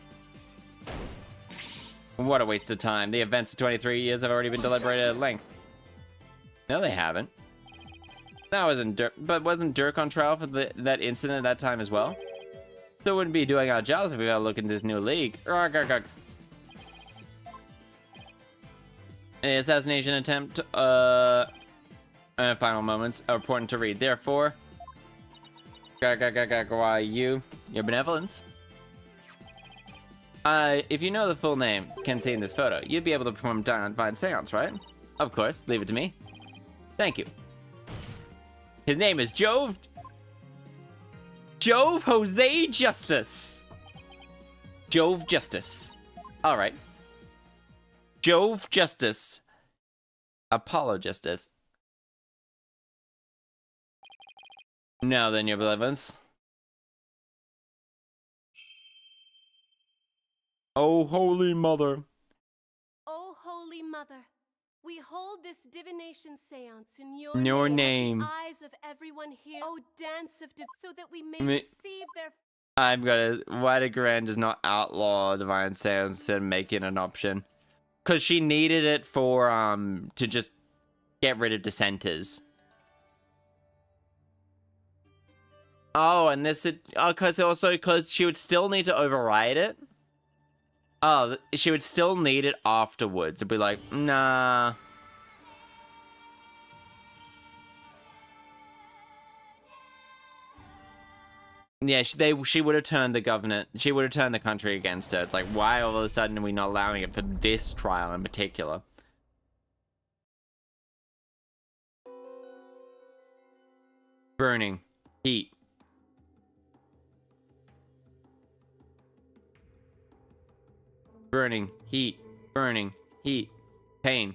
What a waste of time. The events of 23 years have already been deliberated at length. No, they haven't. That wasn't Dirk, but wasn't Dirk on trial for that incident at that time as well? So wouldn't be doing our jobs if we gotta look into this new league. The assassination attempt, final moments are important to read. Therefore, your benevolence. If you know the full name, can see in this photo, you'd be able to perform divine seance, right? Of course, leave it to me. Thank you. His name is Jove Jose Justice. Jove Justice. All right. Jove Justice. Apollo Justice. Now then, your benevolence. Oh, Holy Mother. Oh, Holy Mother, we hold this divination seance in your name. The eyes of everyone here. Oh, dance of so that we may receive their. I'm gonna. Why did Grand does not outlaw divine seance and make it an option? Cause she needed it for to just get rid of dissenters. Oh, and this is cause she would still need to override it. Oh, she would still need it afterwards. It'd be like, nah. Yeah, she would have turned the government. She would have turned the country against her. It's like, why all of a sudden are we not allowing it for this trial in particular? Burning. Heat. Burning, heat, pain.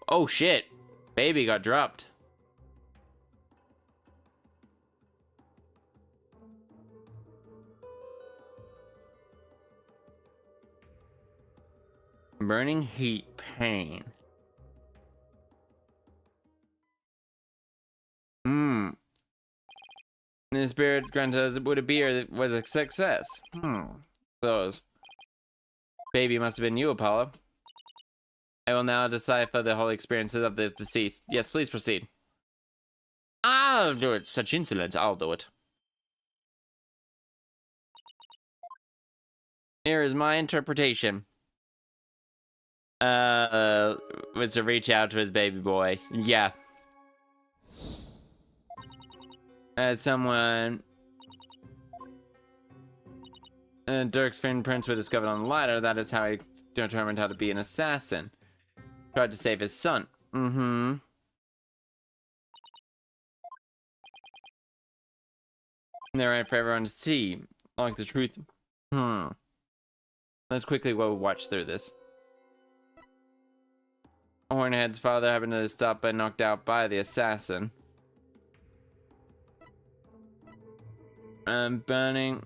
Oh shit, baby got dropped. Burning, heat, pain. The spirit granted us would appear was a success. Those. Baby must have been you, Apollo. I will now decipher the whole experiences of the deceased. Yes, please proceed. I'll do it. Such insolence, I'll do it. Here is my interpretation. Was to reach out to his baby boy. Yeah. As someone... Dirk's fingerprints were discovered on the ladder. That is how he determined how to be an assassin. Tried to save his son. They're right for everyone to see. Like the truth. Let's quickly watch through this. Hornhead's father happened to stop but knocked out by the assassin. Burning.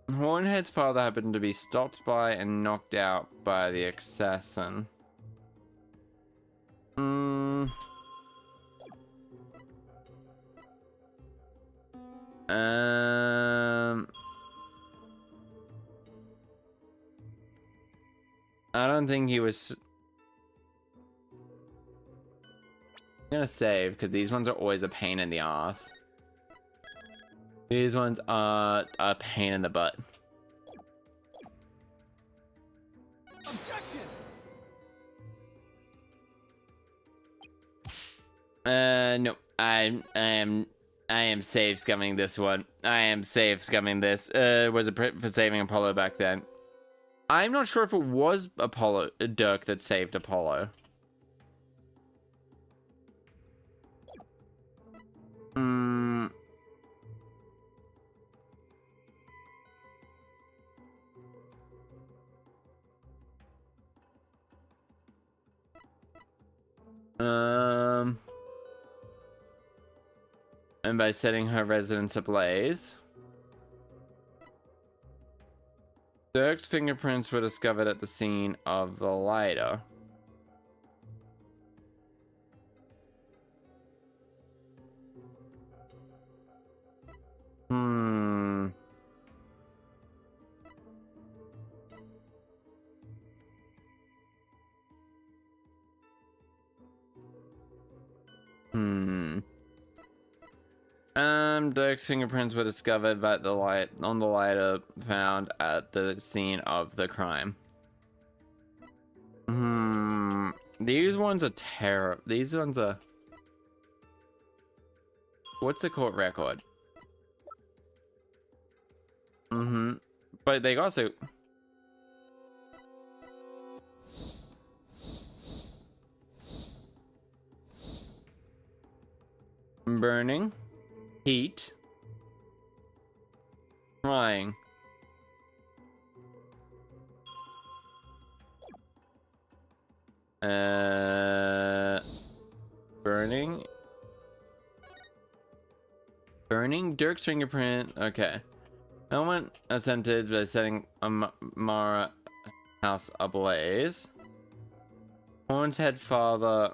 Hornhead's father happened to be stopped by and knocked out by the assassin. I don't think he was... I'm gonna save, because these ones are always a pain in the ass. These ones are a pain in the butt. Objection! No, I am save scumming this one. I am save scumming this. Was it for saving Apollo back then? I'm not sure if it was Dirk that saved Apollo. And by setting her residence ablaze. Dirk's fingerprints were discovered at the scene of the lighter. Dirk's fingerprints were discovered by the lighter found at the scene of the crime. These ones are terrible. These ones are... What's the court record? But they also... Burning. Heat. Crying. Burning. Burning Dirk's fingerprint. Okay. No one assented by setting Mara house ablaze. Horn's head father.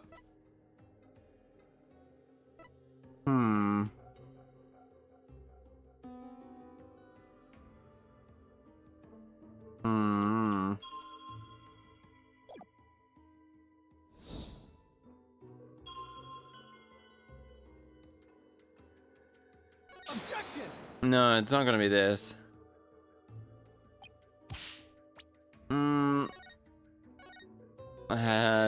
Objection! No, it's not gonna be this.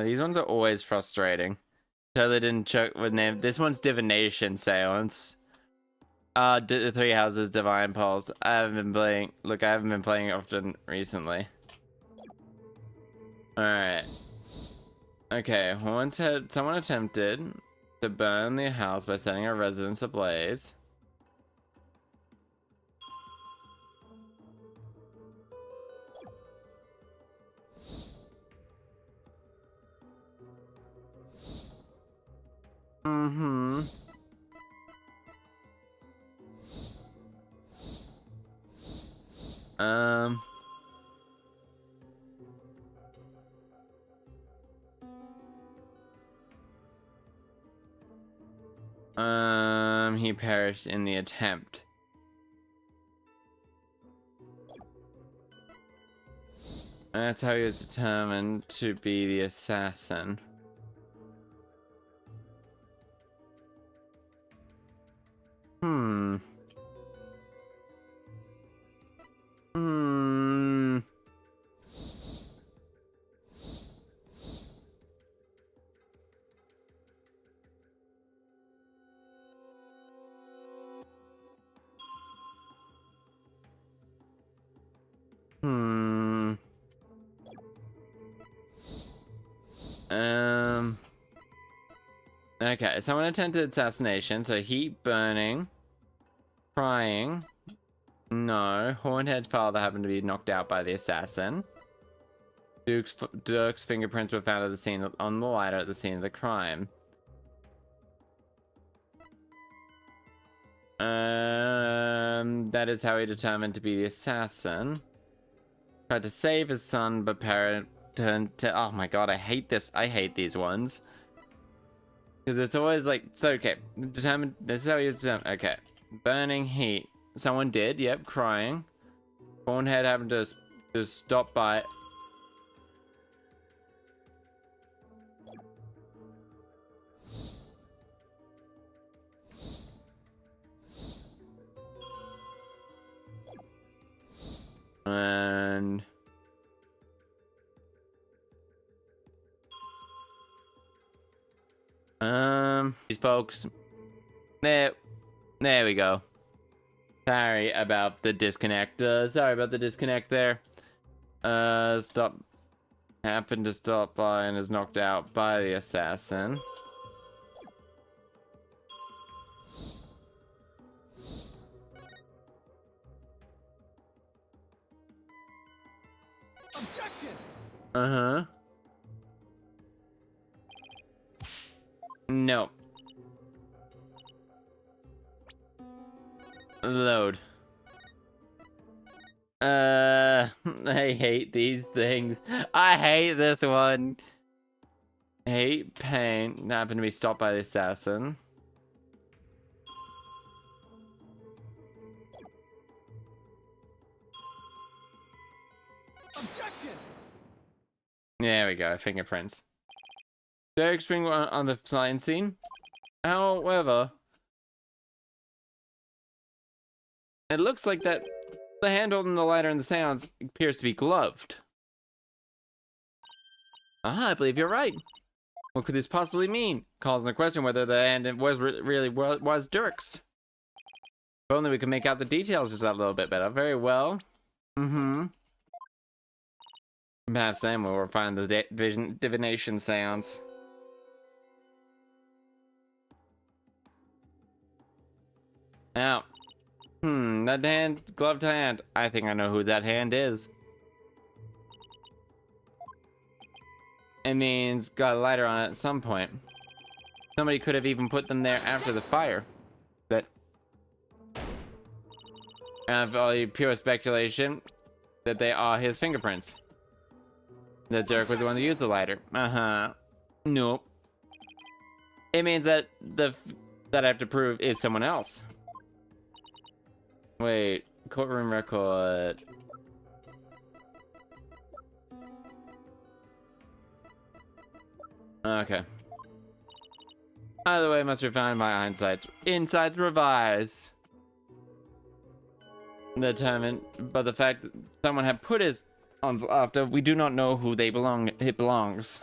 These ones are always frustrating. Totally didn't check with name. This one's divination seance. Three houses, divine pulse. I haven't been playing. Look, I haven't been playing often recently. All right. Okay. Once had someone attempted to burn the house by setting a residence ablaze. He perished in the attempt. That's how he was determined to be the assassin. Okay, someone attempted assassination, so heat burning, crying. No, Hornhead's father happened to be knocked out by the assassin. Dirk's fingerprints were found at the scene on the lighter at the scene of the crime. That is how he determined to be the assassin. Tried to save his son, but parent turned to... Oh my god, I hate this. I hate these ones. Because it's always like... So, okay. Determined... This is how he was determined. Okay. Burning heat. Someone did. Yep. Crying. Hornhead happened to just stop by... And... These folks. There we go. Sorry about the disconnect. Sorry about the disconnect there. Stop. Happened to stop by and is knocked out by the assassin. Objection! Uh-huh. No. Load. I hate these things. I hate this one. Hate pain. Happened to be stopped by the assassin. Objection! There we go, fingerprints. Derek Spring on the sign scene. However, it looks like that the hand holding the lighter and the seance appears to be gloved. Ah, I believe you're right. What could this possibly mean? Calls into question whether the hand really was Dirk's. If only we could make out the details just a little bit better. Very well. Mm-hmm. Perhaps then we'll refine the divination seance. Now, that hand, gloved hand. I think I know who that hand is. It means got a lighter on it at some point. Somebody could have even put them there after the fire. But, of all pure speculation, that they are his fingerprints. That Dirk was the one that used the lighter. Uh-huh. Nope. It means that that I have to prove is someone else. Wait, courtroom record. Okay. Either way, must refine my insights revised. Determined, but the fact that someone had put his on after we do not know who it belongs.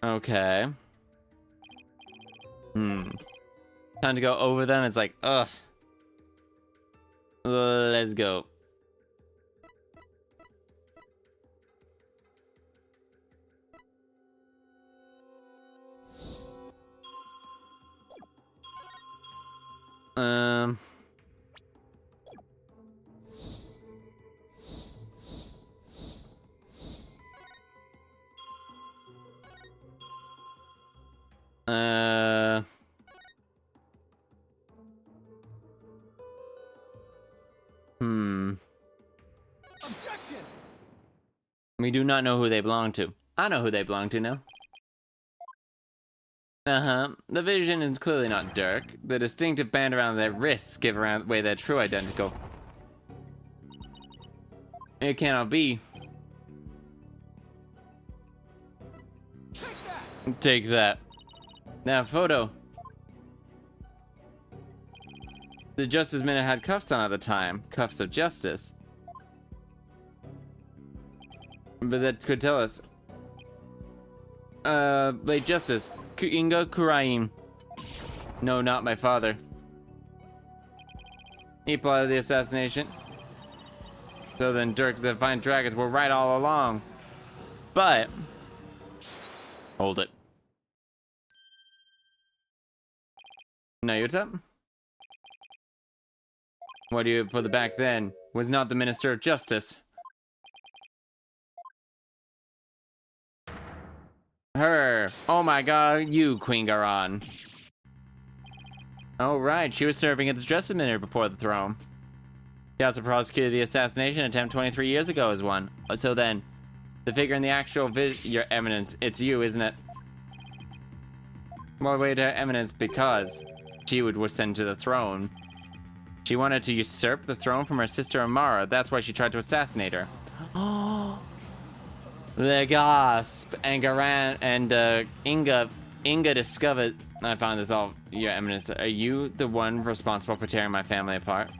Okay. Time to go over them. It's like, ugh. Let's go. Objection! We do not know who they belong to. I know who they belong to now. The vision is clearly not Dirk. The distinctive band around their wrists give away their true identical. It cannot be. Take that! Take that. Now, photo. The Justice Minute had cuffs on at the time. Cuffs of justice. But that could tell us. Late Justice. Khura'in. No, not my father. He plotted the assassination. So then Dirk the Fine Dragons were right all along. But... hold it. No, you're up. What do you put the back then? Was not the Minister of Justice. Her. Oh my god, you, Queen Garan. Oh right, she was serving at the Justice Minute before the throne. She also prosecuted the assassination attempt 23 years ago as one. So then, the figure in the actual your eminence, it's you, isn't it? More way to her eminence because she was sent to the throne. She wanted to usurp the throne from her sister Amara. That's why she tried to assassinate her. Oh, the gasp! And Garan and Inga discovered. I found this all, Your Eminence. Are you the one responsible for tearing my family apart?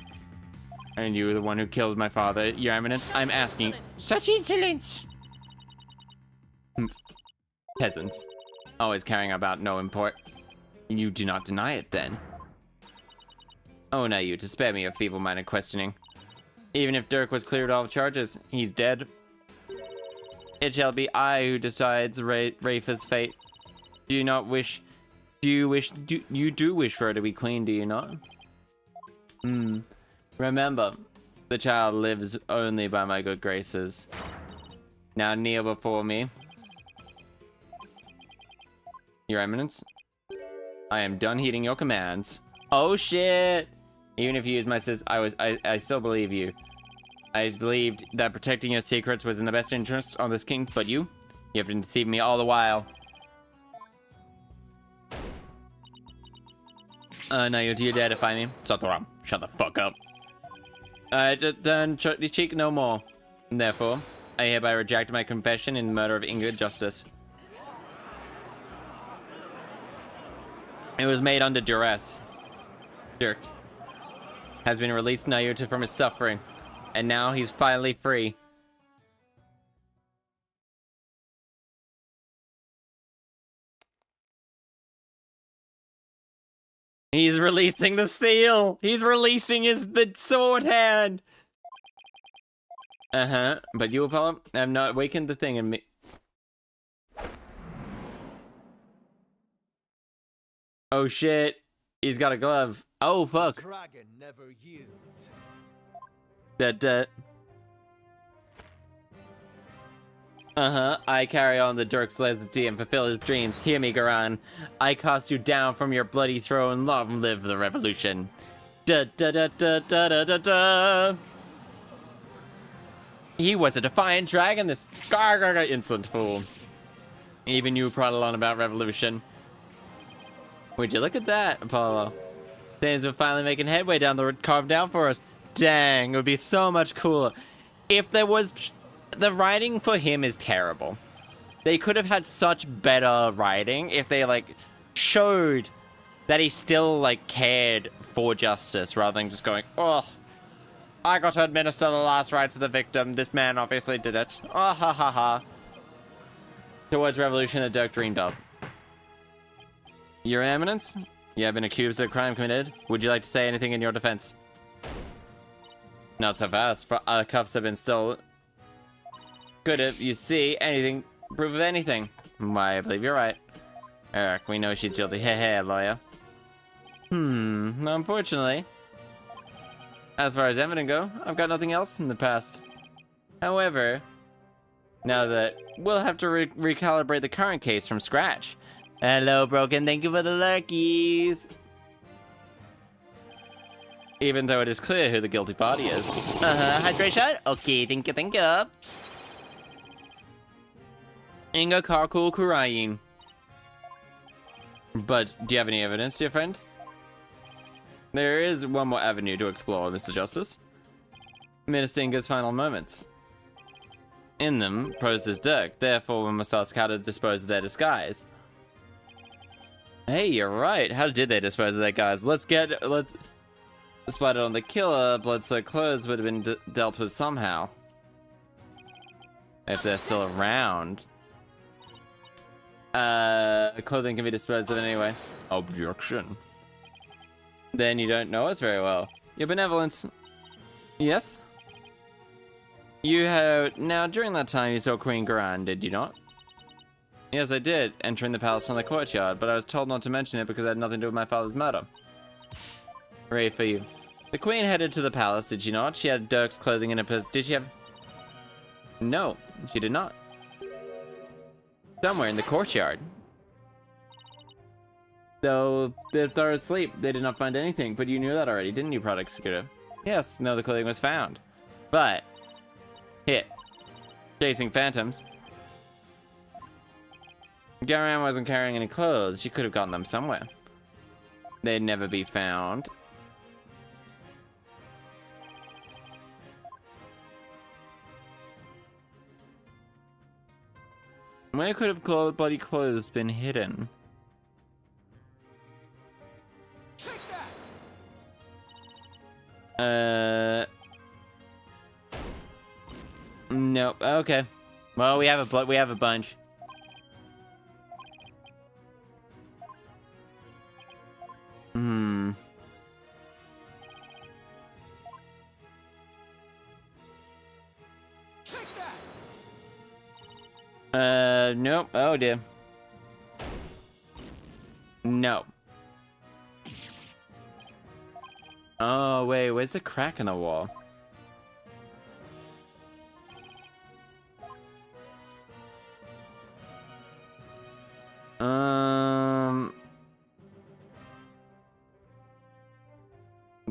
And you the one who killed my father, Your Eminence? I'm asking. Such insolence! Peasants. Always caring about no import. You do not deny it, then. Oh, now you, to spare me your feeble-minded questioning. Even if Dirk was cleared of all charges, he's dead. It shall be I who decides Rafa's fate. Do you not wish... you do wish for her to be queen, do you not? Remember, the child lives only by my good graces. Now kneel before me. Your Eminence, I am done heeding your commands. Oh shit! Even if you used my I still believe you. I believed that protecting your secrets was in the best interest of this king, but you have been deceiving me all the while. Now you dare defy me? Satoram, shut the fuck up. Just shut your cheek no more. Therefore, I hereby reject my confession in the murder of Inga Justice. It was made under duress. Dirk has been released Naruto from his suffering, and now he's finally free. He's releasing the seal! He's releasing the sword hand! But you, Apollo, have not awakened the thing in me. Oh shit, he's got a glove. Oh fuck. Dragon never yields. I carry on the Dirk's legacy and fulfill his dreams. Hear me, Khura'in. I cast you down from your bloody throne. Long live the revolution. He was a defiant dragon, this insolent fool. Even you prattle on about revolution. Would you look at that, Apollo? Things are finally making headway down the road carved out for us. Dang, it would be so much cooler if there was... The writing for him is terrible. They could have had such better writing if they, like, showed that he still, like, cared for justice rather than just going, oh, I got to administer the last rites of the victim. This man obviously did it. Oh, ha ha ha. Towards revolution that Dirk dreamed of. Your Eminence, you have been accused of a crime committed. Would you like to say anything in your defense? Not so fast, for other cuffs have been stolen. Could if you see anything, prove of anything. Why, I believe you're right. Eric, we know she's guilty. Hey, lawyer. Unfortunately, as far as evidence go, I've got nothing else in the past. However, now that we'll have to recalibrate the current case from scratch. Hello, Broken. Thank you for the lurkies. Even though it is clear who the guilty party is. Hydration? Okay, thank you. Inga Karkul Khura'in. But, do you have any evidence, dear friend? There is one more avenue to explore, Mr. Justice. Minister Inga's final moments. In them, poses Dirk, therefore we must ask how to dispose of their disguise. Hey, you're right. How did they dispose of their guys? Let's splat it on the killer. Blood-soaked clothes would have been dealt with somehow. If they're still around. Clothing can be disposed of anyway. Objection. Then you don't know us very well. Your benevolence. Yes? You have... Now, during that time, you saw Queen Khura'in, did you not? Yes, I did, entering the palace from the courtyard, but I was told not to mention it because it had nothing to do with my father's murder. Hooray for you. The Queen headed to the palace, did she not? She had Dirk's clothing in her... Did she have... No, she did not. Somewhere in the courtyard. Though they're asleep, they did not find anything, but you knew that already, didn't you, Product Executive? Yes, no, the clothing was found. But... Hit. Chasing phantoms. Khura'in wasn't carrying any clothes. She could have gotten them somewhere. They'd never be found. Where could have body clothes been hidden? Take that. Nope. Okay. Well, we have a bunch. Nope. Oh dear. No. Oh wait, where's the crack in the wall?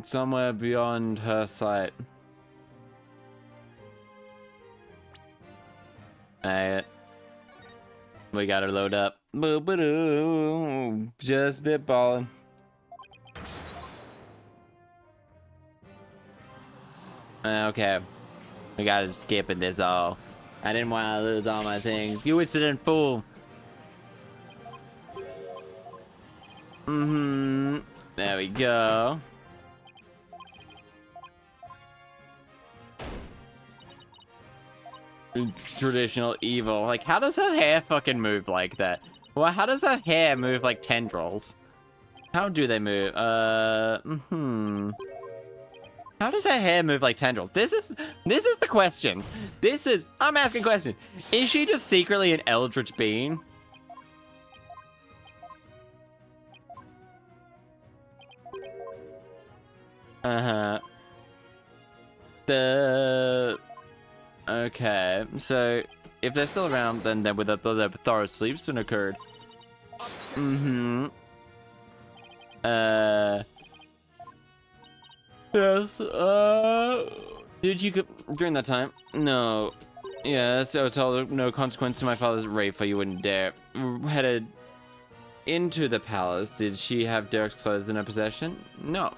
Somewhere beyond her sight. Alright. We gotta load up. Boo-ba-doo. Just spitballing. Okay. We gotta skip this all. I didn't want to lose all my things. You incident fool. There we go. Traditional evil. Like, how does her hair fucking move like that? Well, how does her hair move like tendrils? How do they move? How does her hair move like tendrils? This is the questions. I'm asking questions. Is she just secretly an eldritch being? Okay, so if they're still around, then with the thorough sleep's been occurred. Yes, did you during that time? No. Yes, I was told no consequence to my father's rape, for you wouldn't dare. Headed into the palace. Did she have Derek's clothes in her possession? No.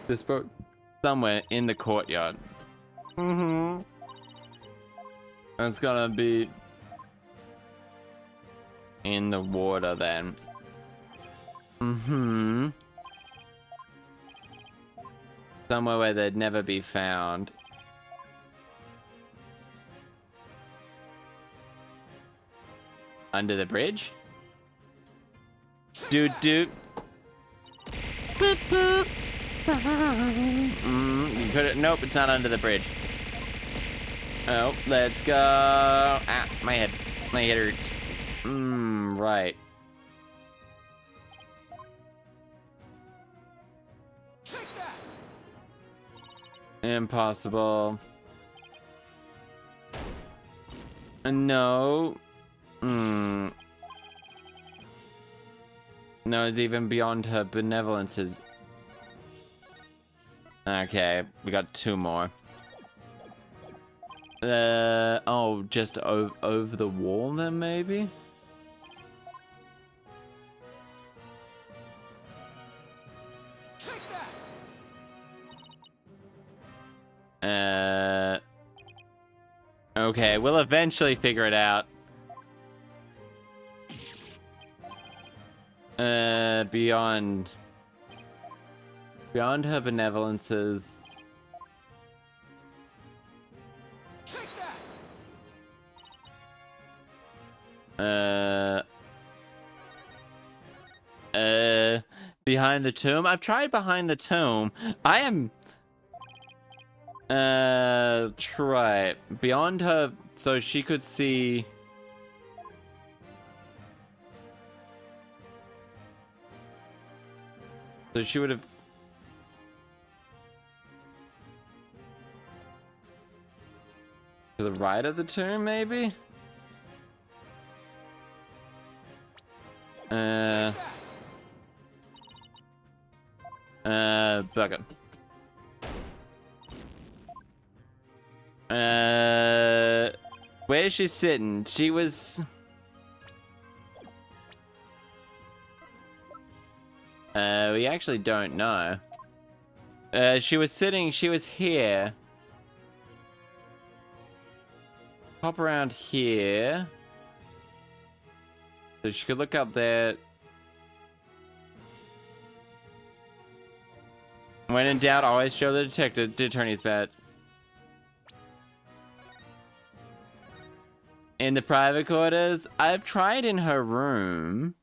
This boat somewhere in the courtyard. It's gonna be in the water then. Somewhere where they'd never be found. Under the bridge? Doot doot. Boop boop. You could it. Nope, it's not under the bridge. Oh, let's go. Ah, my head. My head hurts. Right. Take that. Impossible. No. No, it's even beyond her benevolences. Okay, we got two more. Oh, just over the wall then, maybe? Take that. Okay, we'll eventually figure it out. Beyond her benevolences. Take that. Behind the tomb? I've tried behind the tomb. I am... try. Beyond her, so she could see... So she would have... To the right of the tomb, maybe? Bugger. Where is she sitting? She was... we actually don't know. She was here. Hop around here. So she could look up there. When in doubt, always show the attorney's badge. In the private quarters, I've tried in her room.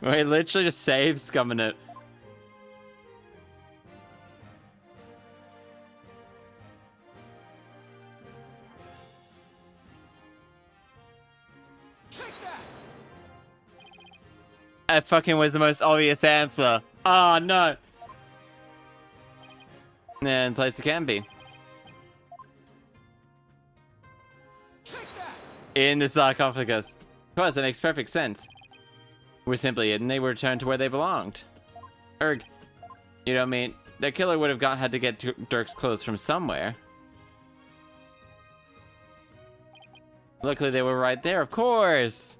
Wait, literally just save scumming it. That fucking was the most obvious answer. Oh, no. And place it can be. Take that! In the sarcophagus. Of course, that makes perfect sense. We're simply hidden. They were returned to where they belonged. Erg. You don't mean... The killer would have had to get Dirk's clothes from somewhere. Luckily, they were right there, of course.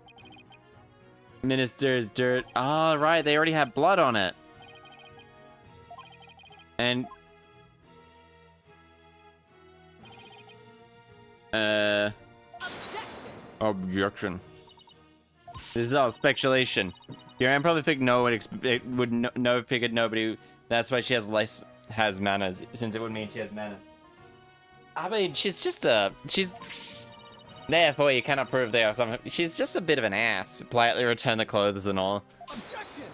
Minister's dirt. Oh, right. They already had blood on it. And... Objection. This is all speculation. Your aunt probably figured figured nobody. That's why she has manners, since it would mean she has manners. I mean, she's therefore you cannot prove they are something. She's just a bit of an ass. Politely return the clothes and all. Objection!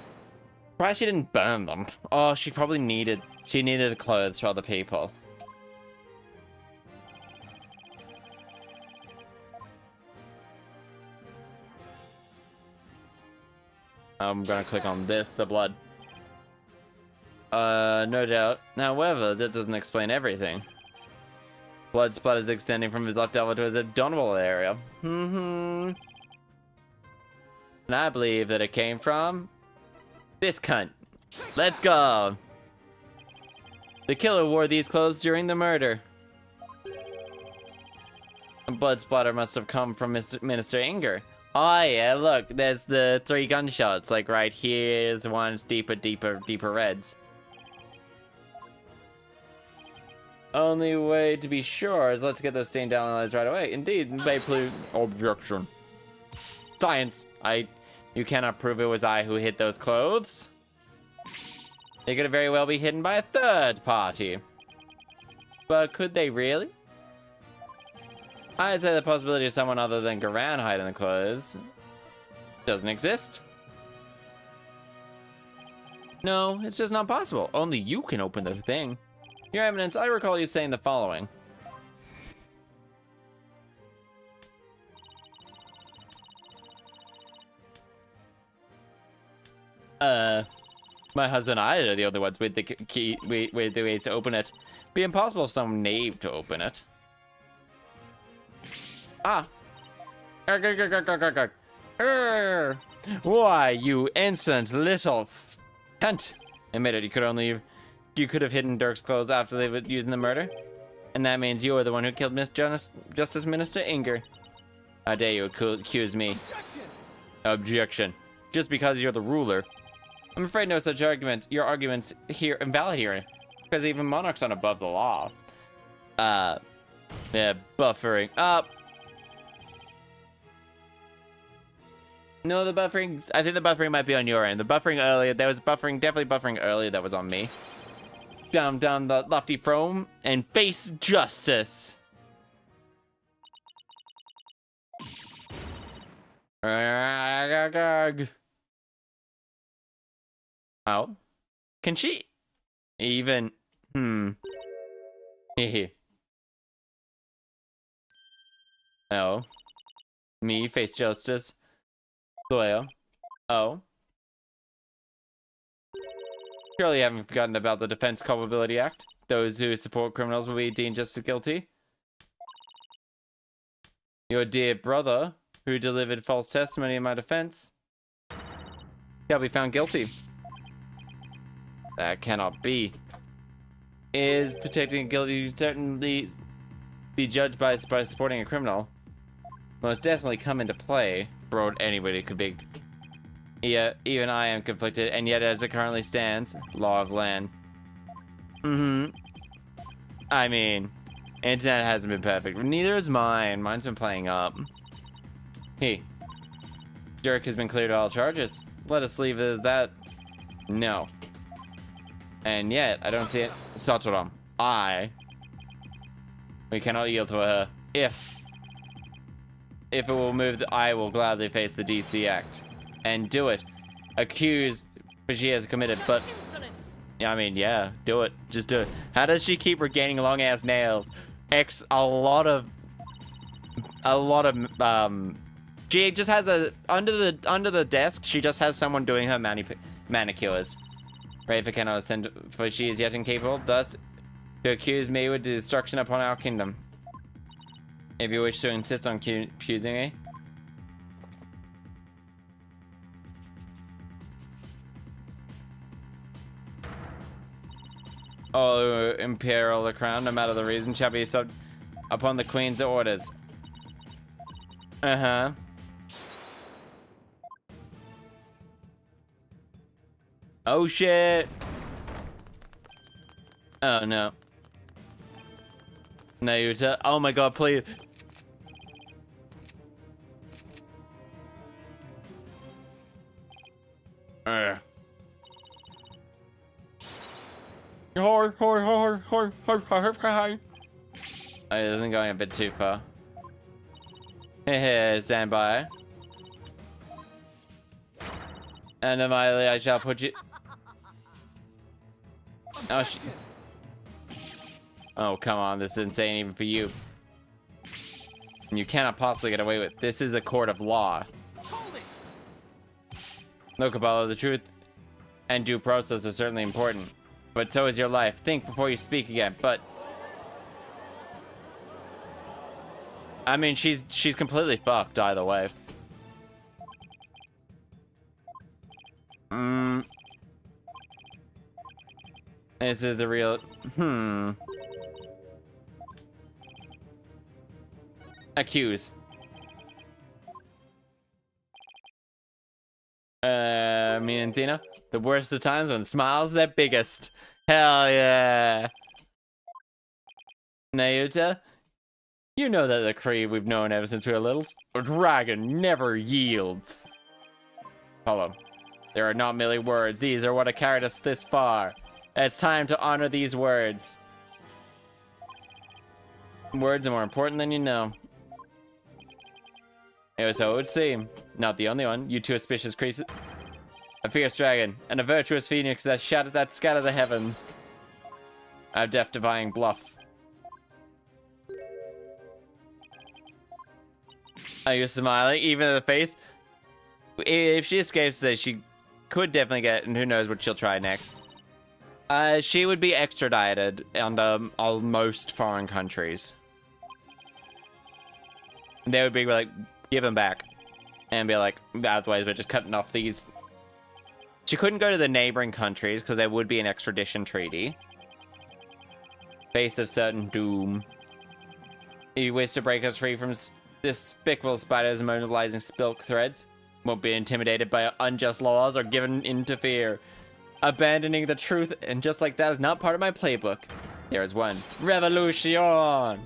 Why she didn't burn them? Oh, she probably needed the clothes for other people. I'm gonna click on this, the blood. No doubt. However, that doesn't explain everything. Blood splatters extending from his left elbow to his abdominal area. And I believe that it came from this cunt. Let's go. The killer wore these clothes during the murder. The blood splatter must have come from Minister Inger. Oh yeah, look, there's the 3 gunshots, like right here's one's deeper reds. Only way to be sure is let's get those stained down analyzed right away. Indeed, may prove objection. Science, you cannot prove it was I who hid those clothes. They could very well be hidden by a third party. But could they really? I'd say the possibility of someone other than Khura'in hiding the clothes doesn't exist. No, it's just not possible. Only you can open the thing. Your Eminence, I recall you saying the following. My husband and I are the only ones with the key, with the ways to open it. It'd be impossible for some knave to open it. Ah. Why, you insolent little cunt. Admitted you could have hidden Dirk's clothes after they were using the murder. And that means you are the one who killed Justice Minister Inger. How dare you accuse me? Objection! Objection. Just because you're the ruler. I'm afraid no such arguments. Your arguments here invalid here. Because even monarchs aren't above the law. Yeah, buffering up. No, the buffering. I think the buffering might be on your end. The buffering earlier, there was buffering, definitely buffering earlier. That was on me. Down the lofty throne and face justice. Oh, can she even? Oh, me face justice. Loyal. Oh. Surely you haven't forgotten about the Defense Culpability Act. Those who support criminals will be deemed just as guilty. Your dear brother, who delivered false testimony in my defense, shall be found guilty. That cannot be. Is protecting a guilty certainly be judged by supporting a criminal? Most definitely come into play. Bro, anybody could be. Yeah, even I am conflicted, and yet as it currently stands, law of land. I mean, internet hasn't been perfect. Neither is mine. Mine's been playing up. Hey, Dirk has been cleared of all charges. Let us leave it at that. No. And yet, I don't see it. Satoram. We cannot yield to her. If it will move, I will gladly face the DC Act. And do it. Accuse, but she has committed, but... Yeah, I mean, yeah, do it. Just do it. How does she keep regaining long-ass nails? A lot of She just has a under the desk. She just has someone doing her manicures. Right, if I cannot send, for she is yet incapable. Thus, to accuse me with destruction upon our kingdom. If you wish to insist on accusing me. Oh, imperial the crown, no matter the reason, shall be sub upon the queen's orders. Uh-huh. Oh shit! Oh no. Nayuta, oh my god, please. Oh, it isn't going a bit too far. Hehe, stand by. And immediately I shall put you. Oh, oh, come on, this is insane even for you. You cannot possibly get away with it. This is a court of law. Look, Apollo, the truth and due process is certainly important, but so is your life. Think before you speak again. But I mean, she's completely fucked either way. This is the real. Accuse. Me and Tina. The worst of times when smiles their biggest. Hell yeah. Nayuta, you know that the creed we've known ever since we were littles. A dragon never yields. Apollo, there are not merely words. These are what have carried us this far. It's time to honor these words. Words are more important than you know. It was so it would seem. Not the only one. You two auspicious creatures. A fierce dragon and a virtuous phoenix that scatter the heavens. A death-defying bluff. Are you smiling? Even in the face? If she escapes today, she could definitely get, and who knows what she'll try next. She would be extradited under most foreign countries. They would be like, give them back. And be like, otherwise we're just cutting off these. She couldn't go to the neighboring countries because there would be an extradition treaty. Face of certain doom. You wish to break us free from despicable spiders monopolizing silk threads. Won't be intimidated by unjust laws or given in to fear. Abandoning the truth, and just like that is not part of my playbook. There is one. Revolution!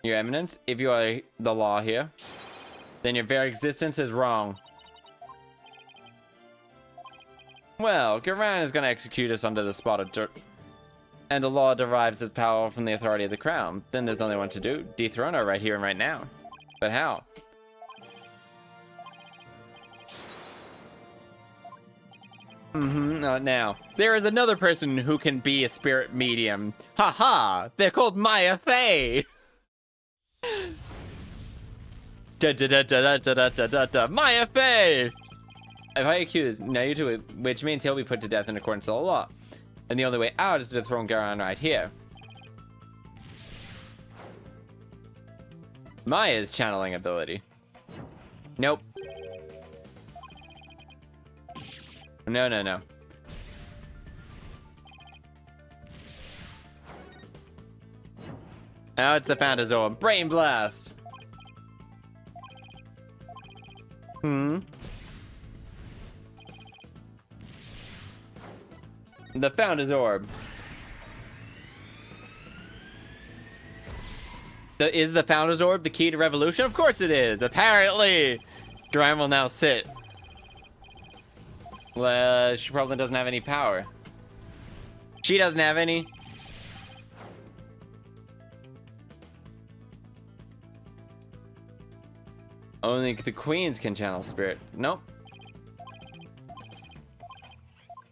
Your Eminence, if you are the law here, then your very existence is wrong. Well, Khura'in is going to execute us under the spot of dirt, and the law derives its power from the authority of the crown. Then there's only one to do. Dethrone her right here and right now. But how? Now, there is another person who can be a spirit medium. Haha! They're called Maya Fey! Maya Fey! If I accuse Nayuta, which means he'll be put to death in accordance to the law. And the only way out is to dethrone Khura'in right here. Maya's channeling ability. Nope. No. Now it's the Founder's Orb. Brain Blast! The Founder's Orb. Is the Founder's Orb the key to revolution? Of course it is! Apparently! Khura'in will now sit. Well, she probably doesn't have any power. She doesn't have any. Only the queens can channel spirit. Nope.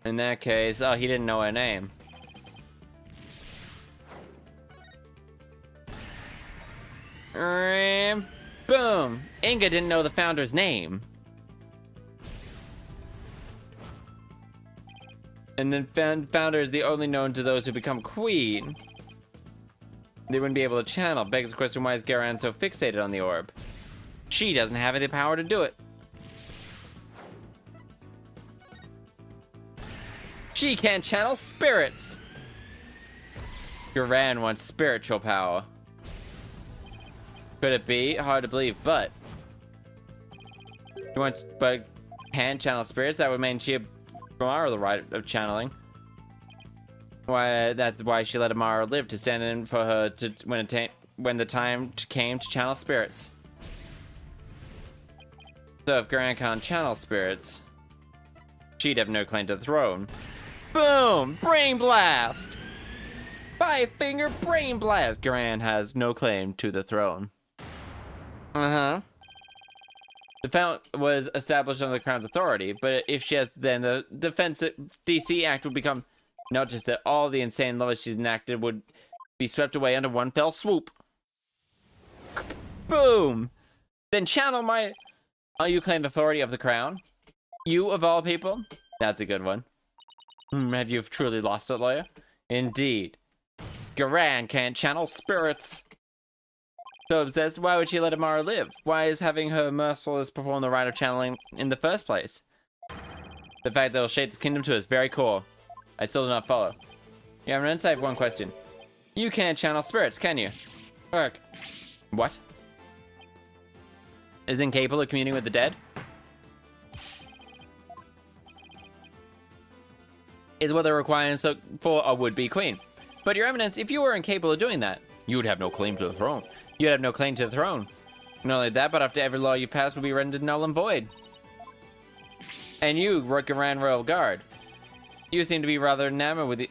In that case, oh, he didn't know her name. And boom! Inga didn't know the founder's name. And then founder is the only known to those who become queen. They wouldn't be able to channel. Begs the question, why is Garan so fixated on the orb? She doesn't have any power to do it. She can't channel spirits. Garan wants spiritual power. Could it be? Hard to believe, but she wants, but can channel spirits. That would mean she Amara the right of channeling. Why? That's why she let Amara live, to stand in for her to when the time came to channel spirits. So if Garan can't channel spirits, she'd have no claim to the throne. Boom! Brain blast! 5-finger brain blast! Garan has no claim to the throne. The fount was established under the Crown's authority, but if she has, then the Defense DC Act would become, not just that all the insane laws she's enacted would be swept away under one fell swoop. Boom! Then channel my... you claim authority of the Crown? You, of all people? That's a good one. Have you truly lost it, lawyer? Indeed. Garan can't channel spirits. So obsessed, why would she let Amara live? Why is having her merciless perform the rite of channeling in the first place? The fact that it'll shape the kingdom to its very core. I still do not follow. Yeah, I'm gonna have one question. You can't channel spirits, can you? Urk. What? Is incapable of communing with the dead? Is what they're requiring for a would-be queen. But your eminence, if you were incapable of doing that, you would have no claim to the throne. You'd have no claim to the throne. Not only that, but after every law you pass will be rendered null and void. And you, Garan Royal Guard, you seem to be rather enamored with the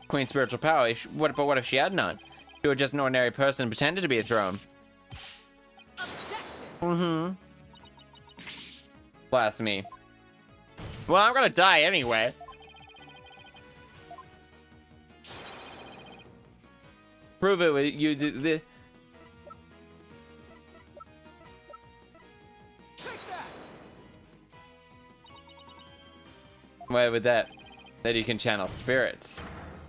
Queen's spiritual power. But what if she had none? You were just an ordinary person and pretended to be a throne. Blasphemy. Well, I'm gonna die anyway. Prove it with you do the. Why with that? That you can channel spirits.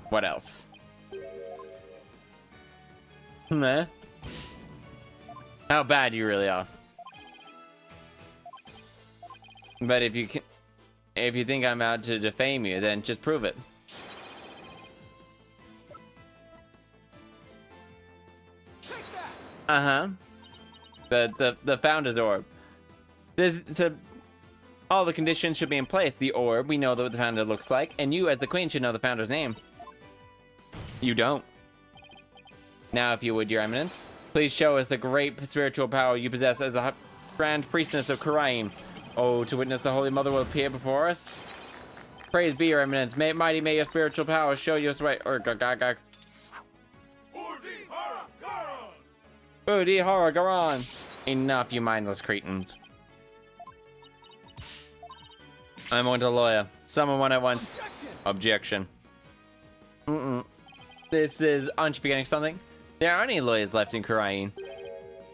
What else? Meh. How bad you really are. But if you think I'm out to defame you, then just prove it. The founder's orb. All the conditions should be in place. The orb, we know what the founder looks like, and you as the queen should know the founder's name. You don't. Now, if you would, your eminence, please show us the great spiritual power you possess as the grand priestess of Khura'in. Oh, to witness the Holy Mother will appear before us. Praise be, your eminence. Mighty may your spiritual power show you us right. Udi horror, Garan. Enough, you mindless cretins. I'm on to the lawyer. Summon one at once. Objection. This is, aren't you forgetting something? There aren't any lawyers left in Khura'in.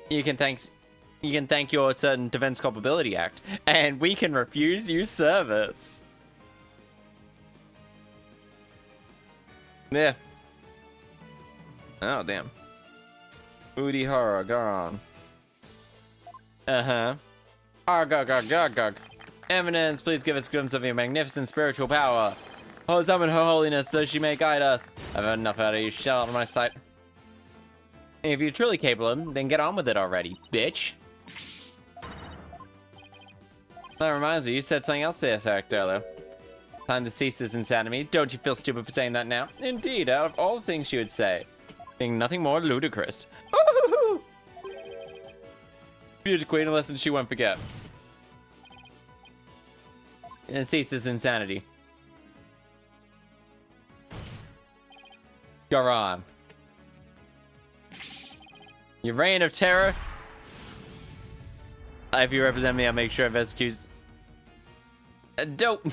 You can thank your certain Defense Culpability Act, and we can refuse you service. Yeah. Oh, damn. Udi horror, Garan. Argagagagag. Eminence, please give us glimpse of your magnificent spiritual power. Oh, summon her holiness so she may guide us. I've had enough out of you. Shut out of my sight. If you're truly capable, then get on with it already, bitch. That reminds me, you said something else there, earlier. Time to cease this insanity. Don't you feel stupid for saying that now? Indeed, out of all the things she would say, think nothing more ludicrous. Ooh! Beauty queen, a lesson she won't forget. And cease this insanity. Garan. Your reign of terror. If you represent me, I'll make sure I've executed. Dope.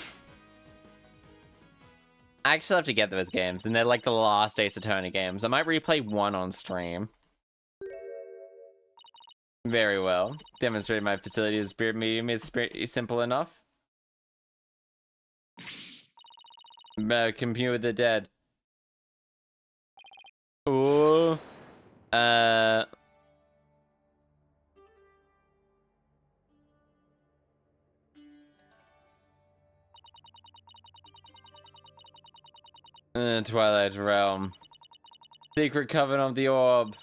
I actually have to get those games, and they're like the last Ace Attorney games. I might replay one on stream. Very well. Demonstrating my facility as spirit medium is simple enough. Compute with the dead. Ooh. Twilight Realm. Secret Covenant of the Orb.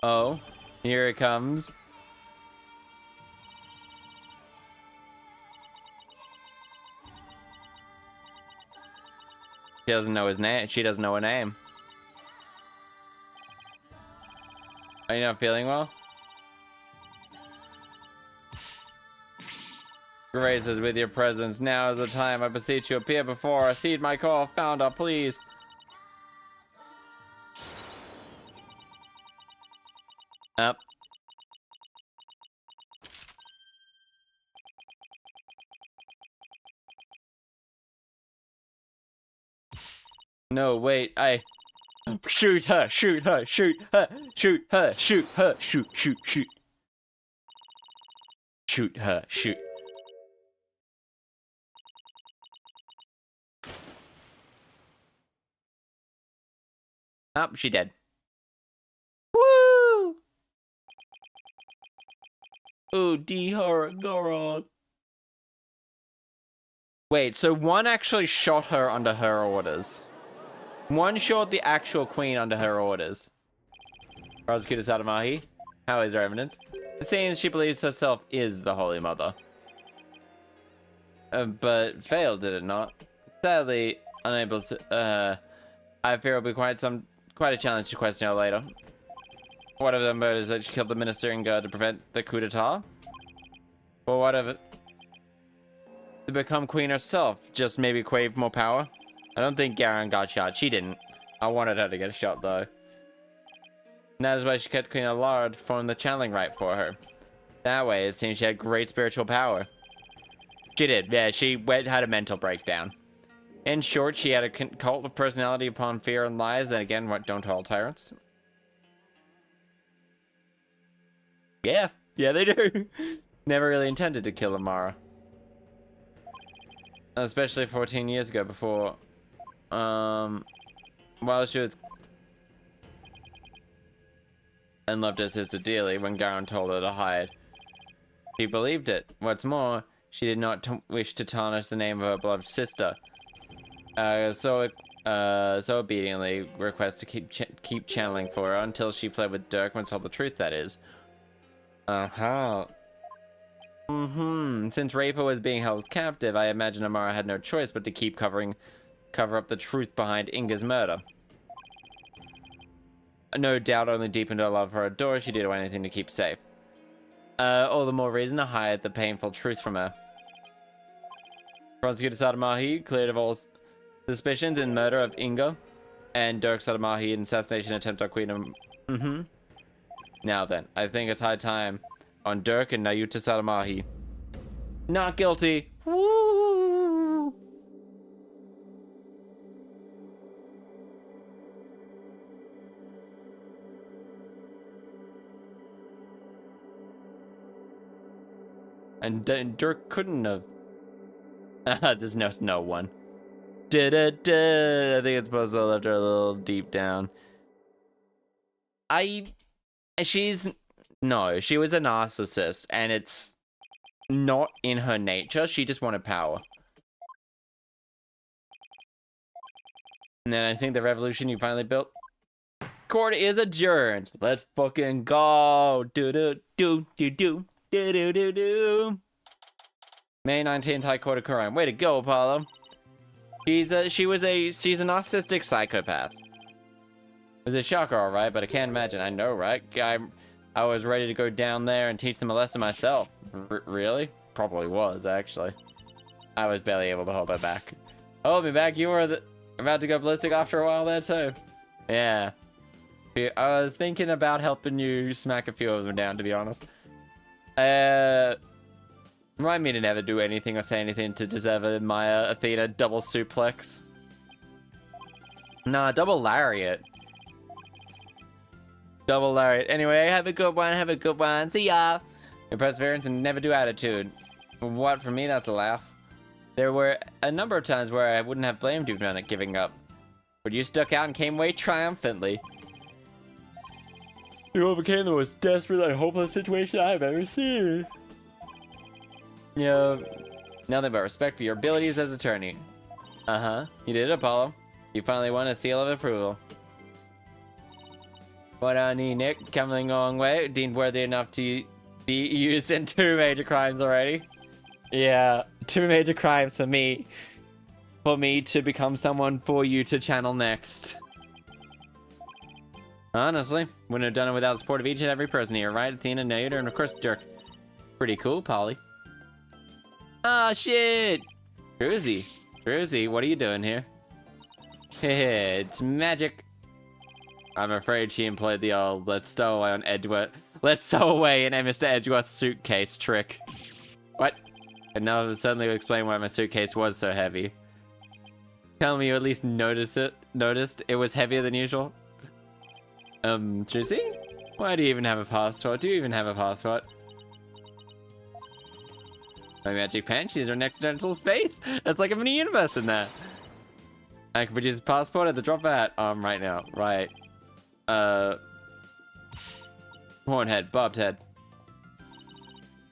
Oh, here it comes. She doesn't know his name. She doesn't know her name. Are you not feeling well? Graces with your presence. Now is the time. I beseech you, appear before us. Heed my call. Founder, please. Up. No, wait, shoot her, shoot her, shoot her, shoot her, shoot her, shoot, shoot, shoot. Shoot her, shoot. Oh, she dead. Woo! Oh, D-horror, Goron. Wait, so one actually shot her under her orders. One shot the actual queen under her orders. Prosecutor Sadamahi, how is her evidence? It seems she believes herself is the Holy Mother. But failed, did it not? Sadly, unable to, I fear it'll be quite a challenge to question her later. What of the murders that she killed the minister in God to prevent the coup d'etat? Or what of it? To become queen herself, just maybe crave more power? I don't think Garen got shot. She didn't. I wanted her to get shot though. And that is why she kept Queen Allard from the channeling rite for her. That way, it seems she had great spiritual power. She did. Yeah, she had a mental breakdown. In short, she had a cult of personality upon fear and lies. And again, what don't all tyrants? Yeah, they do. Never really intended to kill Amara. Especially 14 years ago before, while she was and loved her sister dearly when Garen told her to hide. She believed it. What's more, she did not wish to tarnish the name of her beloved sister. So obediently requests to keep channeling for her until she fled with Dirk when told the truth, that is. Since Raper was being held captive, I imagine Amara had no choice but to keep cover up the truth behind Inga's murder. No doubt only deepened her love for her daughter. She did anything to keep safe. All the more reason to hide the painful truth from her. Prosecutor Sadamahi cleared of all suspicions in murder of Inga and Dirk Sadamahi in assassination attempt on Queen. Now then, I think it's high time on Dirk and Nayuta Sadamahi. Not guilty. Woo! And Dirk couldn't have. There's no one. I think it's supposed to have left her a little deep down. She was a narcissist, and it's not in her nature. She just wanted power. And then I think the revolution you finally built. Court is adjourned. Let's fucking go. Do. May 19th, High Court of Khura'in. Way to go, Apollo. She's a narcissistic psychopath. It was a shocker, alright, but I can't imagine. I know, right? I was ready to go down there and teach them a lesson myself. Really? Probably was, actually. I was barely able to hold her back. Hold me back, you were about to go ballistic after a while there, too. Yeah. I was thinking about helping you smack a few of them down, to be honest. Remind me to never do anything or say anything to deserve a Maya Athena double suplex. Nah, double lariat. Double alert. Anyway, have a good one. Have a good one. See ya. Your perseverance and never do attitude. What, for me, that's a laugh. There were a number of times where I wouldn't have blamed you for not giving up. But you stuck out and came away triumphantly. You overcame the most desperate and hopeless situation I've ever seen. Yeah. Nothing but respect for your abilities as attorney. Uh-huh. You did it, Apollo. You finally won a seal of approval. What on Nick? Coming a long way. Deemed worthy enough to be used in 2 major crimes already. Yeah, 2 major crimes for me. For me to become someone for you to channel next. Honestly, wouldn't have done it without the support of each and every person here, right? Athena, Nader, and of course Dirk. Pretty cool, Polly. Ah, shit! Druzy. Druzy, what are you doing here? Heh, it's magic. I'm afraid she employed the old let's stow away on Edgeworth. Let's stow away in Mr. Edgeworth's suitcase trick. What? And now suddenly will explain why my suitcase was so heavy. Tell me you at least noticed it was heavier than usual. Druzy? Why do you even have a passport? Do you even have a passport? My magic pen, she's our next dimensional space. That's like a mini universe in there. I can produce a passport at the drop of a hat. Right now. Right. Hornhead, bobbed head.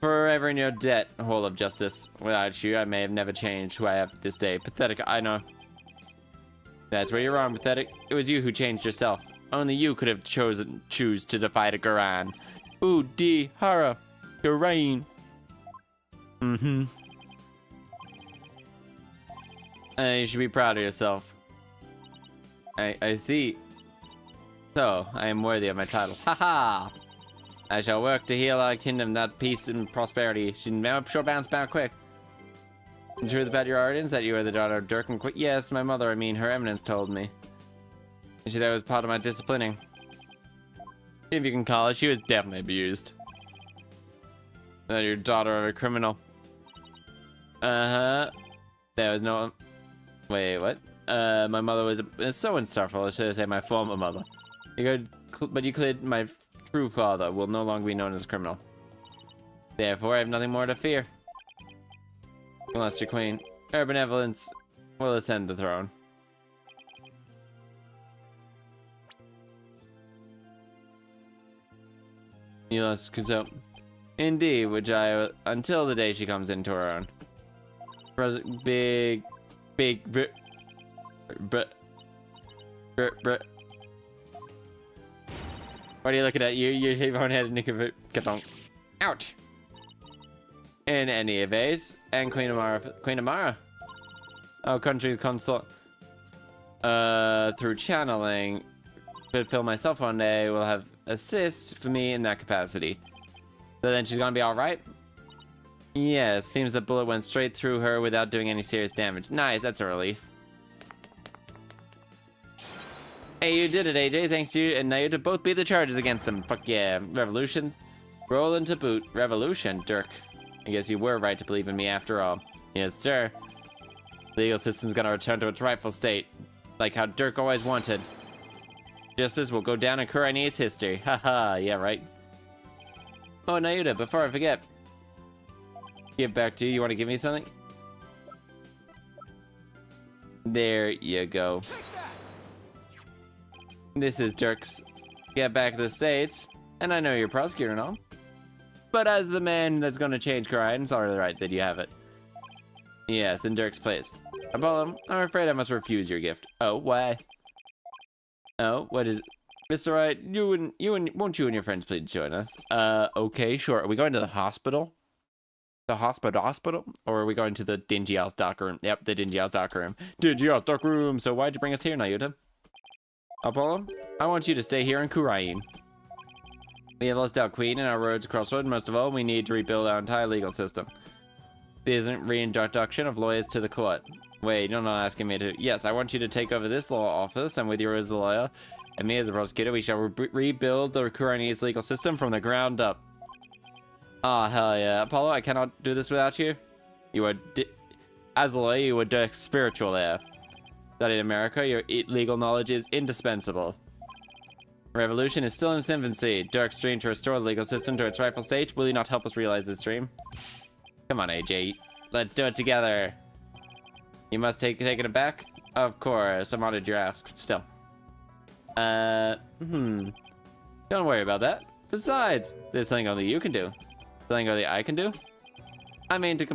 Forever in your debt, Hall of Justice. Without you, I may have never changed who I have this day. Pathetic, I know. That's where you're wrong, Pathetic. It was you who changed yourself. Only you could have choose to defy the Khura'in. Ooh, D, Hara, Khura'in. Mm-hmm. You should be proud of yourself. I see. So, I am worthy of my title. Haha! I shall work to heal our kingdom that peace and prosperity should never bounce back quick. The truth about your origins, that you are the daughter of Dirk and Quick. Yes, my mother, I mean, her eminence told me. She that was part of my disciplining. If you can call it, she was definitely abused. That you're daughter of a criminal. Uh-huh. There was no... Wait, what? My mother was so insufferable, I should say my former mother. But you cleared my true father will no longer be known as a criminal. Therefore, I have nothing more to fear. Unless your queen, her benevolence will ascend the throne. You lost so indeed, which I until the day she comes into her own. Big what are you looking at? You hit your own head and ouch. In any events, and Queen Amara. Our country consort through channeling fulfill myself one day will have assists for me in that capacity. So then she's gonna be alright? Yeah, seems the bullet went straight through her without doing any serious damage. Nice, that's a relief. Hey, you did it, AJ. Thanks to you and Nayu to both beat the charges against them. Fuck yeah. Revolution. Roll into boot. Revolution, Dirk. I guess you were right to believe in me after all. Yes, sir. The legal system's gonna return to its rightful state. Like how Dirk always wanted. Justice will go down in Khura'inese history. Haha, yeah, right. Oh, Nayuta, before I forget. Give back to you. You want to give me something? There you go. This is Dirk's get back to the States. And I know you're a prosecutor and all. But as the man that's going to change Khura'in, it's alright that you have it. Yes, in Dirk's place. Apollo, I'm afraid I must refuse your gift. Oh, why? Oh, what is it? Mr. Wright, won't you and your friends please join us? Okay, sure. Are we going to the hospital? The hospital? Or are we going to the dingy ass dark room? Yep, the dingy ass dark room. Dingy ass dark room. So why'd you bring us here, Nayuta? Apollo, I want you to stay here in Khura'in. We have lost our queen and our roads crossroad. Most of all, we need to rebuild our entire legal system. There isn't reintroduction of lawyers to the court. Wait, you're not asking me to... Yes, I want you to take over this law office, and with you as a lawyer, and me as a prosecutor, we shall rebuild the Khura'inese legal system from the ground up. Ah, hell yeah. Apollo, I cannot do this without you. You are... As a lawyer, you are Dirk's spiritual heir. That in America, your legal knowledge is indispensable. Revolution is still in its infancy. Dark's dream to restore the legal system to its rightful stage. Will you not help us realize this dream? Come on, AJ. Let's do it together. You must take it back? Of course. I'm honored you asked. Still. Don't worry about that. Besides, there's something only you can do. Something only I can do? I mean, to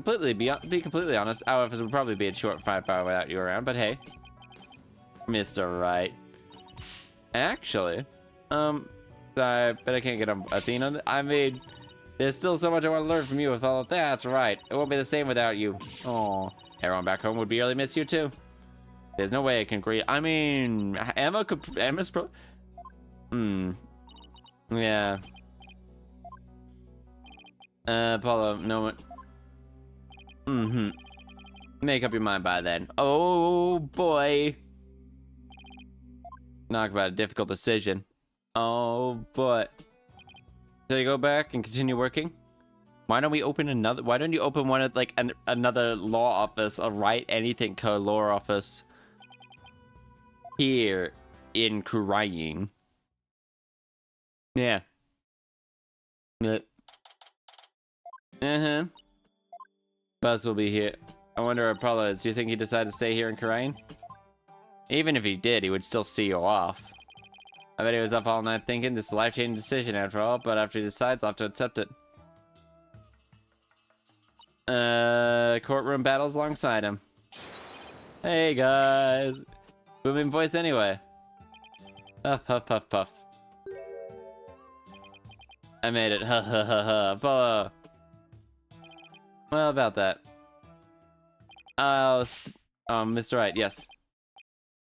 be completely honest, our office would probably be a short firepower without you around, but hey. Mr. Wright. Actually, sorry, but I can't get a theme on it. I mean, there's still so much I want to learn from you with all of that. That's right. It won't be the same without you. Oh, everyone back home would really miss you too. There's no way I can agree. I mean, Emma's pro. Yeah. Apollo, no one. Make up your mind by then. Oh boy. Talk about a difficult decision. Oh boy. So you go back and continue working? Why don't we open another? Why don't you open one at like another law office, a Write Anything Co. law office here in Khura'in? Yeah. Buzz will be here. I wonder where Apollo is. Do you think he decided to stay here in Khura'in? Even if he did, he would still see you off. I bet he was up all night thinking this is a life-changing decision after all, but after he decides, I'll have to accept it. Courtroom battles alongside him. Hey guys! Booming voice anyway. Puff, puff, puff, puff. I made it. Ha ha ha ha. Apollo. Well, about that. Mr. Wright, yes.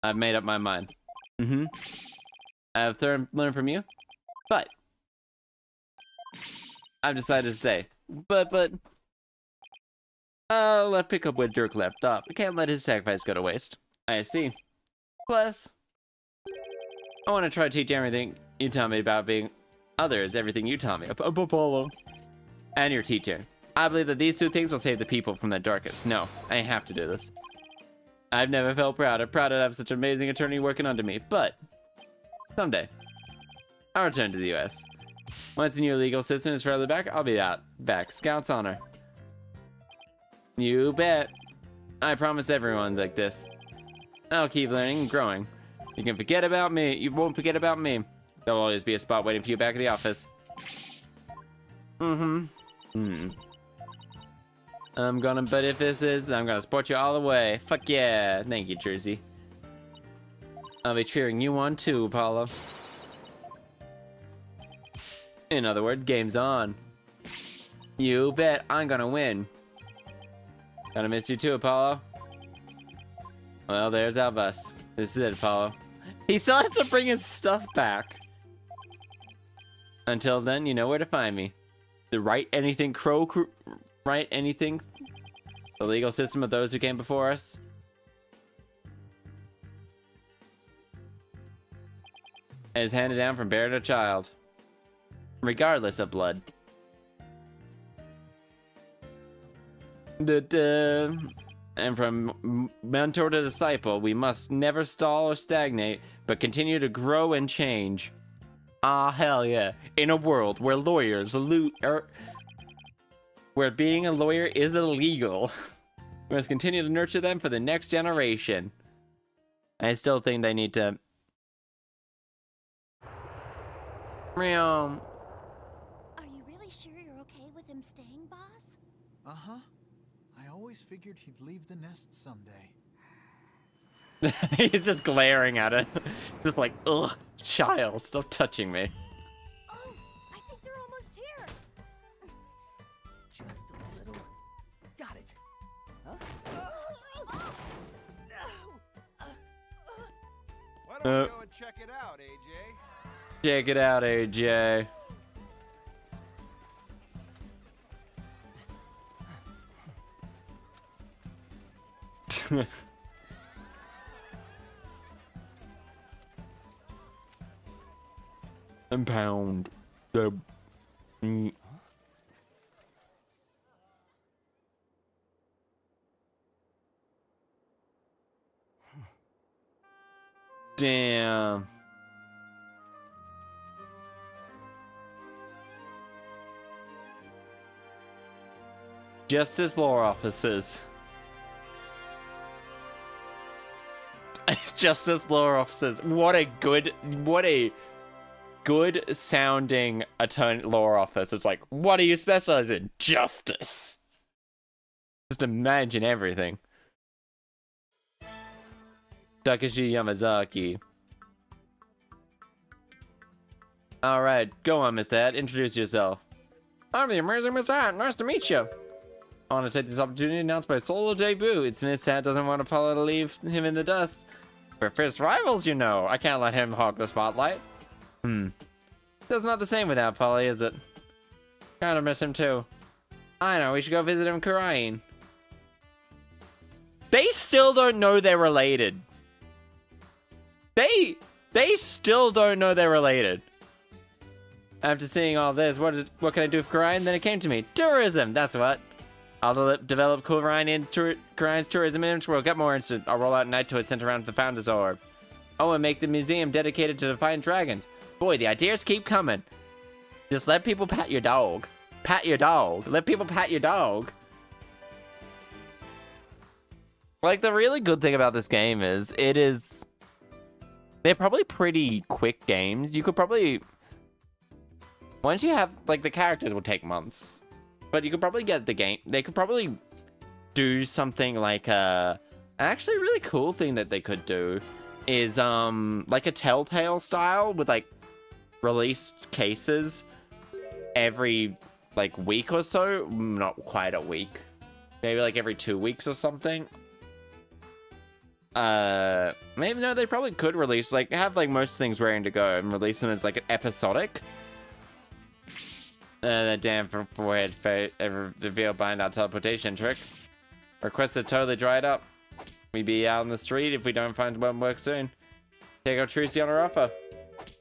I've made up my mind. I have learned from you, but I've decided to stay. But I'll pick up where Dirk left off. I can't let his sacrifice go to waste. I see. Plus, I want to try to teach everything you taught me about being others, everything you taught me about Apollo and your teaching. I believe that these two things will save the people from the darkest. No, I have to do this. I've never felt prouder to have such an amazing attorney working under me, but someday, I'll return to the US. Once the new legal system is further back, I'll be back. Scout's honor. You bet. I promise everyone like this. I'll keep learning and growing. You can forget about me. You won't forget about me. There'll always be a spot waiting for you back at the office. But if this is, I'm gonna support you all the way. Fuck yeah. Thank you, Jersey. I'll be cheering you on too, Apollo. In other words, game's on. You bet I'm gonna win. Gonna miss you too, Apollo. Well, there's our bus. This is it, Apollo. He still has to bring his stuff back. Until then, you know where to find me. The Write Anything Write Anything. The legal system of those who came before us. Is handed down from parent to child, regardless of blood. And from mentor to disciple, we must never stall or stagnate, but continue to grow and change. Ah, hell yeah. In a world where where being a lawyer is illegal, we must continue to nurture them for the next generation. I still think they need to... Are you really sure you're okay with him staying, boss? Uh-huh. I always figured he'd leave the nest someday. He's just glaring at it. Just like, ugh, child, stop touching me. Oh, I think they're almost here. Just a little. Got it. Huh? Why don't we go and check it out, AJ? Check it out, AJ. And pound the meat. Damn. Justice lore officers. Justice lore officers. What a good sounding attorney lore office. It's like, what do you specialize in? Justice. Just imagine everything. Takashi Yamazaki. Alright, go on, Mr. Head. Introduce yourself. I'm the amazing Miss Hat. Nice to meet you. I want to take this opportunity to announce my solo debut. It's Miss Hat doesn't want Apollo to leave him in the dust. We're fierce rivals, you know. I can't let him hog the spotlight. That's not the same without Polly, is it? Kinda miss him too. I know, we should go visit him in Khura'in. They still don't know they're related. They still don't know they're related. After seeing all this, what can I do for Khura'in? Then it came to me. Tourism, that's what. I'll develop Khura'in's tourism image. We'll get more instant. I'll roll out night tours sent around the Founder's Orb. Oh, and make the museum dedicated to Defiant Dragons. Boy, the ideas keep coming. Just let people pat your dog. Pat your dog. Let people pat your dog. Like, the really good thing about this game is, they're probably pretty quick games. You could probably, once you have, like, the characters will take months. But you could probably get the game. They could probably do something like actually a really cool thing that they could do is like a Telltale style with like released cases every like week or so. Not quite a week. Maybe like every 2 weeks or something. Maybe no, they probably could release like have like most things ready to go and release them as like an episodic. That damn forehead ever revealed behind our teleportation trick. Request to totally dry it up. We be out on the street if we don't find one work soon. Take our Trucy on our offer.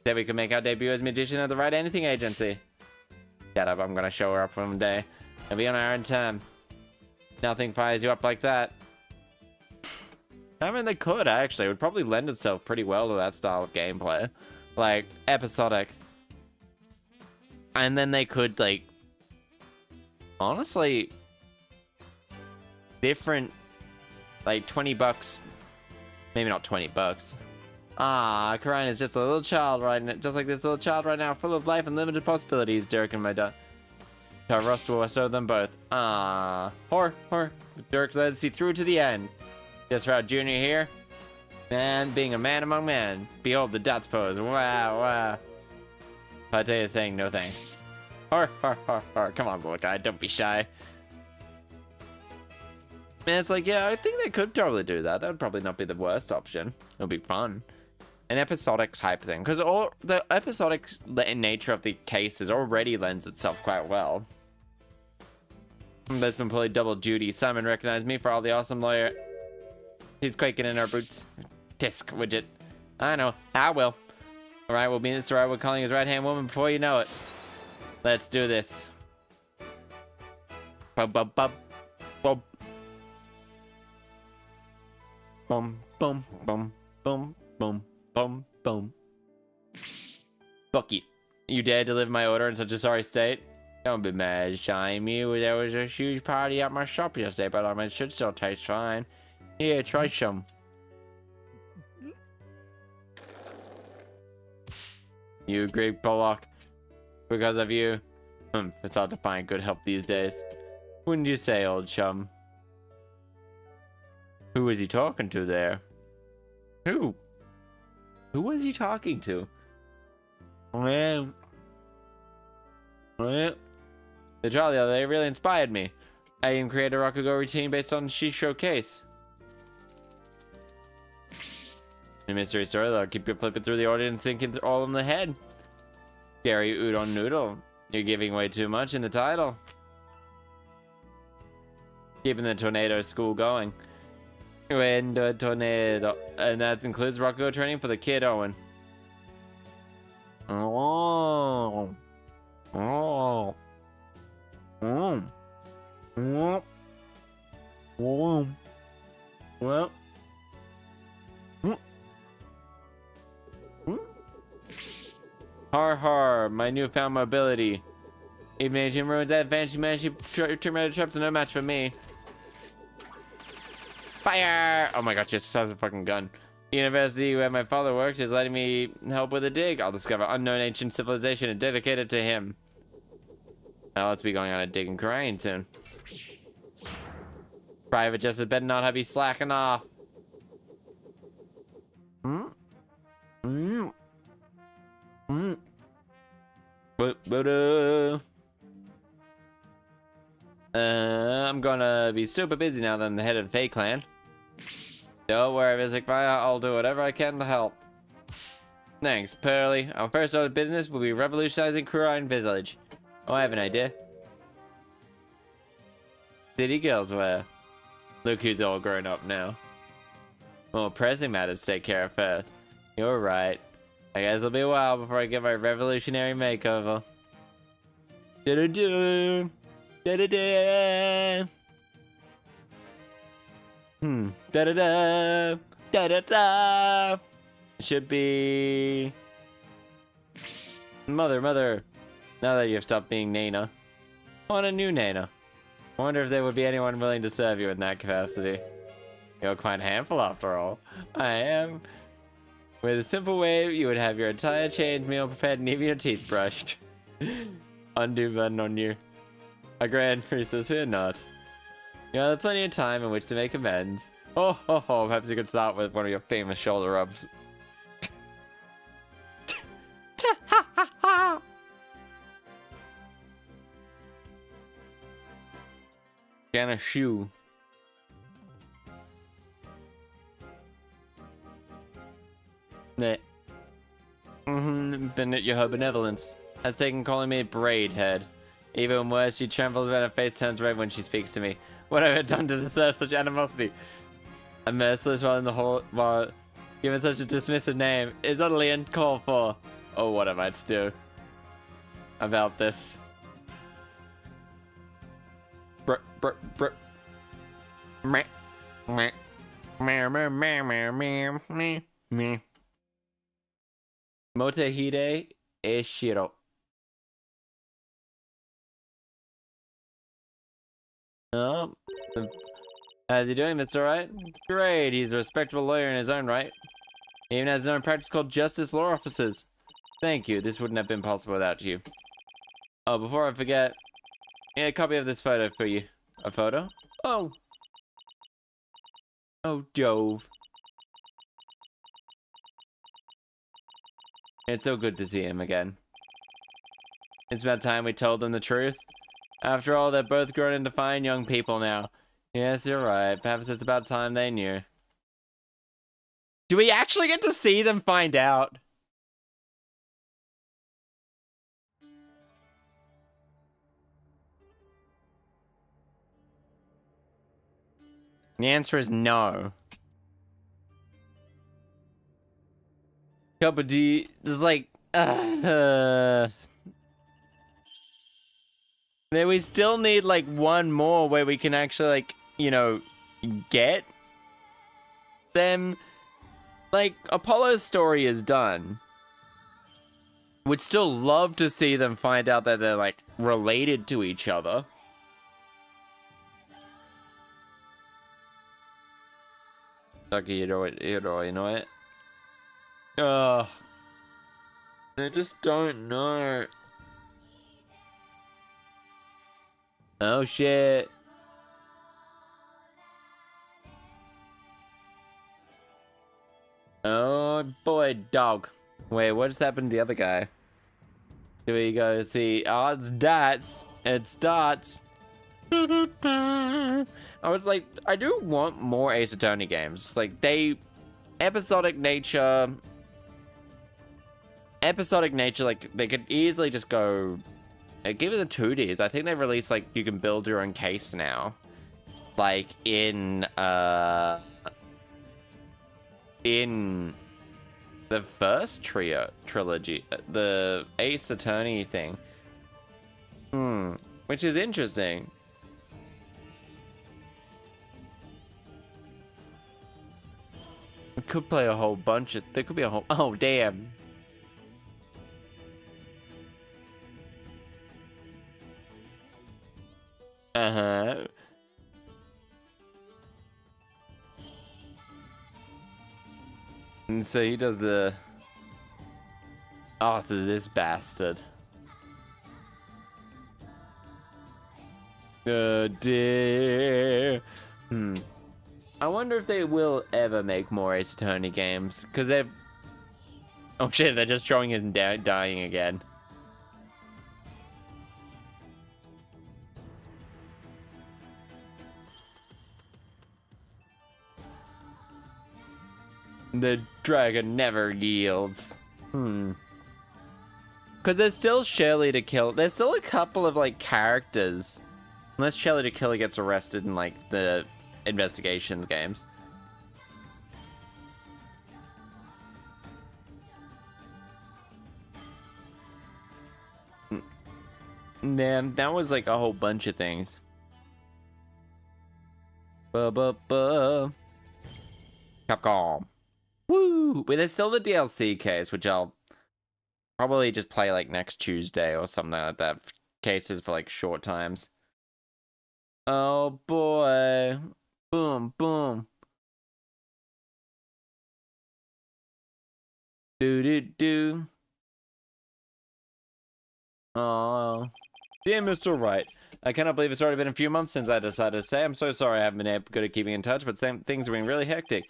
Then we can make our debut as magician at the Right Anything Agency. Shut up, I'm gonna show her up one day. And be on our own time. Nothing fires you up like that. I mean, they could actually. It would probably lend itself pretty well to that style of gameplay. Like, episodic. And then they could, like, honestly, different, like, $20, maybe not $20. Ah, Khura'in is just a little child right now, just like this little child right now, full of life and limited possibilities, Dirk and my dad. To rust will show them both. Ah, Dirk's led to see through to the end. Just for Junior here, man, being a man among men. Behold the dots pose. Wow. Pate is saying no thanks. Come on, little guy, don't be shy. And it's like, yeah, I think they could totally do that. That would probably not be the worst option. It would be fun. An episodic type thing. Because all the episodic nature of the cases already lends itself quite well. That's been pulling double duty. Simon recognized me for all the awesome lawyer. He's quaking in our boots. Tisk, widget. I know. I will. Alright, we'll be Mr. Wright calling his right-hand woman before you know it. Let's do this. Bum bum bum. Bum. Bum bum bum bum bum bum bum. Bucky, you dare deliver my order in such a sorry state? Don't be mad, Shime. There was a huge party at my shop yesterday, but it should still taste fine. Here, try some. You Greek Pollock. Because of you. It's hard to find good help these days. Wouldn't you say, old chum? Who is he talking to there? Who? Who was he talking to? Well, the trial the other day really inspired me. I even created a Rakugo routine based on She Showcase. A mystery story that'll keep you flipping through the order and sinking all in the head. Scary udon noodle. You're giving away too much in the title. Keeping the tornado school going. When the tornado. And that includes Rakugo training for the kid Owen. Oh. Oh. Oh. Oh. Oh. Well. Har har, my newfound mobility. Even ancient ruins that fancy mangy terminator traps are no match for me. Fire! Oh my god, she just has a fucking gun. The university where my father worked is letting me help with a dig. I'll discover unknown ancient civilization and dedicate it to him. Now let's be going on a dig in Khura'in soon. Private Justice better not have you slacking off. I'm gonna be super busy now that I'm the head of the Fae clan. Don't worry, Visic Fire, I'll do whatever I can to help. Thanks, Pearly. Our first order of business will be revolutionizing Khura'in village. Oh, I have an idea. City girls wear. Look who's all grown up now. More pressing matters to take care of first. You're right. I guess it'll be a while before I get my revolutionary makeover. Da-da-da! Da-da-da! Da-da-da! Da-da-da! Should be... Mother. Now that you've stopped being Nana. I want a new Nana. I wonder if there would be anyone willing to serve you in that capacity. You're quite a handful after all. I am. With a simple wave, you would have your entire change meal prepared and even your teeth brushed. Undue burden on you. A grand priestess, fear not. You have plenty of time in which to make amends. Oh, perhaps you could start with one of your famous shoulder rubs. Can a shoe. Nah. Been at your benevolence. Has taken calling me Braidhead. Even worse, she trembles when her face turns red when she speaks to me. What have I done to deserve such animosity? I'm merciless while given such a dismissive name is utterly uncalled for. Oh, what am I to do about this? Motehide Eshiro. Oh, how's he doing, Mr. Wright? Great, he's a respectable lawyer in his own right. He even has his own practice called Justice Law Offices. Thank you, this wouldn't have been possible without you. Oh, before I forget, a copy of this photo for you. A photo? Oh. Oh, Jove. It's so good to see him again. It's about time we told them the truth. After all, they're both grown into fine young people now. Yes, you're right. Perhaps it's about time they knew. Do we actually get to see them find out? The answer is no. Couple D is like, then we still need like one more where we can actually like, you know, get them. Like, Apollo's story is done. Would still love to see them find out that they're like related to each other. Okay, you know it. Ugh. I just don't know. Oh shit. Oh boy, dog. Wait, what just happened to the other guy? Do we go see? Oh, it's dots. It's dots. I was like, I do want more Ace Attorney games. Like, episodic nature, like, they could easily just go, give it the 2Ds. I think they released, like, you can build your own case now. Like, in the first trilogy, the Ace Attorney thing. Which is interesting. We could play a whole bunch of... There could be a whole... Oh, damn. Uh-huh. And so he does the... Oh, to this bastard. Oh, dear. I wonder if they will ever make more Ace Attorney games. Because they've... Oh, shit, they're just showing him dying again. The dragon never yields. Because there's still Shirley to kill. There's still a couple of, like, characters. Unless Shirley to kill gets arrested in, like, the investigation games. Man, that was, like, a whole bunch of things. Capcom. Woo! But there's still the DLC case, which I'll probably just play like next Tuesday or something like that. Cases for like short times. Oh boy. Boom, boom. Do. Oh. Dear Mr. Wright, I cannot believe it's already been a few months since I decided to say I'm so sorry I haven't been good at keeping in touch, but things have been really hectic.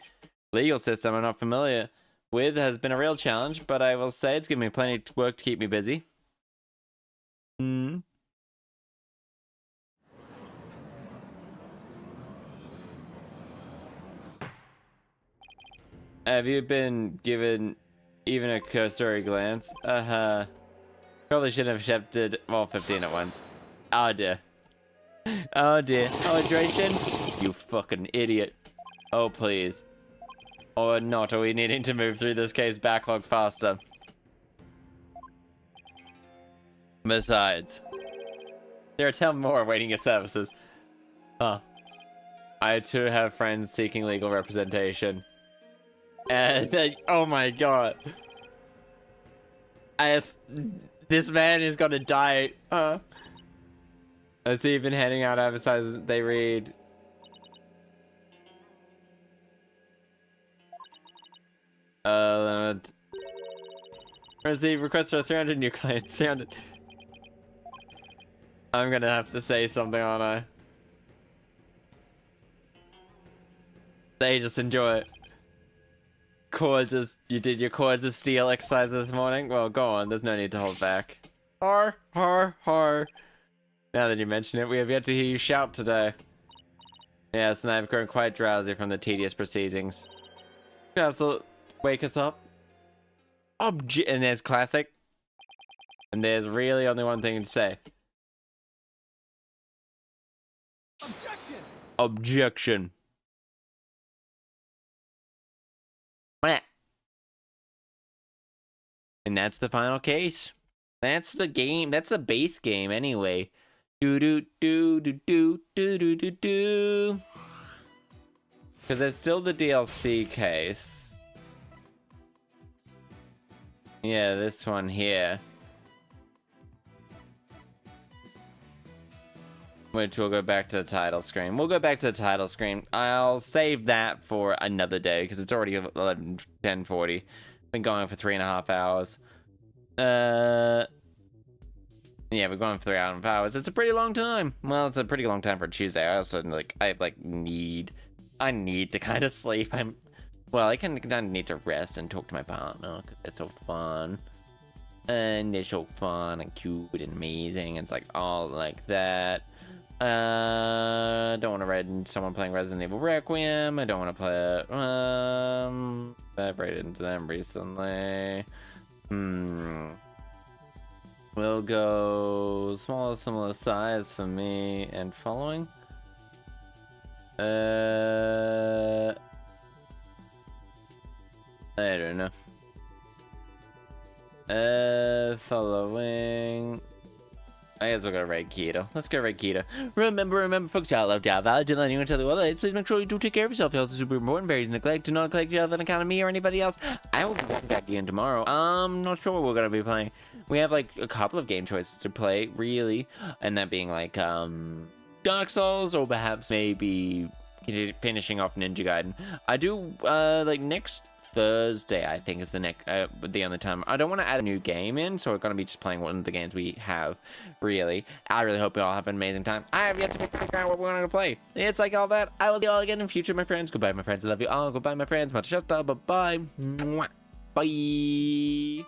Legal system I'm not familiar with has been a real challenge, but I will say it's given me plenty of work to keep me busy. Have you been given even a cursory glance? Probably should have shifted all 15 at once. Oh dear. Oh dear. Hydration? You fucking idiot. Oh please. Or not, are we needing to move through this case backlog faster? Besides, there are 10 more awaiting your services. Huh. I too have friends seeking legal representation. And oh my god. This man is gonna die. Let's see, even handing out advertisements they read. Receive request for 300 new clients. 300. I'm gonna have to say something, aren't I? They just enjoy it. You did your chords of steel exercise this morning? Well, go on. There's no need to hold back. Har. Now that you mention it, we have yet to hear you shout today. Yes, and I've grown quite drowsy from the tedious proceedings. Perhaps they'll wake us up. And there's classic. And there's really only one thing to say. Objection. And that's the final case. That's the game. That's the base game anyway. Because there's still the DLC case. Yeah, this one here. Which we'll go back to the title screen. We'll go back to the title screen. I'll save that for another day because it's already 10:40. Been going for 3.5 hours. Yeah, we're going for 3.5 hours. It's a pretty long time. Well, it's a pretty long time for Tuesday. I also I need to kind of sleep. I kind of need to rest and talk to my partner because it's so fun. And it's so fun and cute and amazing. It's like all like that. Don't want to read someone playing Resident Evil Requiem. I don't want to play it. I've raided into them recently. We'll go similar size for me and following. I don't know. Following. I guess we'll go Red Keto. Let's go Red Keto. Remember, folks, I love y'all. Valid, don't let anyone tell you otherwise. Please make sure you do take care of yourself. Health is super important. Very neglect. Do not neglect your health on account of me or anybody else. I will be back again tomorrow. I'm not sure what we're gonna be playing. We have like a couple of game choices to play, really, and that being like Dark Souls, or perhaps maybe finishing off Ninja Gaiden. I do like next Thursday, I think, is the only time. I don't want to add a new game in, so we're going to be just playing one of the games we have, really. I really hope you all have an amazing time. I have yet to figure out what we're going to play. It's like all that. I will see you all again in future, my friends. Goodbye, my friends. I love you all. Goodbye, my friends. Much Chaster. Bye-bye. Bye.